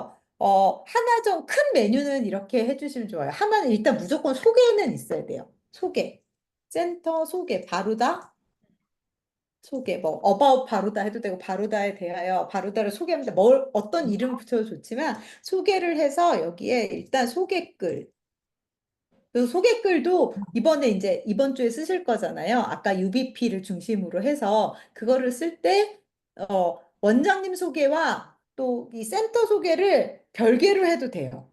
Speaker 1: 하나 좀 큰 메뉴는 이렇게 해주시면 좋아요. 하나는 일단 무조건 소개는 있어야 돼요. 소개. 센터 소개. 바루다. 소개. 뭐, 어바웃 바루다 해도 되고, 바루다에 대하여 바루다를 소개합니다. 어떤 이름 붙여도 좋지만, 소개를 해서 여기에 일단 소개글. 그 소개글도 이번에 이제 이번 주에 쓰실 거잖아요. 아까 UBP를 중심으로 해서 그거를 쓸 때, 원장님 소개와 또 이 센터 소개를 별개로 해도 돼요.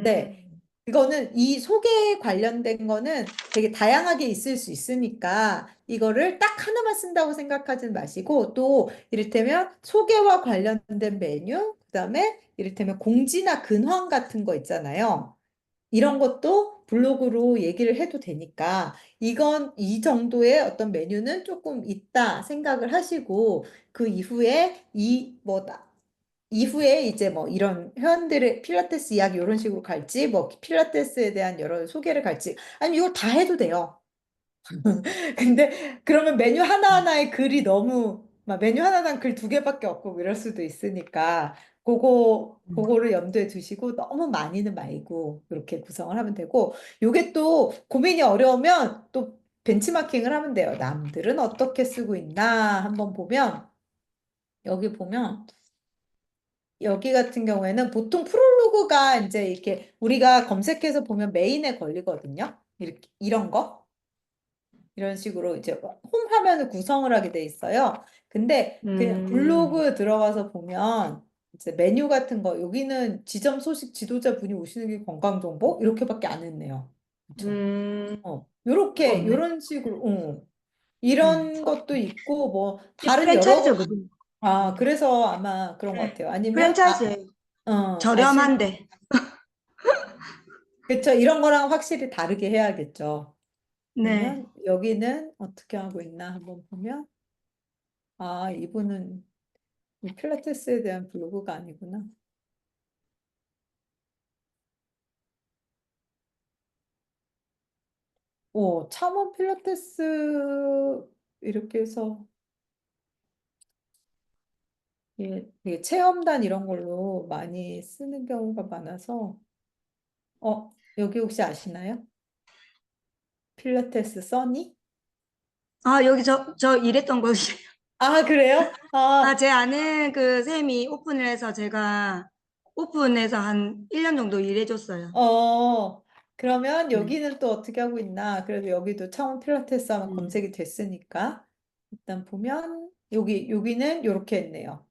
Speaker 1: 네.
Speaker 2: 음,
Speaker 1: 이거는 이 소개에 관련된 거는 되게 다양하게 있을 수 있으니까 이거를 딱 하나만 쓴다고 생각하지 마시고 또 이를테면 소개와 관련된 메뉴, 그다음에 이를테면 공지나 근황 같은 거 있잖아요. 이런 것도 블로그로 얘기를 해도 되니까 이건 이 정도의 어떤 메뉴는 조금 있다 생각을 하시고 그 이후에 이후에 이제 뭐 이런 회원들의 필라테스 이야기 이런 식으로 갈지, 뭐 필라테스에 대한 여러 소개를 갈지, 아니 이걸 다 해도 돼요. 근데 그러면 메뉴 하나하나에 글이 너무 막 메뉴 하나당 글 2개밖에 없고 이럴 수도 있으니까 그거를 염두에 두시고 너무 많이는 말고 이렇게 구성을 하면 되고 요게 또 고민이 어려우면 또 벤치마킹을 하면 돼요. 남들은 어떻게 쓰고 있나 한번 보면 여기 보면 여기 같은 경우에는 보통 프롤로그가 이제 이렇게 우리가 검색해서 보면 메인에 걸리거든요. 이렇게 이런 거. 이런 식으로 이제 홈 화면을 구성을 하게 돼 있어요. 근데 그냥 블로그 들어가서 보면 이제 메뉴 같은 거 여기는 지점 소식 지도자 분이 오시는 길 건강 정보 이렇게밖에 안 했네요. 그렇죠? 요렇게
Speaker 3: 없네.
Speaker 1: 요런 식으로 이런 것도 있고 뭐
Speaker 2: 이
Speaker 1: 다른 여러
Speaker 2: 프랜차이즈거든.
Speaker 1: 그래서 아마 그런 것 같아요. 아니면
Speaker 2: 프랜차이즈예요.
Speaker 1: 아실
Speaker 2: 저렴한데.
Speaker 1: 그쵸 이런 거랑 확실히 다르게 해야겠죠.
Speaker 2: 네.
Speaker 1: 그러면 여기는 어떻게 하고 있나 한번 보면 이분은 이 필라테스에 대한 블로그가 아니구나. 창원 필라테스 이렇게 해서 되게 체험단 이런 걸로 많이 쓰는 경우가 많아서 여기 혹시 아시나요? 필라테스 써니?
Speaker 2: 아, 여기 저 일했던 곳이.
Speaker 1: 아, 그래요?
Speaker 2: 아, 제 아는 그 쌤이 오픈을 해서 제가 오픈해서 한 1년 정도 일해줬어요.
Speaker 1: 그러면
Speaker 2: 네.
Speaker 1: 여기는 또 어떻게 하고 있나? 그래도 여기도 창원 필라테스 하면
Speaker 2: 음.
Speaker 1: 검색이 됐으니까 일단 보면 여기는 이렇게 했네요.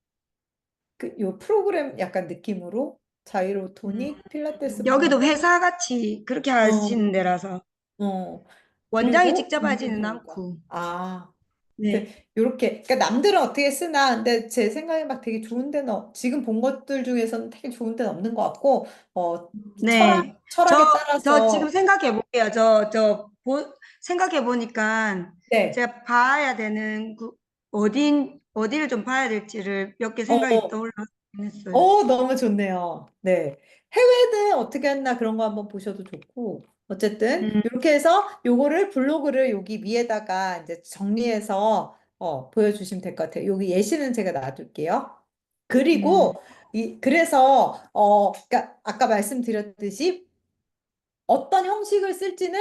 Speaker 1: 요 프로그램 약간 느낌으로 자이로 토닉 필라테스
Speaker 2: 여기도
Speaker 1: 프로그램
Speaker 2: 회사 같이 그렇게
Speaker 1: 어,
Speaker 2: 하시는 데라서
Speaker 1: 어,
Speaker 2: 원장이
Speaker 1: 그리고
Speaker 2: 직접
Speaker 1: 운동
Speaker 2: 하지는
Speaker 1: 결과.
Speaker 2: 않고.
Speaker 1: 그
Speaker 2: 네.
Speaker 1: 요렇게 그러니까 남들은 어떻게 쓰나 근데 제 생각에 막 되게 좋은 데는 지금 본 것들 중에서는 되게 좋은 데는 없는 것 같고 어
Speaker 2: 네.
Speaker 1: 철학에
Speaker 2: 저 지금
Speaker 1: 따라서
Speaker 2: 생각해 볼게요. 생각해 보니까
Speaker 1: 네.
Speaker 2: 제가 봐야 되는 어디를 좀 봐야 될지를 몇 개 생각이
Speaker 1: 어,
Speaker 2: 떠올랐긴 했어요.
Speaker 1: 너무 좋네요. 네. 해외는 어떻게 했나 그런 거 한번 보셔도 좋고. 어쨌든,
Speaker 2: 음,
Speaker 1: 이렇게 해서 요거를 블로그를 여기 위에다가 이제 정리해서 보여주시면 될 것 같아요. 여기 예시는 제가 놔둘게요. 그리고,
Speaker 2: 음.
Speaker 1: 그래서, 그러니까 아까 말씀드렸듯이 어떤 형식을 쓸지는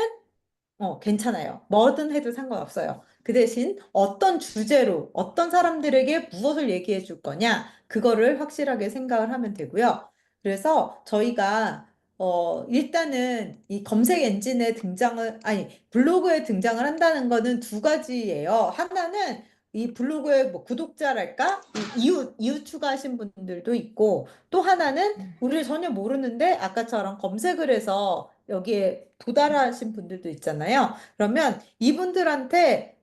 Speaker 1: 괜찮아요. 뭐든 해도 상관없어요. 그 대신 어떤 주제로, 어떤 사람들에게 무엇을 얘기해 줄 거냐, 그거를 확실하게 생각을 하면 되고요. 그래서 저희가, 일단은 이 검색 엔진에 아니, 블로그에 등장을 한다는 거는 2가지예요. 하나는 이 블로그에 뭐 구독자랄까? 이웃 추가하신 분들도 있고, 또 하나는 우리를 전혀 모르는데 아까처럼 검색을 해서 여기에 도달하신 분들도 있잖아요. 그러면 이분들한테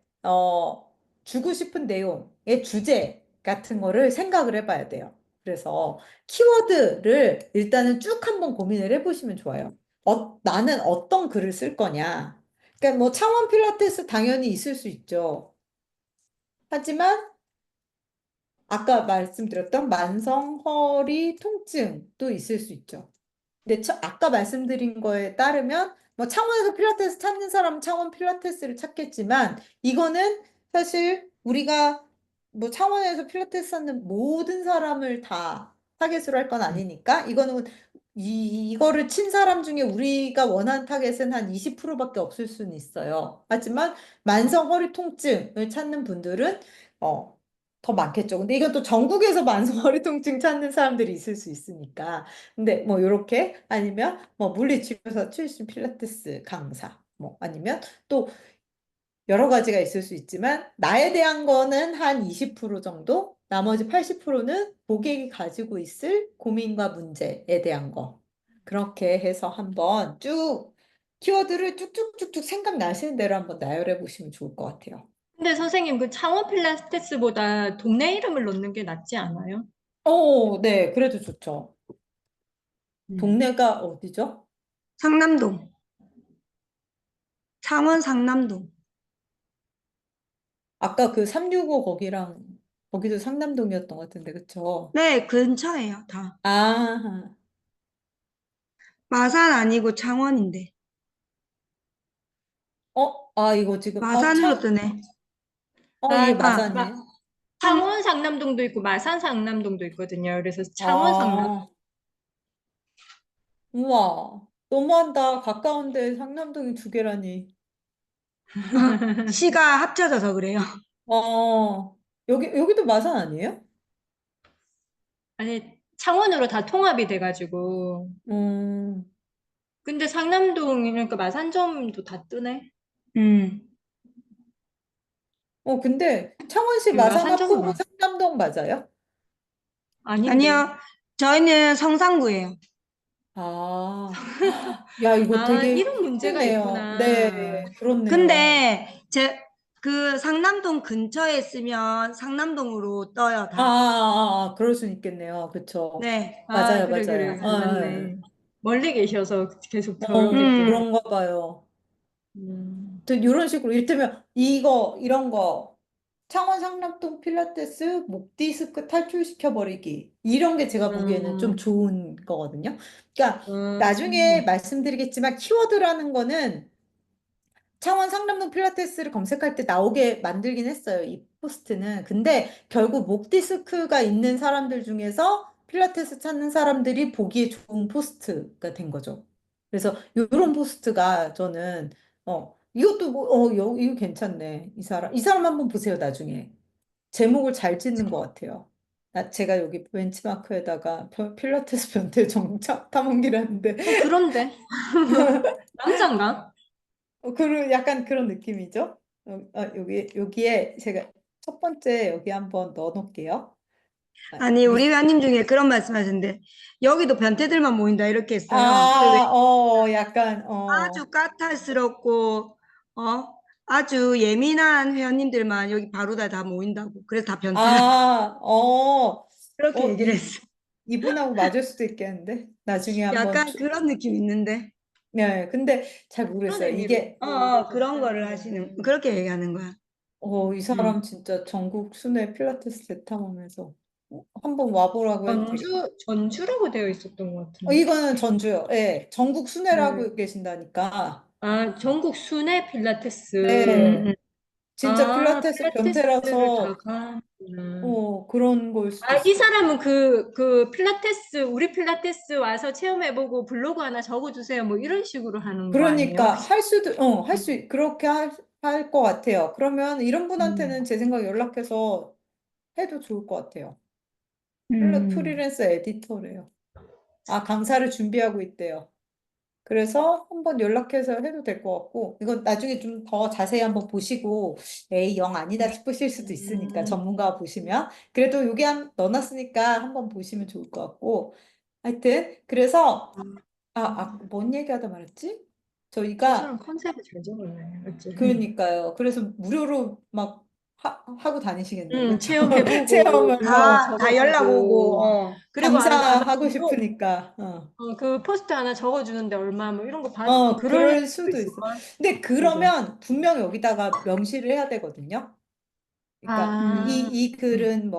Speaker 1: 주고 싶은 내용의 주제 같은 거를 생각을 해봐야 돼요. 그래서 키워드를 일단은 쭉 한번 고민을 해보시면 좋아요. 나는 어떤 글을 쓸 거냐. 그러니까 뭐 창원 필라테스 당연히 있을 수 있죠. 하지만 아까 말씀드렸던 만성 허리 통증도 있을 수 있죠. 근데 아까 말씀드린 거에 따르면 뭐 창원에서 필라테스 찾는 사람은 창원 필라테스를 찾겠지만 이거는 사실 우리가 뭐 창원에서 필라테스 하는 모든 사람을 다 타겟으로 할 건 아니니까 이거는 이거를 친 사람 중에 우리가 원하는 타겟은 한 20%밖에 없을 수는 있어요. 하지만 만성 허리 통증을 찾는 분들은 어, 더 많겠죠. 근데 이건 또 전국에서 만성 허리 통증 찾는 사람들이 있을 수 있으니까. 근데 뭐 요렇게 아니면 뭐 물리치료사 출신 필라테스 강사 뭐 아니면 또 여러 가지가 있을 수 있지만 나에 대한 거는 한 20% 정도 나머지 80%는 고객이 가지고 있을 고민과 문제에 대한 거 그렇게 해서 한번 쭉 키워드를 쭉쭉쭉쭉 생각나시는 대로 한번 나열해 보시면 좋을 것 같아요.
Speaker 4: 근데 선생님, 그 창원 필라테스보다 동네 이름을 넣는 게 낫지 않아요?
Speaker 1: 네, 그래도 좋죠.
Speaker 4: 음.
Speaker 1: 동네가 어디죠?
Speaker 2: 상남동. 창원 상남동.
Speaker 1: 아까 그 365 거기랑 거기도 상남동이었던 것 같은데, 그쵸?
Speaker 2: 네, 근처예요, 다.
Speaker 1: 아,
Speaker 2: 마산 아니고 창원인데.
Speaker 1: 아, 이거 지금,
Speaker 2: 마산으로 뜨네.
Speaker 1: 이게
Speaker 3: 아,
Speaker 1: 마산이에요?
Speaker 3: 창원 상남동도 있고 마산 상남동도 있거든요. 그래서 창원 상남
Speaker 1: 아, 우와. 너무한다. 가까운데 상남동이 두 개라니.
Speaker 2: 시가 합쳐져서 그래요.
Speaker 1: 여기도 마산 아니에요?
Speaker 3: 아니 창원으로 다 통합이 돼가지고
Speaker 1: 음,
Speaker 3: 근데 상남동이니까 마산점도 다 뜨네.
Speaker 2: 음.
Speaker 1: 근데 창원시
Speaker 3: 그
Speaker 1: 마산
Speaker 3: 마산점은
Speaker 1: 합포구 상남동 맞아요?
Speaker 3: 아닌데.
Speaker 2: 아니요, 저희는 성산구예요.
Speaker 1: 아, 야, 이거
Speaker 3: 아,
Speaker 1: 되게
Speaker 3: 이런 문제가
Speaker 1: 힘드네요.
Speaker 3: 있구나.
Speaker 1: 네, 그렇네요.
Speaker 2: 근데 그 상남동 근처에 있으면 상남동으로 떠요, 다.
Speaker 1: 그럴 수 있겠네요. 그쵸.
Speaker 2: 네.
Speaker 3: 아,
Speaker 1: 맞아요,
Speaker 3: 그래,
Speaker 1: 맞아요.
Speaker 3: 그래. 맞네. 멀리 계셔서 계속 들어오겠구나.
Speaker 2: 음.
Speaker 1: 그런가 봐요.
Speaker 3: 음.
Speaker 1: 또 이런 식으로, 이를테면, 이런 거, 창원 상남동 필라테스 목 디스크 탈출시켜버리기. 이런 게 제가 보기에는 좀
Speaker 3: 음.
Speaker 1: 좋은 거거든요. 그러니까, 나중에
Speaker 3: 음.
Speaker 1: 말씀드리겠지만, 키워드라는 거는 창원 상남동 필라테스를 검색할 때 나오게 만들긴 했어요. 이 포스트는. 근데 결국 목 디스크가 있는 사람들 중에서 필라테스 찾는 사람들이 보기에 좋은 포스트가 된 거죠. 그래서 이런 포스트가 저는 이것도 뭐 이거 괜찮네. 이 사람 한번 보세요, 나중에. 제목을 잘 짓는 것 같아요. 제가 여기 벤치마크에다가 필라테스 변태 정착 탐험기라는데
Speaker 3: 그런데 남잔가?
Speaker 1: 약간 그런 느낌이죠? 여기에 제가 첫 번째 여기 한번 넣어 놓을게요.
Speaker 2: 아니, 우리 회원님 중에 그런 말씀하셨는데, 여기도 변태들만 모인다, 이렇게 했어요.
Speaker 1: 약간,
Speaker 2: 아주 까탈스럽고, 어? 아주 예민한 회원님들만 여기 바로다 모인다고. 그래서 다 변태라.
Speaker 1: 아, 어,
Speaker 2: 그렇게 얘기를
Speaker 1: 이,
Speaker 2: 했어.
Speaker 1: 이분하고 맞을 수도 있겠는데? 나중에 한번,
Speaker 2: 약간 그런 느낌 있는데.
Speaker 1: 네, 근데 잘
Speaker 3: 그런
Speaker 1: 모르겠어요.
Speaker 3: 의미로
Speaker 2: 그런 거를 하시는, 그렇게 얘기하는 거야.
Speaker 1: 이
Speaker 2: 음.
Speaker 1: 사람 진짜 전국 순회 필라테스 대탐하면서 한번 와보라고 해도 되겠다.
Speaker 3: 전주라고 되어 있었던 것 같은데.
Speaker 1: 이거는 전주요. 예, 전국
Speaker 3: 네.
Speaker 1: 순회라고 계신다니까.
Speaker 3: 아, 전국 순회 필라테스.
Speaker 2: 음.
Speaker 1: 진짜
Speaker 3: 아,
Speaker 1: 필라테스
Speaker 3: 필라테스를 다
Speaker 1: 변태라서
Speaker 3: 가는구나.
Speaker 1: 그런 걸 수도
Speaker 3: 아, 이
Speaker 1: 있어요.
Speaker 3: 사람은 그 필라테스, 우리 필라테스 와서 체험해보고 블로그 하나 적어주세요. 뭐 이런 식으로 하는 거 아니에요,
Speaker 1: 그러니까
Speaker 3: 혹시?
Speaker 1: 그렇게 할 것 같아요. 그러면 이런
Speaker 3: 음.
Speaker 1: 분한테는 제 생각 연락해서 해도 좋을 것 같아요.
Speaker 2: 음.
Speaker 1: 프리랜서 에디터래요. 강사를 준비하고 있대요. 그래서 한번 연락해서 해도 될 것 같고, 이건 나중에 좀 더 자세히 한번 보시고, 에이, 영 아니다 싶으실 수도 있으니까,
Speaker 3: 음.
Speaker 1: 전문가 보시면. 그래도 여기 넣어놨으니까 한번 보시면 좋을 것 같고, 하여튼, 그래서, 뭔 얘기하다 말았지?
Speaker 3: 이 사람
Speaker 1: 저희가,
Speaker 3: 컨셉을 잘 적었네. 맞지?
Speaker 1: 그러니까요. 그래서 무료로 막 하고 다니시겠네요. 그쵸?
Speaker 3: 체험해보고 블로그
Speaker 1: 체험하면서
Speaker 2: 다 연락 오고,
Speaker 3: 적어주고 그리고
Speaker 1: 강사하고 싶으니까.
Speaker 3: 그 포스트 하나 적어주는데 얼마 뭐 이런 거 받, 그럴
Speaker 1: 그럴
Speaker 3: 수도
Speaker 1: 수도 있어.
Speaker 3: 있을걸?
Speaker 1: 근데
Speaker 3: 그죠?
Speaker 1: 그러면 분명히 여기다가 명시를 해야 되거든요. 그러니까
Speaker 2: 음.
Speaker 3: 아,
Speaker 1: 이 글은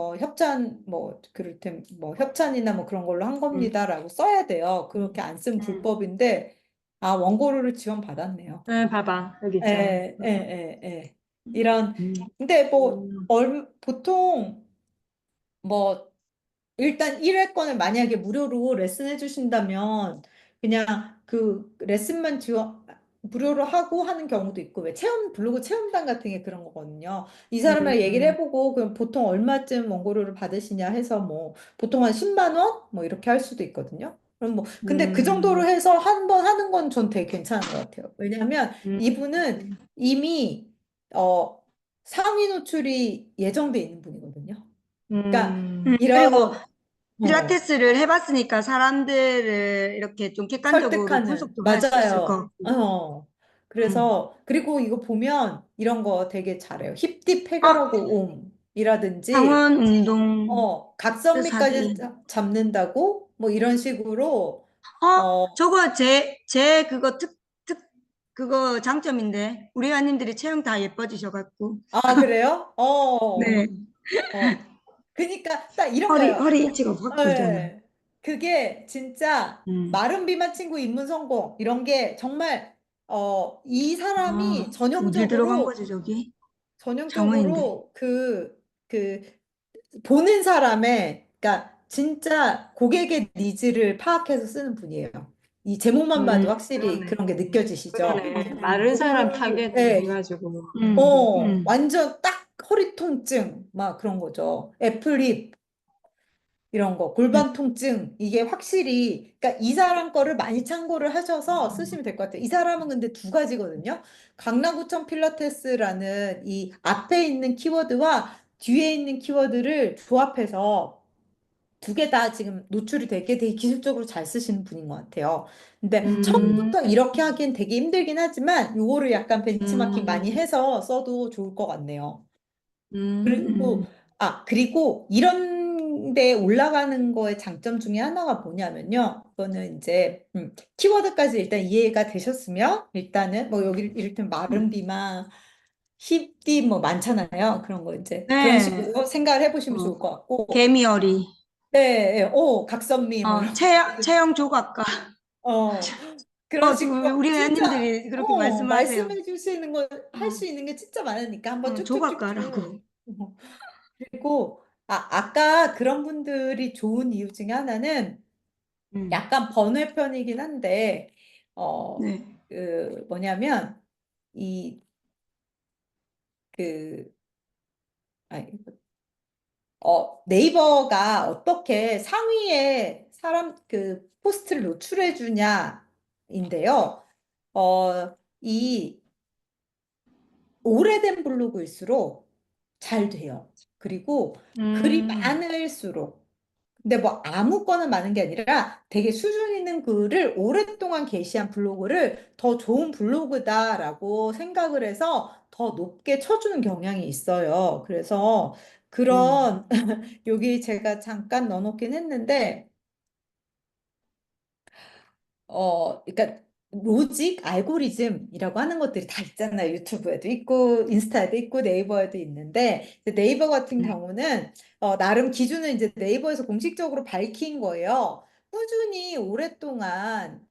Speaker 1: 뭐 그럴텐 뭐 협찬이나 뭐 그런 걸로 한
Speaker 3: 음,
Speaker 1: 겁니다라고 써야 돼요. 그렇게
Speaker 3: 음,
Speaker 1: 안 쓰면
Speaker 3: 음.
Speaker 1: 불법인데 원고료를 지원받았네요.
Speaker 3: 네, 봐봐. 여기 있잖아.
Speaker 1: 예, 예, 예, 예. 이런
Speaker 3: 음,
Speaker 1: 근데 뭐
Speaker 3: 음,
Speaker 1: 보통 뭐 일단 1회권을 만약에 무료로 레슨 해주신다면 그냥 그 레슨만 무료로 하고 하는 경우도 있고 왜 블로그 체험단 같은 게 그런 거거든요. 이 사람이랑 얘기를
Speaker 3: 음,
Speaker 1: 해보고 그럼 보통 얼마쯤 원고료를 받으시냐 해서 뭐 보통 한 10만 원? 뭐 이렇게 할 수도 있거든요. 그럼 뭐 근데 그 정도로
Speaker 3: 음,
Speaker 1: 해서 한 번 하는 건 전 되게 괜찮은 것 같아요. 왜냐하면
Speaker 3: 음,
Speaker 1: 이분은 이미 어 상위 노출이 예정돼 있는 분이거든요. 그러니까 이런
Speaker 2: 그리고
Speaker 1: 어,
Speaker 2: 필라테스를 해봤으니까 사람들을 이렇게 좀 객관적으로
Speaker 1: 설득하는,
Speaker 2: 분석도 할 수 있을 것
Speaker 1: 맞아요.
Speaker 2: 같고. 음.
Speaker 1: 그리고 이거 보면 이런 거 되게 잘해요. 힙딥
Speaker 2: 어,
Speaker 1: 해결하고 옴이라든지,
Speaker 2: 창원 운동
Speaker 1: 각선미까지
Speaker 2: 사기.
Speaker 1: 잡는다고, 뭐 이런 식으로, 어,
Speaker 2: 저거 제 그거 그거 장점인데. 우리 회원님들이 체형 다 예뻐지셔갖고.
Speaker 1: 그래요?
Speaker 2: 네.
Speaker 1: 어, 그러니까 딱 이런 거예요.
Speaker 2: 허리 일치가 확 풀잖아.
Speaker 1: 네. 그게 진짜
Speaker 2: 음.
Speaker 1: 마른 비만 친구 입문 성공 이런 게 정말 이 사람이
Speaker 2: 어디 들어간 거지, 저기? 장어인데.
Speaker 1: 전형적으로 그 보는 사람의 그러니까 진짜 고객의 니즈를 파악해서 쓰는 분이에요. 이 제목만 봐도 확실히
Speaker 3: 그러네.
Speaker 1: 그런 게 느껴지시죠?
Speaker 3: 그러네. 마른 사람 타겟
Speaker 1: 네,
Speaker 3: 해가지고.
Speaker 1: 완전 딱 허리 통증 막 그런 거죠. 애플립 이런 거,
Speaker 2: 음.
Speaker 1: 골반 통증, 이게 확실히, 그러니까 이 사람 거를 많이 참고를 하셔서 쓰시면 될 것 같아요. 이 사람은 근데 두 가지거든요. 강남구청 필라테스라는 이 앞에 있는 키워드와 뒤에 있는 키워드를 조합해서 두 개 다 지금 노출이 되게 기술적으로 잘 쓰시는 분인 것 같아요. 근데
Speaker 2: 음.
Speaker 1: 처음부터 이렇게 하기엔 되게 힘들긴 하지만 요거를 약간 벤치마킹 많이
Speaker 3: 음,
Speaker 1: 해서 써도 좋을 것 같네요. 그리고,
Speaker 2: 음.
Speaker 1: 그리고 이런 데 올라가는 거의 장점 중에 하나가 뭐냐면요. 그거는 이제, 키워드까지 일단 이해가 되셨으면, 일단은, 뭐, 여기 이를테면 마른 비만, 힙디 뭐 많잖아요. 그런 거 이제. 그런
Speaker 2: 네.
Speaker 1: 식으로 생각을 해보시면
Speaker 2: 어,
Speaker 1: 좋을 것 같고,
Speaker 2: 개미어리.
Speaker 1: 네, 각선미, 뭐, 이런,
Speaker 2: 체형 조각가.
Speaker 1: 어, 그런 식으로,
Speaker 2: 우리
Speaker 1: 진짜,
Speaker 2: 회원님들이 그렇게 말씀하세요.
Speaker 1: 말씀해 줄 수 있는 거, 할
Speaker 2: 어,
Speaker 1: 수 있는 게 진짜 많으니까 한번 쭉쭉쭉쭉.
Speaker 2: 조각가라고.
Speaker 1: 그리고 아까 그런 분들이 좋은 이유 중에 하나는
Speaker 2: 음.
Speaker 1: 약간 번외편이긴 한데
Speaker 2: 네.
Speaker 1: 뭐냐면 이 그 네이버가 어떻게 상위에 사람 포스트를 노출해 주냐인데요. 이 오래된 블로그일수록 잘 돼요. 그리고 글이
Speaker 3: 음,
Speaker 1: 많을수록 근데 뭐 아무거나 많은 게 아니라 되게 수준 있는 글을 오랫동안 게시한 블로그를 더 좋은 블로그다라고 생각을 해서 더 높게 쳐주는 경향이 있어요. 그래서
Speaker 2: 음.
Speaker 1: 그런 여기 제가 잠깐 넣어놓긴 했는데 그러니까 로직, 알고리즘이라고 하는 것들이 다 있잖아요. 유튜브에도 있고, 인스타에도 있고, 네이버에도 있는데, 이제 네이버 같은
Speaker 2: 네.
Speaker 1: 경우는 나름 기준을 이제 네이버에서 공식적으로 밝힌 거예요. 꾸준히 오랫동안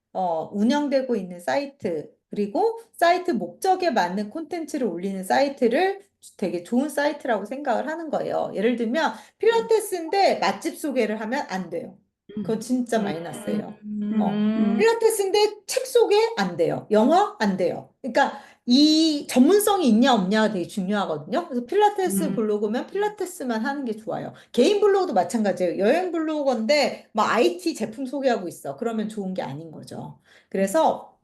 Speaker 1: 운영되고 있는 사이트, 그리고 사이트 목적에 맞는 콘텐츠를 올리는 사이트를 되게 좋은 사이트라고 생각을 하는 거예요. 예를 들면, 필라테스인데 맛집 소개를 하면 안 돼요. 그거
Speaker 2: 음.
Speaker 1: 진짜
Speaker 3: 음,
Speaker 1: 마이너스예요.
Speaker 2: 음.
Speaker 1: 필라테스인데 책 소개 안 돼요. 영어 안 돼요. 그러니까 이 전문성이 있냐 없냐가 되게 중요하거든요. 그래서 필라테스
Speaker 3: 음,
Speaker 1: 블로그면 필라테스만 하는 게 좋아요. 개인 블로그도 마찬가지예요. 여행 블로거인데 막 IT 제품 소개하고 있어. 그러면 좋은 게 아닌 거죠. 그래서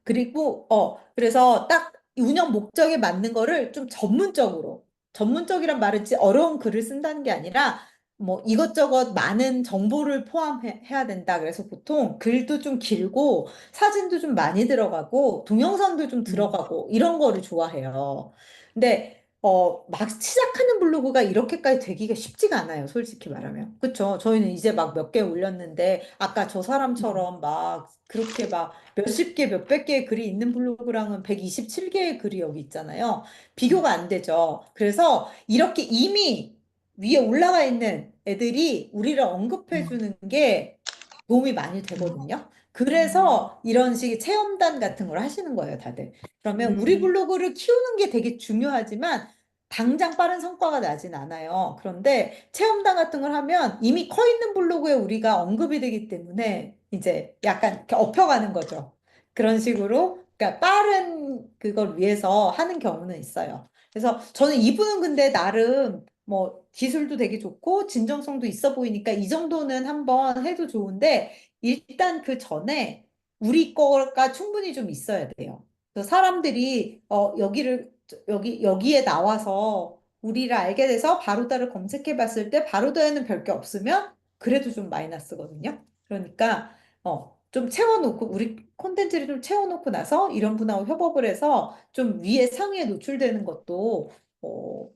Speaker 1: 그리고, 그래서 딱 운영 목적에 맞는 거를 좀 전문적이란 말은 어려운 글을 쓴다는 게 아니라, 뭐 이것저것 많은 정보를 포함해야 된다. 그래서 보통 글도 좀 길고, 사진도 좀 많이 들어가고, 동영상도 좀
Speaker 2: 음.
Speaker 1: 들어가고, 이런 거를 좋아해요. 근데, 막 시작하는 블로그가 이렇게까지 되기가 쉽지가 않아요. 솔직히 말하면. 그쵸? 저희는 이제 막 몇 개 올렸는데, 아까 저
Speaker 2: 음.
Speaker 1: 사람처럼 막 그렇게 막 몇십 개, 몇백 개의 글이 있는 블로그랑은 127개의 글이 여기 있잖아요. 비교가 안 되죠. 그래서 이렇게 이미 위에 올라가 있는 애들이 우리를 언급해
Speaker 2: 음.
Speaker 1: 주는 게 도움이 많이
Speaker 2: 음.
Speaker 1: 되거든요. 그래서 이런 식의 체험단 같은 걸 하시는 거예요, 다들. 그러면 우리
Speaker 2: 음.
Speaker 1: 블로그를 키우는 게 되게 중요하지만 당장 빠른 성과가 나진 않아요. 그런데 체험단 같은 걸 하면 이미 커 있는 블로그에 우리가 언급이 되기 때문에 이제 약간 이렇게 업혀가는 거죠. 그런 식으로, 그러니까 빠른 그걸 위해서 하는 경우는 있어요. 그래서 저는 이분은 근데 나름 뭐 기술도 되게 좋고 진정성도 있어 보이니까 이 정도는 한번 해도 좋은데 일단 그 전에 우리 거가 충분히 좀 있어야 돼요. 그래서 사람들이 여기에 나와서 우리를 알게 돼서 바로다를 검색해 봤을 때 바로다에는 별 게 없으면 그래도 좀 마이너스거든요. 그러니까 좀 채워놓고 우리 콘텐츠를 좀 채워놓고 나서 이런 분하고 협업을 해서 좀 위에 상위에 노출되는 것도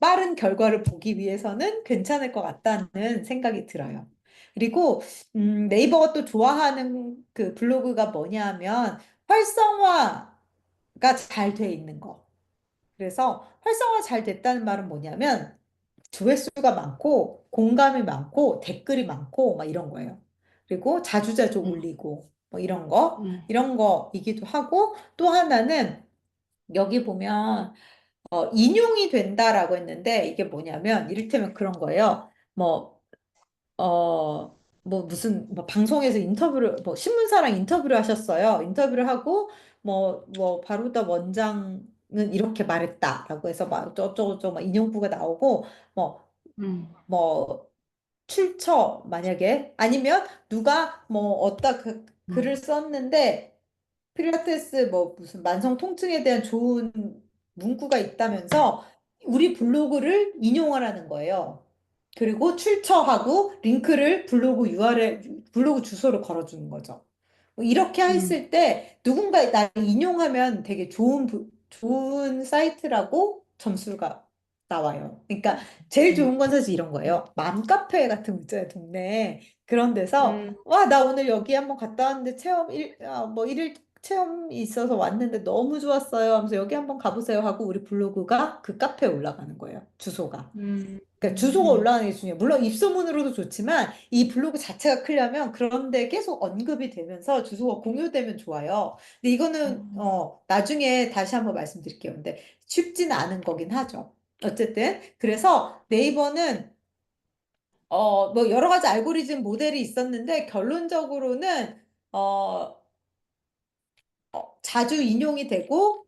Speaker 1: 빠른 결과를 보기 위해서는 괜찮을 것 같다는 생각이 들어요. 그리고 네이버가 또 좋아하는 그 블로그가 뭐냐면 활성화가 잘 돼 있는 거. 그래서 활성화 잘 됐다는 말은 뭐냐면 조회수가 많고 공감이 많고 댓글이 많고 막 이런 거예요. 그리고 자주자주
Speaker 3: 음,
Speaker 1: 올리고 뭐
Speaker 3: 음,
Speaker 1: 이런 거이기도 하고 또 하나는 여기 보면 인용이 된다라고 했는데 이게 뭐냐면 이를테면 그런 거예요. 뭐 뭐 무슨 뭐 방송에서 인터뷰를 뭐 신문사랑 인터뷰를 하셨어요. 인터뷰를 하고 뭐 바로다 원장은 이렇게 말했다라고 해서 막 어쩌고저쩌고 막 인용부가 나오고 뭐
Speaker 3: 음,
Speaker 1: 뭐 출처 만약에 아니면 누가 뭐 어디다
Speaker 3: 음,
Speaker 1: 글을 썼는데 필라테스 뭐 무슨 만성 통증에 대한 좋은 문구가 있다면서 우리 블로그를 인용하라는 거예요. 그리고 출처하고 링크를 블로그 URL, 블로그 주소로 걸어주는 거죠. 뭐 이렇게
Speaker 3: 음,
Speaker 1: 했을 때 누군가 나를 인용하면 되게 좋은 사이트라고 점수가 나와요. 그러니까 제일
Speaker 3: 음,
Speaker 1: 좋은 건 사실 이런 거예요. 맘카페 같은 거 있잖아요, 동네에. 그런 데서
Speaker 3: 음,
Speaker 1: 와, 나 오늘 여기 한번 갔다 왔는데 뭐 일일 체험이 있어서 왔는데 너무 좋았어요 하면서 여기 한번 가보세요 하고 우리 블로그가 그 카페에 올라가는 거예요. 주소가.
Speaker 3: 음,
Speaker 1: 그러니까 주소가 올라가는 게 중요해요. 물론 입소문으로도 좋지만 이 블로그 자체가 크려면 그런데 계속 언급이 되면서 주소가 공유되면 좋아요. 근데 이거는 나중에 다시 한번 말씀드릴게요. 근데 쉽지는 않은 거긴 하죠. 어쨌든 그래서 네이버는 뭐 여러 가지 알고리즘 모델이 있었는데 결론적으로는 어, 자주 인용이 되고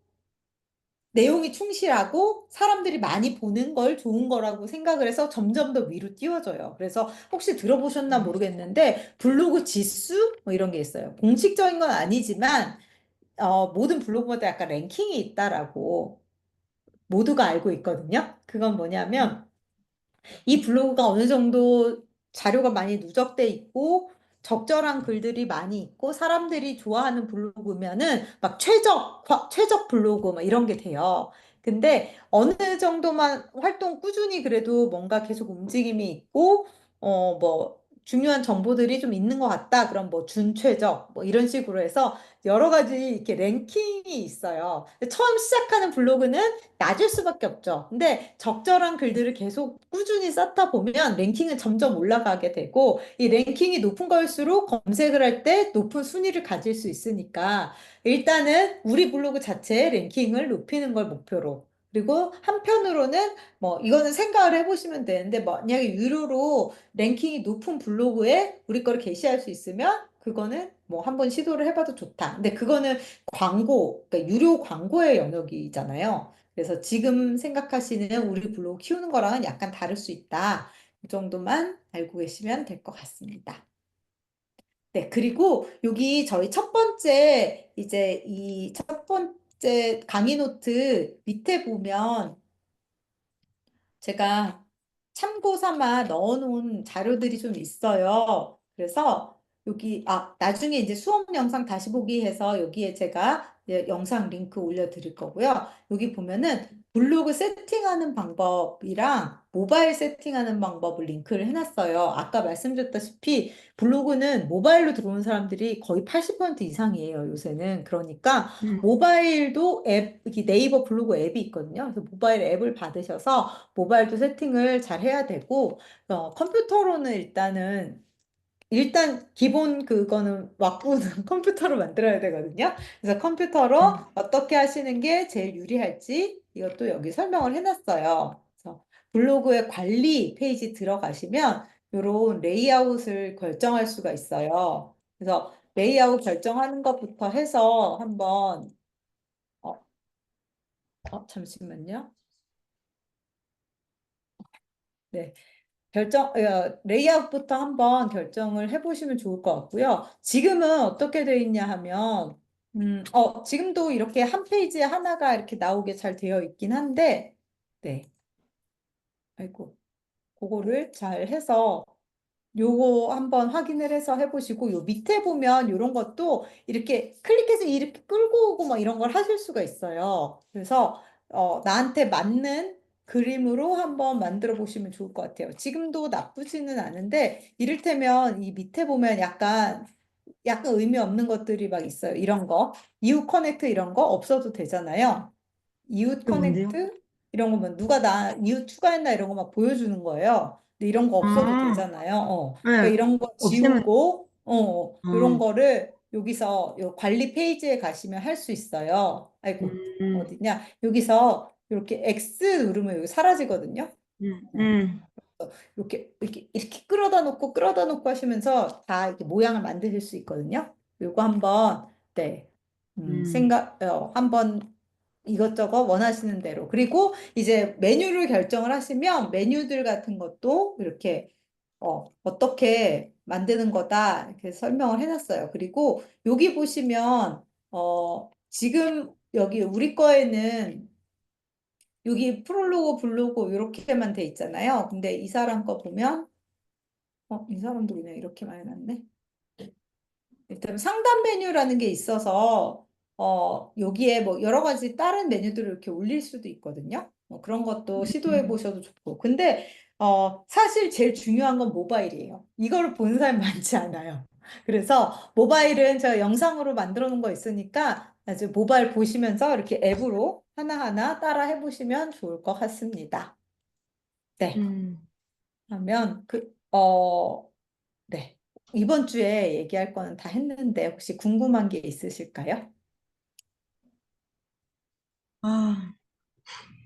Speaker 1: 내용이 충실하고 사람들이 많이 보는 걸 좋은 거라고 생각을 해서 점점 더 위로 띄워져요. 그래서 혹시 들어보셨나 모르겠는데 블로그 지수 뭐 이런 게 있어요. 공식적인 건 아니지만 모든 블로그마다 약간 랭킹이 있다라고 모두가 알고 있거든요. 그건 뭐냐면 이 블로그가 어느 정도 자료가 많이 누적돼 있고 적절한 글들이 많이 있고 사람들이 좋아하는 블로그면은 막 최적 블로그 막 이런 게 돼요. 근데 어느 정도만 활동 꾸준히 그래도 뭔가 계속 움직임이 있고 뭐 중요한 정보들이 좀 있는 것 같다. 그럼 뭐 준최적 뭐 이런 식으로 해서 여러 가지 이렇게 랭킹이 있어요. 근데 처음 시작하는 블로그는 낮을 수밖에 없죠. 근데 적절한 글들을 계속 꾸준히 쌓다 보면 랭킹은 점점 올라가게 되고 이 랭킹이 높은 걸수록 검색을 할 때 높은 순위를 가질 수 있으니까 일단은 우리 블로그 자체의 랭킹을 높이는 걸 목표로 그리고 한편으로는 뭐 이거는 생각을 해보시면 되는데 뭐 만약에 유료로 랭킹이 높은 블로그에 우리 거를 게시할 수 있으면 그거는 뭐 한번 시도를 해봐도 좋다. 근데 그거는 그러니까 유료 광고의 영역이잖아요. 그래서 지금 생각하시는 우리 블로그 키우는 거랑은 약간 다를 수 있다. 이 정도만 알고 계시면 될 것 같습니다. 네, 그리고 여기 저희 첫 번째, 이제 이 첫 번째 강의 노트 밑에 보면 제가 참고 삼아 넣어놓은 자료들이 좀 있어요. 그래서 여기, 나중에 이제 수업 영상 다시 보기 해서 여기에 제가 이제 영상 링크 올려드릴 거고요. 여기 보면은 블로그 세팅하는 방법이랑 모바일 세팅하는 방법을 링크를 해놨어요. 아까 말씀드렸다시피 블로그는 모바일로 들어오는 사람들이 거의 80% 이상이에요, 요새는. 그러니까 모바일도 이렇게 네이버 블로그 앱이 있거든요. 그래서 모바일 앱을 받으셔서 모바일도 세팅을 잘 해야 되고, 컴퓨터로는 일단 기본 그거는 왁구는 컴퓨터로 만들어야 되거든요. 그래서 컴퓨터로 어떻게 하시는 게 제일 유리할지 이것도 여기 설명을 해놨어요. 그래서 블로그의 관리 페이지 들어가시면 이런 레이아웃을 결정할 수가 있어요. 그래서 레이아웃 결정하는 것부터 해서 한번 어, 잠시만요. 네. 레이아웃부터 한번 결정을 해보시면 좋을 것 같고요. 지금은 어떻게 되어 있냐 하면, 지금도 이렇게 한 페이지에 하나가 이렇게 나오게 잘 되어 있긴 한데, 네. 아이고, 그거를 잘 해서 요거 한번 확인을 해서 해보시고, 요 밑에 보면 이런 것도 이렇게 클릭해서 이렇게 끌고 오고 뭐 이런 걸 하실 수가 있어요. 그래서, 나한테 맞는 그림으로 한번 만들어 보시면 좋을 것 같아요. 지금도 나쁘지는 않은데, 이를테면 이 밑에 보면 약간 의미 없는 것들이 막 있어요. 이런 거. 이웃 커넥트 이런 거 없어도 되잖아요. 이웃
Speaker 2: 그 뭔데요?
Speaker 1: 커넥트 이런 거면 누가 나 이웃 추가했나 이런 거 막 보여주는 거예요. 근데 이런 거 없어도
Speaker 2: 아,
Speaker 1: 되잖아요. 그러니까
Speaker 2: 네.
Speaker 1: 이런 거
Speaker 2: 없으면,
Speaker 1: 지우고, 이런
Speaker 2: 어,
Speaker 1: 거를 여기서 요 관리 페이지에 가시면 할 수 있어요. 아이고,
Speaker 2: 음,
Speaker 1: 어디냐? 여기서 이렇게 X 누르면 여기 사라지거든요.
Speaker 2: 음,
Speaker 1: 어.
Speaker 2: 음,
Speaker 1: 이렇게 끌어다 놓고 하시면서 다 이렇게 모양을 만드실 수 있거든요. 요거 한번, 네,
Speaker 2: 음,
Speaker 1: 한번 이것저것 원하시는 대로. 그리고 이제 메뉴를 결정을 하시면 메뉴들 같은 것도 이렇게, 어떻게 만드는 거다 이렇게 설명을 해놨어요. 그리고 여기 보시면, 지금 여기 우리 거에는 여기 프롤로그, 블로그 이렇게만 돼 있잖아요. 근데 이 사람 거 보면 이 사람도 그냥 이렇게만 해놨네. 일단 상단 메뉴라는 게 있어서 여기에 뭐 여러 가지 다른 메뉴들을 이렇게 올릴 수도 있거든요. 그런 것도 시도해 보셔도 좋고. 근데 사실 제일 중요한 건 모바일이에요. 이걸 보는 사람 많지 않아요. 그래서 모바일은 제가 영상으로 만들어 놓은 거 있으니까 아주 모바일 보시면서 이렇게 앱으로 하나하나 따라 해보시면 좋을 것 같습니다. 네.
Speaker 2: 음.
Speaker 1: 그러면 네. 이번 주에 얘기할 거는 다 했는데 혹시 궁금한 게 있으실까요?
Speaker 2: 아,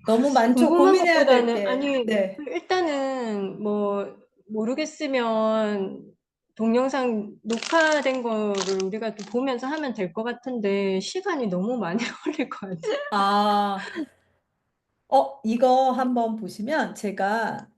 Speaker 1: 너무 많죠?
Speaker 4: 궁금한
Speaker 1: 고민해야 될
Speaker 4: 것보다는,
Speaker 1: 게.
Speaker 4: 아니,
Speaker 1: 네.
Speaker 4: 일단은 뭐, 모르겠으면 동영상 녹화된 거를 우리가 또 보면서 하면 될 것 같은데, 시간이 너무 많이 걸릴 것 같아요.
Speaker 1: 아, 이거 한번 보시면 제가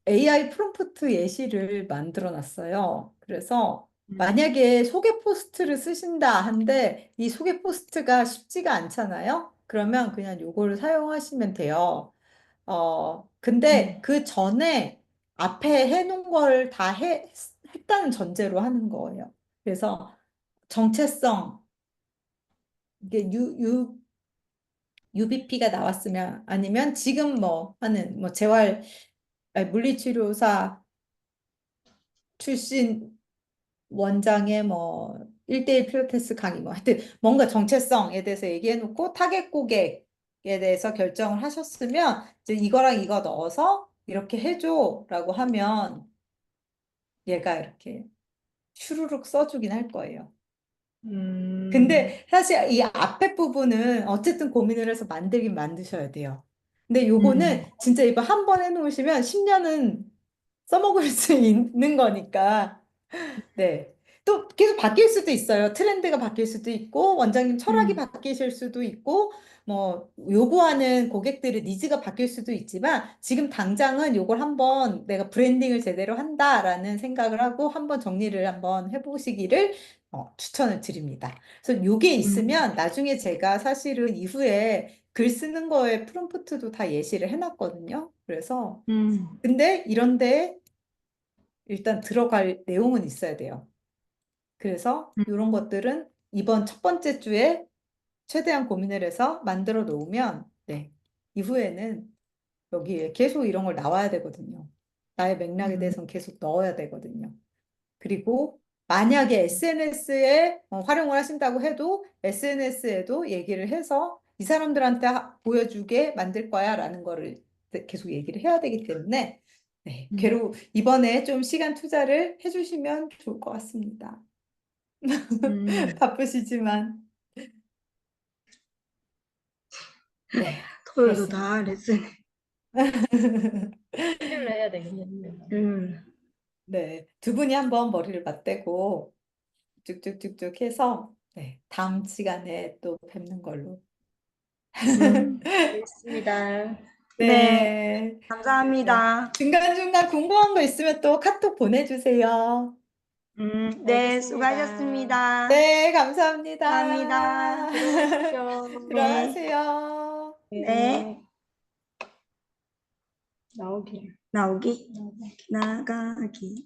Speaker 1: AI 프롬프트 예시를 만들어 놨어요. 그래서
Speaker 2: 음,
Speaker 1: 만약에 소개 포스트를 쓰신다 한데 이 소개 포스트가 쉽지가 않잖아요. 그러면 그냥 요거를 사용하시면 돼요. 근데
Speaker 2: 음,
Speaker 1: 그 전에 앞에 해놓은 걸 다 했다는 전제로 하는 거예요. 그래서 정체성, 이게 UBP가 나왔으면 아니면 지금 뭐 하는 뭐 아니, 물리치료사 출신 원장의 뭐 1대1 필라테스 강의 뭐 하여튼 뭔가 정체성에 대해서 얘기해 놓고 타겟 고객에 대해서 결정을 하셨으면 이제 이거랑 이거 넣어서 이렇게 해줘라고 하면 얘가 이렇게 슈루룩 써주긴 할 거예요.
Speaker 4: 음,
Speaker 1: 근데 사실 이 앞에 부분은 어쨌든 고민을 해서 만들긴 만드셔야 돼요. 근데 요거는
Speaker 2: 음,
Speaker 1: 진짜 이거 한 번 해놓으시면 10년은 써먹을 수 있는 거니까 네. 또 계속 바뀔 수도 있어요. 트렌드가 바뀔 수도 있고, 원장님 철학이
Speaker 2: 음,
Speaker 1: 바뀌실 수도 있고, 뭐, 요구하는 고객들의 니즈가 바뀔 수도 있지만, 지금 당장은 요걸 한번 내가 브랜딩을 제대로 한다라는 생각을 하고, 한번 정리를 한번 해보시기를 추천을 드립니다. 그래서 요게
Speaker 2: 음,
Speaker 1: 있으면 나중에 제가 사실은 이후에 글 쓰는 거에 프롬프트도 다 예시를 해놨거든요. 그래서,
Speaker 2: 음,
Speaker 1: 근데 이런데 일단 들어갈 내용은 있어야 돼요. 그래서
Speaker 2: 음,
Speaker 1: 이런 것들은 이번 첫 번째 주에 최대한 고민을 해서 만들어 놓으면, 네, 이후에는 여기에 계속 이런 걸 나와야 되거든요. 나의 맥락에
Speaker 2: 음,
Speaker 1: 대해서는 계속 넣어야 되거든요. 그리고 만약에 SNS에 활용을 하신다고 해도 SNS에도 얘기를 해서 이 사람들한테 보여주게 만들 거야 라는 거를 계속 얘기를 해야 되기 때문에 네,
Speaker 2: 음,
Speaker 1: 괴로 이번에 좀 시간 투자를 해주시면 좋을 것 같습니다.
Speaker 2: 음.
Speaker 1: 바쁘시지만. 네,
Speaker 2: 토요일도 다
Speaker 1: 그렇습니다.
Speaker 2: 레슨.
Speaker 4: 일요일에 해야 되겠네요.
Speaker 1: 네, 두 분이 한번 머리를 맞대고 쭉쭉쭉쭉 해서 네, 다음 시간에 또 뵙는 걸로.
Speaker 4: 알겠습니다.
Speaker 2: 네,
Speaker 1: 네, 네.
Speaker 2: 감사합니다.
Speaker 1: 중간중간 궁금한 거 있으면 또 카톡 보내주세요.
Speaker 2: 네,
Speaker 4: 알겠습니다.
Speaker 2: 수고하셨습니다.
Speaker 1: 네, 감사합니다.
Speaker 2: 감사합니다.
Speaker 4: 들어가십시오.
Speaker 2: 네,
Speaker 1: 들어가세요.
Speaker 2: 네,
Speaker 4: 네, 나오길.
Speaker 2: 나오기, 나가기.